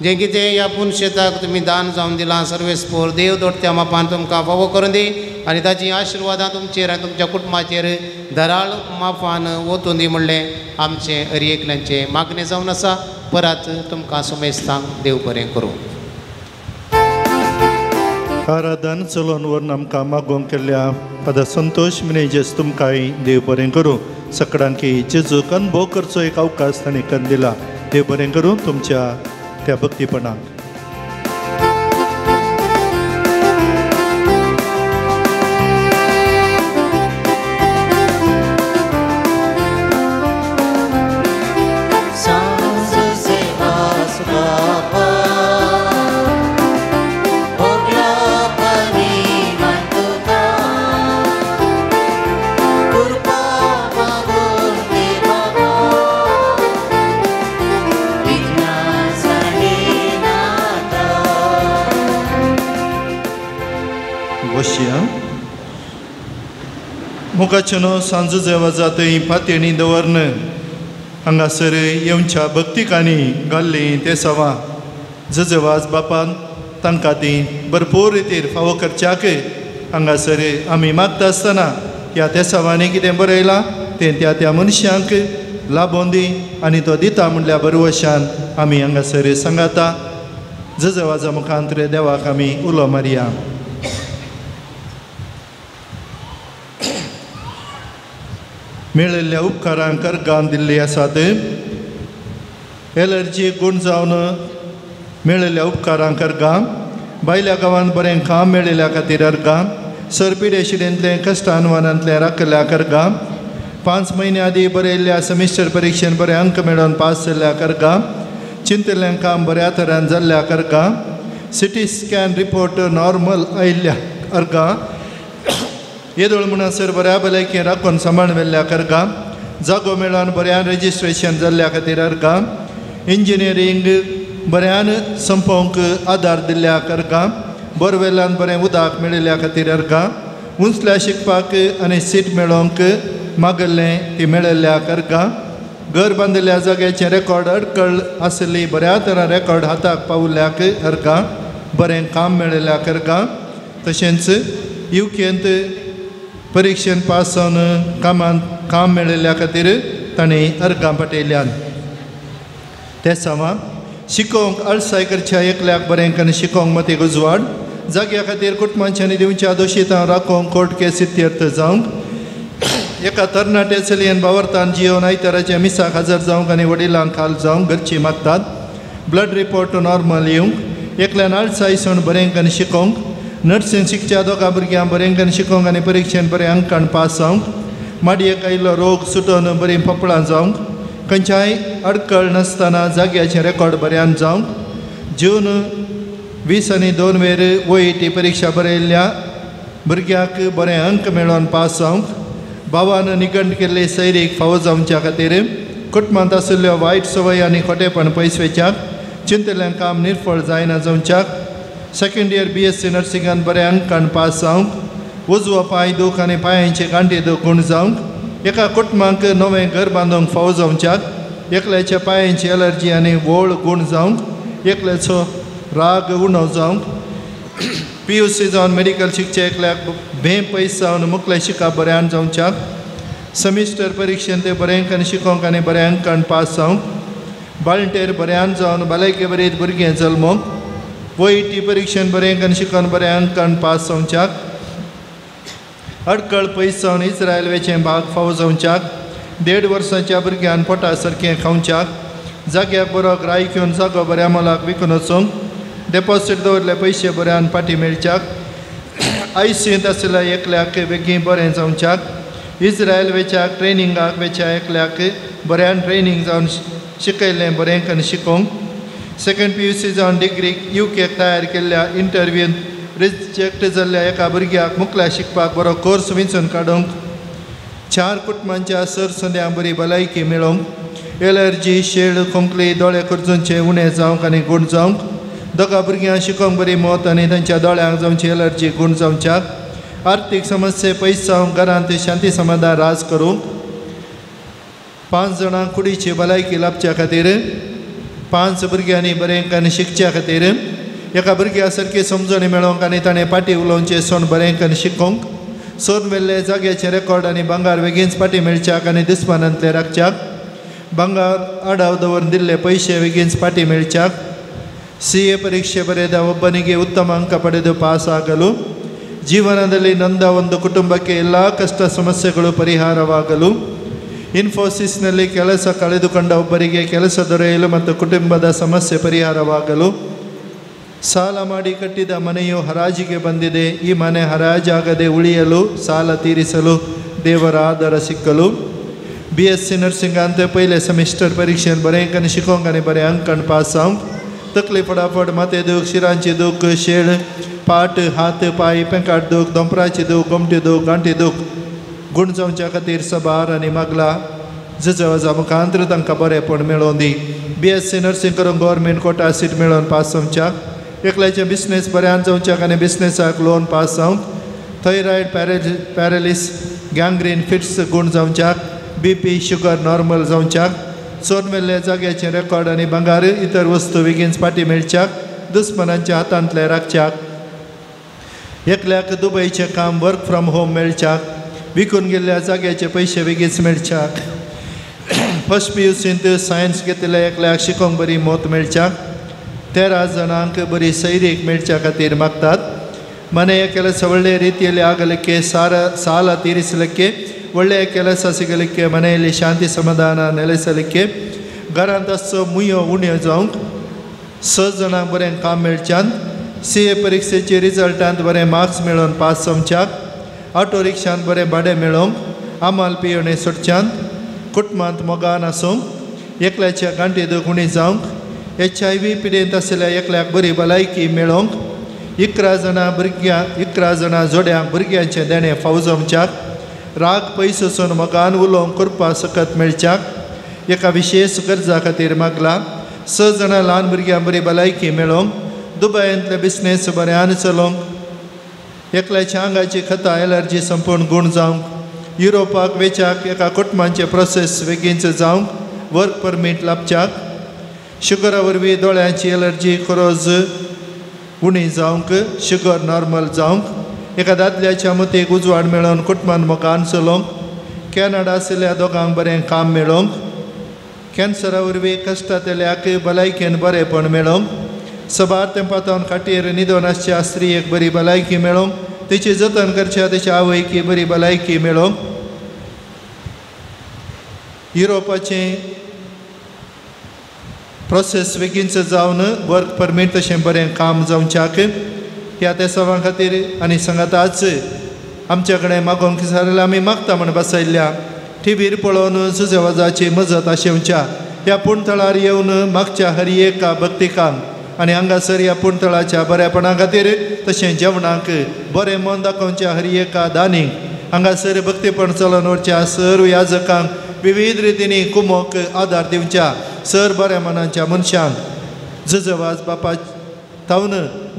जें कितें ह्या पुनशेताक तुमी दान जावन दिलां सर्वेस्पोर देव दोडत्या मापान तुमकां फावो करून दी आनी ताची आशिर्वादां तुमचेर आनी तुमच्या कुटुंबाचेर धराळ मापान वचून दी म्हणलें आमचें हरियेकल्यांचें मागणें जावन आसा. परत तुमकां समेस्तांक देव बरें करूं.
आराधन चलोवन व्हरून आमकां मागोवंक केल्ल्या पदा संतोश मिनेजेस तुमकांय देव बरें करूं. सगळ्यांक जेजूक अनुभव करचो एक अवकाश ताणें करून दिला. देव बरें करूं तुमच्या त्या भक्तीपणाक. मुखाचेनो सांजो जेवा जातय फातेणी दवरन हांगासर येवच्या भक्तिकांनी घाल्ली ते सवा जजेवाज बापान तांकां ती भरपूर रितीर फावो करच्याक हांगासर आमी मागता आसतना ह्या त्या सवांनी कितें बरयलां तें त्या त्या मनशांक लाबोवन दी आनी तो दिता म्हणल्या बरवशान आमी हांगासर सांगाता. जजेवाजा मुखांतर देवाक आमी उलो मारया. मेळिल्ल्या उपकारांक अर्गां दिल्ली आसात. एलर्जी गूण जावन मेळिल्ल्या उपकारांक अर्गां, भायल्या गांवांत बरें काम मेळिल्ल्या खातीर अर्गां, सरपिडेशिडेंतले कश्टानवानांतले राखल्याक अर्गां, 5 म्हयने आदीं बरयल्ल्या सेमिस्टर परिक्षेन बरे अंक मेळोवन पास जाल्ल्याक अर्गां, चिंतिल्लें काम बऱ्या तरान जाल्ल्याक अर्गां, सिटी स्कॅन रिपोर्ट नॉर्मल आयिल्ल्या अर्गां, येदोळ म्हणसर बऱ्या भलायकी राखून सांबाळून व्हेल्ल्या अर्गां, जागो मेळोन बऱ्यान रजिस्ट्रेशन जाल्ल्या खातीर अर्गां, इंजिनियरींग बऱ्यान संपोवंक आदार दिल्ल्या अर्गां, बोरवेलान बरें उदक मेळिल्ल्या खातीर अर्गां, उंचल्या शिकपाक आनी सीट मेळोवंक मागल्लें ती मेळिल्ल्या अर्गां, घर बांदिल्ल्या जाग्याचें रेकॉर्ड अडकळ आसली बऱ्या तरान रेकॉर्ड हाताक पावल्ल्याक अर्गां, बरें काम मेळिल्ल्या अर्गां, तशेंच युकेंत परिक्षेन पास जावन कामांत काम मेळिल्ल्या खातीर ताणें अर्गां पाठयल्यान. ते सावा शिकोवंक अळसायकरच्या एकल्याक बरें करून शिकोवंक मतीक उजवाड, जाग्या खातीर कुटुंबाच्यांनी दिवच्या दोशीतां राखोवंक कोर्ट केस इत्यर्थ जावंक, एका तरणाटे चलयेन बावर्तान जियोन आयताराच्या मिसाक हजर जावंक आनी वडिलांक हाल जावंक घरची मागतात. ब्लड रिपोर्ट नॉर्मल येवंक, एकल्यान अळसायसून बरें करून शिकोवंक, नर्सींग शिकच्या दोगा भुरग्यांक बरें करून शिकोवंक आनी परिक्षेन बरें अंकान पास जावंक, माडयेक आयिल्लो रोग सुटोवन बरीं पपळां जावंक, खंयच्याय अडकळ नासतना जाग्याचें रेकॉर्ड बऱ्यान जावंक, जून 20 आनी 2 वेर OET परिक्षा बरयल्ल्या भुरग्याक बरें अंक मेळोवन पास जावंक, भावान निगंड केल्ले सैरीक फावो जावच्या खातीर, कुटुंबांत आशिल्ल्यो वायट संवय आनी खोटेपण पयसवेच्याक, चिंतिल्लें काम निर्फळ जायना जावच्याक, सेकंड इयर BSc नर्सिंगान बरें अंकान पास जावंक, उजवो पांय दूख आनी पांयांचे गांठी दूख गूण जावंक, एका कुटुंबाक नवें घर बांदूंक फावो जावच्याक एकल्याच्या पांयांची एलर्जी आनी वोळ गूण जावंक एकल्याचो राग उणो जावंक PUC जावन मेडिकल शिकचे एकल्याक पयस जावन मुखले शिकप बऱ्यान जावच्याक सेमिस्टर परीक्षेन ते बरेंकान शिकोवंक आनी बऱ्या अंकान पास जावंक बाळंटेर बऱ्यान जावन भलायके बरेत भुरगें जल्मोंक OET परीक्षेन बरेंकान शिकोवन बऱ्या अंकान पास जावच्याक अडकळ पयस जावन इस्रायल वेचें भाग फावो जावच्याक 1.5 वर्सांच्या भुरग्यान पोटा सारकें खावच्याक जाग्याक बरो ग्राय घेवन जागो बऱ्या मोलाक विकून वचोंक डेपॉझीट दवरले पयशे बऱ्यान फाटीं मेळच्याक ICUंत आसलेल्या एकल्याक बेगीन बरें जावच्याक इस्रायल वेच्याक ट्रेनिंगाक वेच्या एकल्याक बऱ्यान ट्रेनिंग जावन शिकयलें बरेंकान शिकोवंक सेकंड PUC जावन डिग्रीक UK तयार केल्ल्या इंटरव्यूंत रिजेक्ट जाल्ल्या एका भुरग्याक मुखल्या शिकपाक बरो कोर्स विंचून काडूंक 4 कुटुंबांच्या सरसंद्यांक बरी भलायकी मेळोवंक एलर्जी शेळ खोंकली दोळे कुर्जूंचे उणें जावंक आनी गूण जावंक दोगा भुरग्यांक शिकोवंक बरी मत आनी तांच्या दोळ्यांक जावची एलर्जी गूण जावच्याक आर्थीक समस्ये पयस जावंक घरांत शांती समाधान राज करूंक 5 जाणांक कुडीची भलायकी लाभच्या खातीर 5 भुरग्यांनी बरेंकान शिकच्या खातीर एका भुरग्या सारकी समजणी मेळोवंक आनी ताणें पाटी उलोवचे सोन बरेंकान शिकोवंक सोन वेल्ले जाग्याचे रेकॉर्ड आनी भांगार बेगीनच पाटी मेळच्याक आनी दुस्मानांतले राखच्याक भांगार आडाव दवरून दिल्ले पयशे बेगीनच पाटी मेळच्याक CA ಪರೀಕ್ಷೆ ಬರೆದ ಒಬ್ಬನಿಗೆ ಉತ್ತಮ ಅಂಕ ಪಡೆದು ಪಾಸ್ ಆಗಲು ಜೀವನದಲ್ಲಿ ನೊಂದ ಒಂದು ಕುಟುಂಬಕ್ಕೆ ಎಲ್ಲ ಕಷ್ಟ ಸಮಸ್ಯೆಗಳು ಪರಿಹಾರವಾಗಲು ಇನ್ಫೋಸಿಸ್ನಲ್ಲಿ ಕೆಲಸ ಕಳೆದುಕೊಂಡ ಒಬ್ಬರಿಗೆ ಕೆಲಸ ದೊರೆಯಲು ಮತ್ತು ಕುಟುಂಬದ ಸಮಸ್ಯೆ ಪರಿಹಾರವಾಗಲು ಸಾಲ ಮಾಡಿ ಕಟ್ಟಿದ ಮನೆಯು ಹರಾಜಿಗೆ ಬಂದಿದೆ ಈ ಮನೆ ಹರಾಜಾಗದೆ ಉಳಿಯಲು ಸಾಲ ತೀರಿಸಲು ದೇವರ ಆಧಾರ ಸಿಕ್ಕಲು BSc नर्सिंग ಅಂತ पहिले सेमिस्टर परीक्षेन बरेंकान शिकोवंक आनी बरें अंकान पास जावंक तकली फटाफट माथे दूख शिरांची दूख शेळ पाट हात पाय पेंकाट दूख दोंपराची दूख गोमटी दूख गांठी दूख गूण जावच्या खातीर सबार आनी मागला जजवाजा मुखांतर तांकां बरेंपण मेळोवन दी BSc नर्सिंग करून गव्हर्मेंट कोटा सीट मेळोवन पास जावच्याक एकल्याचें बिजनेस बऱ्यान जावच्याक आनी बिजनेसाक लोन पास जावंक थायरॉयड पॅरालीस गँग्रीन फिट्स गूण जावच्याक BP शुगर नॉर्मल जावच्याक सोन मेल्ले जाग्याचे रेकॉर्ड आनी भांगार इतर वस्तू बेगीनच पाटी मेळच्याक दुस्मनांच्या हातांतले राखच्याक एकल्याक दुबयचें काम वर्क फ्रॉम होम मेळच्याक विकून गेल्ल्या जाग्याचे पयशे बेगीनच मेळच्याक फर्स्ट PUCंत सायन्स घेतिल्ल्या एकल्याक शिकोवंक बरी मोत मेळच्याक 13 जाणांक बरी सैरीक मेळच्या खातीर मागतात ಮನೆಯ ಕೆಲಸ ಒಳ್ಳೆಯ ರೀತಿಯಲ್ಲಿ ಆಗಲಿಕ್ಕೆ ಸಾಲ ತೀರಿಸಲಿಕ್ಕೆ ಒಳ್ಳೆಯ ಕೆಲಸ ಸಿಗಲಿಕ್ಕೆ ಮನೆಯಲ್ಲಿ ಶಾಂತಿ ಸಮಾಧಾನ ನೆಲೆಸಲಿಕ್ಕೆ घरांत मुयो उण्यो जावंक 6 जाणांक बरें काम मेळच्यान CA परीक्षेचे रिजल्टांत बरें मार्क्स मेळोवन पास जावच्याक ऑटो रिक्षांत बरें भाडें मेळोवंक आमाल पियोणें सुटच्यान कुटुंबांत मोगान आसूंक एकल्याच्या गांठी दूख उणी जावंक HIV पिडेंत आसलेल्या एकल्याक बरी भलायकी मेळोवंक 11 जाणां जोड्यांक भुरग्यांचें देणें फावो जावच्याक राग पयस वचून मोगान उलोवंक करपा सकत मेळच्याक एका विशेष गरजा खातीर मागला 6 जाणां ल्हान भुरग्यांक बरी भलायकी मेळोवंक दुबयांतले बिजनेस बऱ्यान चलोवंक एकल्याच्या आंगाची खता एलर्जी संपूर्ण गूण जावंक युरोपाक वेचाक एका कुटुंबांचे प्रोसेस बेगीनच जावंक वर्क परमीट लाभच्याक शुगरा वरवीं दोळ्यांची एलर्जी खरोज उणी जावंक शुगर नॉर्मल जावंक एका दादल्याच्या मतीक उजवाड मेळोवन कुटुंबांत मोगान चलोवंक कॅनडा आशिल्ल्या दोगांक बरें काम मेळोवंक कॅन्सरा वरवीं कश्टांतल्याक भलायकेन बरेंपण मेळोवंक सबार तेंपातावन खाटीर न्हिदोन आसच्या स्त्रीयेक बरी भलायकी मेळोवंक तिची जतन करच्या तिच्या आवयकी बरी भलायकी मेळोवंक युरोपाचें प्रोसेस बेगीनच जावन वर्क परमीट तशें बरें काम जावच्याक ह्या त्या सवां खातीर आनी सांगाताच आमच्या कडेन मागोवंक विचारल्यार आमी मागता म्हण बसयल्ल्या टीव्हीर पळोवन सुजेवाजाची मजत आशेवच्या ह्या पुणतळार येवन मागच्या हर एका भक्तिकांक आनी हांगासर ह्या पुणतळाच्या बरेपणा खातीर तशें जेवणाक बरें मन दाखोवच्या हर एका दानीक हांगासर भक्तीपण चलोवन व्हरच्या सर्व याजकांक विविध रितींनी कुमोक आदार दिवच्या सर बऱ्या मनाच्या मनशांक जजवाज बापा तावन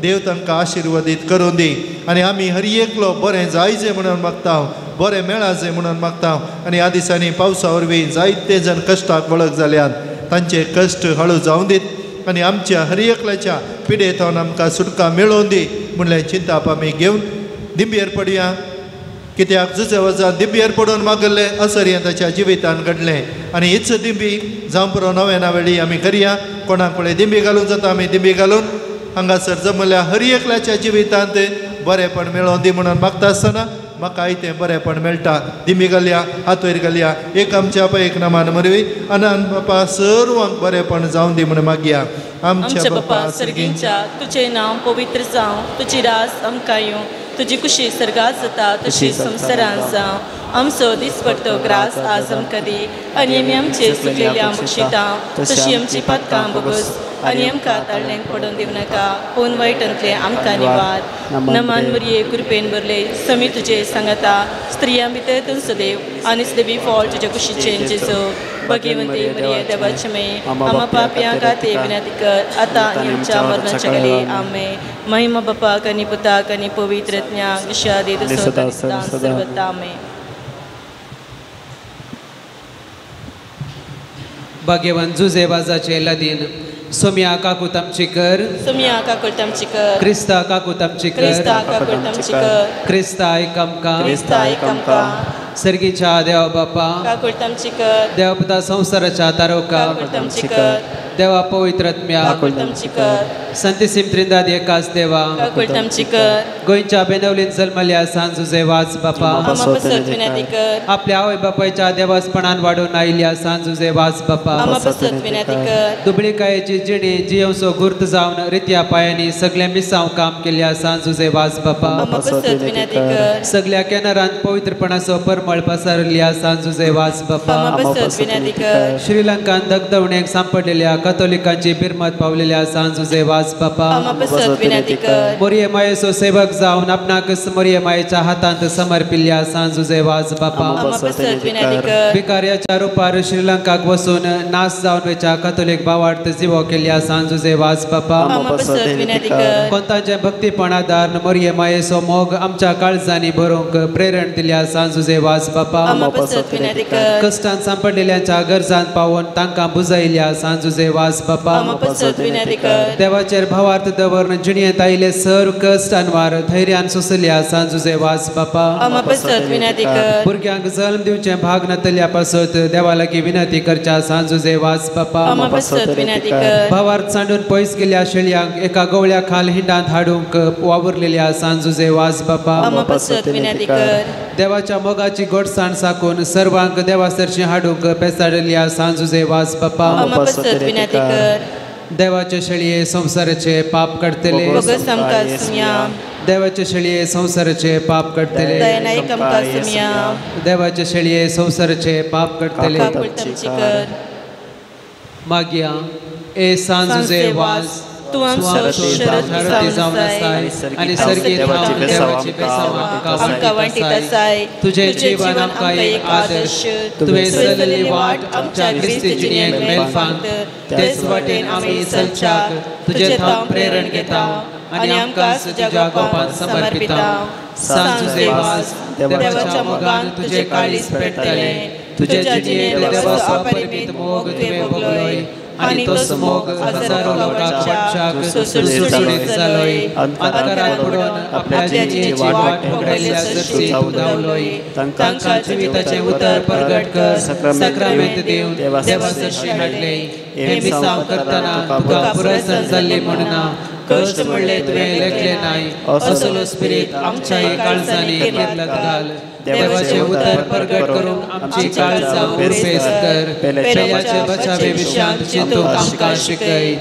देव तांकां आशिर्वादीत करून दी आनी आमी हर एकलो बरें जायचें म्हणून मागता बरें मेळाजे म्हणून मागता आनी ह्या दिसांनी पावसा वरवीं जायते जण कश्टाक वळख जाल्यात तांचे कश्ट हळू जावं दीत आनी आमच्या हर एकल्याच्या पिडेंतावन आमकां सुटका मेळोवन दी म्हणलें चिंताप आमी घेवन दिंबयेर पडया कित्याक जुजे वजा दिंबयेर पडून मागल्ले असर हें ताच्या जिवितान घडलें आनी हीच दिंबी जावं पुरो नव्या वेळी आमी करया कोणाक फुडें दिंबी घालूंक जाता आमी दिंबी घालून हांगासर जमल्या हर एकल्याच्या जिवितांत बरेंपण मेळोवन दी म्हणून मागता आसतना म्हाका तें बरेंपण मेळटा दिंबी घालया हात वयर घालया एक आमच्या पयक नामान मरवी अनंत बापा सर्वांक बरेंपण जावं दी म्हणून मागया
आमच्या बापा सर्गींच्या तुजें नांव पवित्र जावं तुजी रास आमकां येवं तुजी कुशी सर्गात जाता तशी संवसारांत जावं आमचो दिसपट्टो ग्रास आज आमकां दी आनी आमी आमचे चुकलेल्या बक्षिता तशी आमची पातकां बगस आनी आमकां ताळ्यांक पडोवन दिवं नाका पूण वायटांतले आमकां निवार नमान मरये कृपेन भरले समी तुजे सांगाता स्त्रियां भितर तूं सदैव आनी सदैवी फॉल तुज्या कुशीचें जेजो भगिवंती मरिये देवाचे मे आमा पापयां खातीर विनंती कर आतां आनी आमच्या मरणाच्या वेळी आमेन महिमा बापाक आनी पुताक आनी पवित्र आत्म्याक जशा आदी तसो सर्वदा आमेन
भाग्यवान जुजे वाजाचे लदीन सोम्या काकूत आमची कर
सोम्या काकूत आमची कर
क्रिस्ता काकूत आमची कर
क्रिस्ता काकूत आमची कर
क्रिस्ता आयक आमकां
क्रिस्ता आयक आमकां
सर्गीच्या देवा बापा
काकूत आमची कर
देवा पुता संवसाराच्या तारोका
काकूत आमची कर
देवा पवित्र आत्म्या
काकूत आमची कर
संतिसीम त्रिंदाद एकाच देवा
काकूत आमची कर
गोंयच्या बेनवलीन जल्मल्या सांजुजे वाज बापा
आमा पसत विनंती कर
आपल्या आवय बापायच्या देवासपणान वाडून आयिल्ल्या सांजुजे वाज बापा
आमा पसत विनंती कर
दुबळीकायेची जिणी जियोसो गुर्त जावन रित्या पायांनी सगळे मिसांव काम केल्या सांजुजे वाज बापा
आमा पसत विनंती कर
सगळ्या केनारांत पवित्रपणाचो परमळ पसरल्या सांजुजे वाज बापा
आमा पसत विनंती कर
श्रीलंकान दगदवणेक सांपडलेल्या कथोलिकांची बिरमत पावलेल्या सांजुजे वाज बापा
आमा पसत विनंती कर
मोरये मायेचो सेवक जावन आपणाक मोरये मायेच्या हातांत समर्पिल्ल्या सांजुजे वाज बापा
आमा पसत विनंती कर
भिकाऱ्याच्या रुपार श्रीलंकाक वसून नाश जावन वेच्या कथोलिक भावार्थ जिवो केल्ल्या सांजुजे वाज बापा
आमा पसत विनंती कर
कोणतांचे भक्तीपण आदार मोरये मायेचो मोग आमच्या काळजांनी भरूंक प्रेरण दिल्या सांजुजे वाज बापा
आमा पसत विनंती कर
कष्टांत सांपडलेल्यांच्या गरजांत पावून तांकां बुजयल्या सांजुजे वाज बापा
आमा पसत विनंती कर
देवाचेर भावार्थ दवरून जिणयेंत आयिल्ले सर्व कश्ट अनवार धैर्यान सुसल्या सांजुजे वाज बापा
आमा पसत विनंती कर
भुरग्यांक जल्म दिवचे भाग नातल्या पासत देवा लागीं विनंती करच्या सांजुजे वाज बापा
आमा पसत विनंती कर
भावार्थ सांडून पयस गेल्या शेळयांक एका गवळ्या खाल हिंडांत हाडूंक वावुरलेल्या सांजुजे वाज बापा
आमा पसत विनंती कर
देवाच्या मोगाची गोडसाण साकून सर्वांक देवासरशी हाडूंक पेसाडल्या सांजुजे वाज बापा
आमा पसत विनंती कर
देवाचे शेळये संसाराचे पाप काडतले
बोगस आमकां सुमया
देवाचे शेळये संसाराचे पाप काडतले
दयानायक आमकां सुमया
देवाचे शेळये संसाराचे पाप काडतले
काकूत आमची कर
मागया ए सांजुजे वाज
तू आमचो शरद
जावन आसाय आनी सर्गीत हांव देवाची बेसांव
आमकां वांटीत आसाय
तुझे जीवन आमकां एक आदर्श तुवें चलली वाट आमच्या क्रिस्ती जिणेक मेलफांत तेच वाटेन आमी चलच्याक तुजे थांब प्रेरण घेता आनी आमकां तुज्या गोपान समर्पिता सांजुजे वाज देवाच्या मोगान तुजे काळीज पेटतले तुजे जिणेंत देवाचो अपरिमीत मोग तुवें भोगलोय आनी तो मोग हजारो लोकांक वाटच्याक सुटसुटीत जालोय अंतकारांत पडून आपल्या जिणेची वाट पकडलेल्या सर्ती तूं धांवलोय तांकां जिविताचें उतर परगट कर सक्रामेंत दिवन देवासरशी हाडले हे मिसांव करतना तुका पुरसन जाल्ली म्हणना कश्ट म्हणले तुवें लेखले नाय असलो स्पिरीत आमच्याय काळजांनी किर्लत घाल देवाचे उतर प्रगट करून आमची काळजां उपेस कर पेल्याचे बचावे विशांत चिंतूंक आमकां शिकय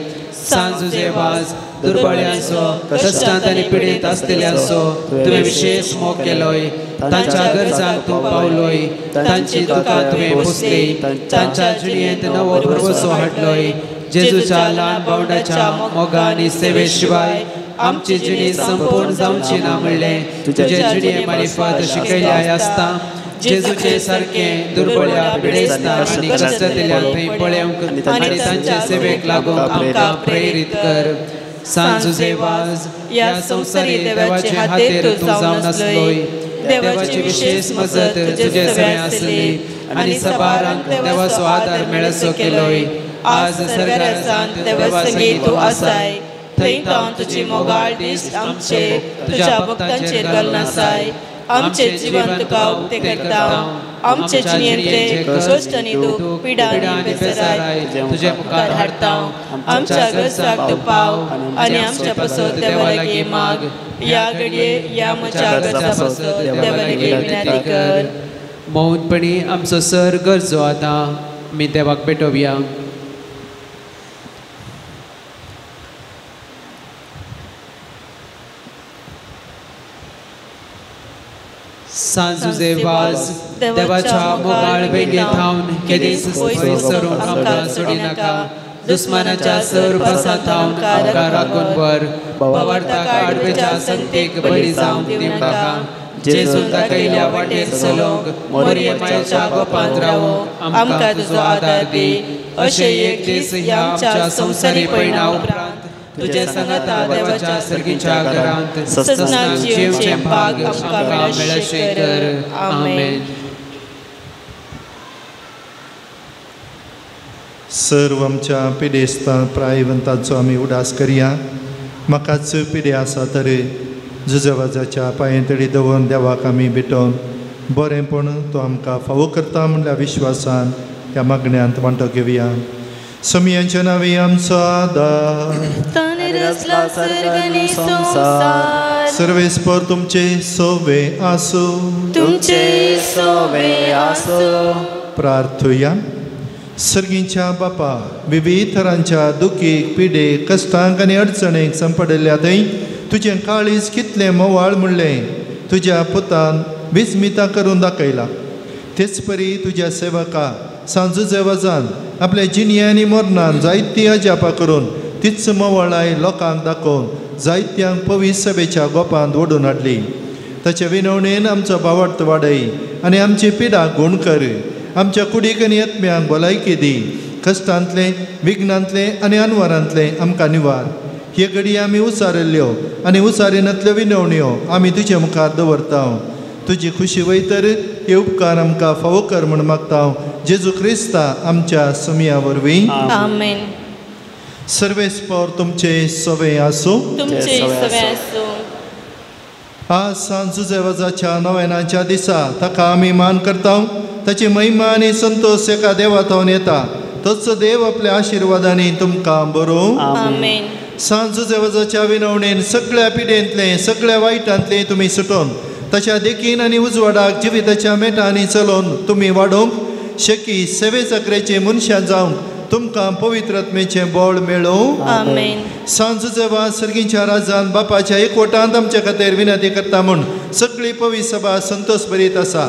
सांजुजे वाज दुर्बळ्यांचो कश्टांत आनी पिडीत आसलेल्यांचो तुवें विशेष मोग केलोय तांच्या गरजांक तूं पावलोय तांची दुखां तुवें पुसली तांच्या जिणेंत नवो भरवसो हाडलोय जेजूच्या ल्हान भावंडाच्या मोगा आनी सेवे शिवाय आमची जिणी संपूर्ण जावची ना म्हणलें तुजे जिणे मारिफत शिकयल्या आसता जेजूचे सारखे दुर्बळ्या पिडेस्ता आनी कश्टांतल्या थंय पळेवंक आनी तांचे सेवेक लागून आमकां प्रेरीत कर सांजुजे वाज ह्या संवसारी देवाचे हातेर तूं जावन आसलोय
देवाची विशेष मजत तुझे सवे आसली आणि सबारांक देवाचो आदार मेळसो केलोय आज सरगारांत देवा संगीत तूं आसाय थंय तुझी मोगाळ दिश्ट आमचे तुझ्या भक्तांचेर घालून आसाय आमचे जीवन तुका उक्ते करता आमचे जिणेंतले कश्ट आनी दुख पिडा आनी बेसराय तुझे मुखार हाडटा आमच्या गरजाक तूं पाव आनी आमच्या पासत देवा लागीं माग या घडये या म्हज्या गरजा पासत देवा लागीं विनंती कर
मौनपणी आमचो सर गरजो आतां आमी देवाक भेटोवया सांजुजे वाज देवाच्या मोगाळ वेगे थावन केदीस सरून आमकां सोडी नाका दुस्मानाच्या सर पासात थावन आमकां राखून वर वावरता आडवेच्या संतेक बळी जावन दिवं नाका जेजून दाखयल्या वाटेर चलोंक मोरये मायेच्या गोपांत रावो आमकां तुजो आदार दी अशें एक दीस ह्या आमच्या संवसारी पयणा उपरांत तुझे संगता देवाच्या सर्गीच्या घरांत ससनाक जीवचे भाग आमकां मेळशे कर आमेन
सर्व आमच्या पिडेस्तां प्रायवंतांचो आमी उडास करया म्हाकाच पिडे आसा तर जुजेवाजाच्या पांयतडी दवरून देवाक आमी भेटोवन बरेंपण तो आमकां फावो करता म्हणल्या विश्वासान त्या मागण्यांत वांटो घेवया समियांच्या नांवे आमचो आदार सर्वेस्पर तुमचे सोवे आसो
तुमचे सोवे आसो
प्रार्थुया सर्गीच्या बापा विविध तरांच्या दुखीक पिडेक कश्टांक आनी अडचणेक संपडल्या थंय तुजें काळीज कितलें मोवाळ म्हणलें तुज्या पुतान विस्मिता करून दाखयला तेच परी तुज्या सेवका सांजुजे वजान आपल्या जिणये आनी मरणान जायती अजापां करून तीच मोवाळाय लोकांक दाखोवन जायत्यांक पवित्र सभेच्या गोपांत ओडून हाडली ताचे विनवणेन आमचो भावार्थ वाडय आनी आमची पिडा गूण कर आमच्या कुडीक आनी आत्म्यांक भलायकी दी कश्टांतले विघ्नांतले आनी अनवरांतले आमकां निवार हे घडी आमी उसारिल्ल्यो आनी उसारिनांतल्यो विनवण्यो आमी तुजे मुखार दवरता तुजी खुशी वयतर हे उपकार आमकां फावो कर म्हूण मागता जेजू क्रिस्ता आमच्या समिया वरवीं
आमेन
सर्वेस्पर तुमचे सवे आसूं
तुमचे सवे आसूं
आज सांजुजे वजाच्या नव्यानाच्या दिसा ताका आमी मान करता ताची महिमा आनी संतोष एका देवातावन येता तोच देव आपल्या आशिर्वादांनी तुमकां बरो
आमेन
सांजुजे वजाच्या विनवणेन सगळ्या पिडेंतले सगळ्या वायटांतले तुमी सुटोवन ताच्या देखीन आनी उजवाडाक जिविताच्या मेटांनी चलोवन तुमी वाडोवंक शेकी सेवे चक्रेचे मनशां जावंक तुमकां पवित्रत्मेचें बळ मेळोव
आमेन
सांजुजे वाज सर्गीच्या राजान बापाच्या एकवटांत आमचे खातीर विनंती करता म्हूण सगळी पवित्र सभा संतोष बरीत आसा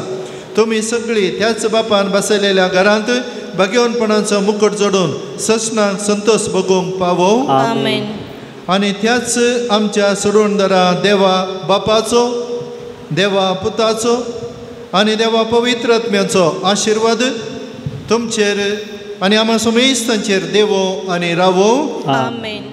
तुमी सगळीं त्याच बापान बसयलेल्या घरांत भाग्यवनपणाचो मुकुट जोडून ससनाक संतोष भोगूंक पावो
आमेन
आनी त्याच आमच्या सोडवणदारा देवा बापाचो देवा पुताचो आनी देवा पवित्रत्म्याचो आशिर्वाद तुमचेर आनी आम्हा समेस्तांचेर देवो आनी रावो
आमेन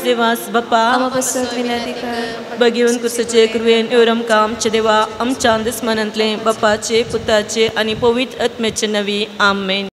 देवास बाप्पा बघेवन कुर्साचे कुरवेन एवढं आमकां आमचे देवा आमच्या दुस्मनांतले बापाचे पुताचे आणि पवित्र आत्म्याचे नवी आमेन.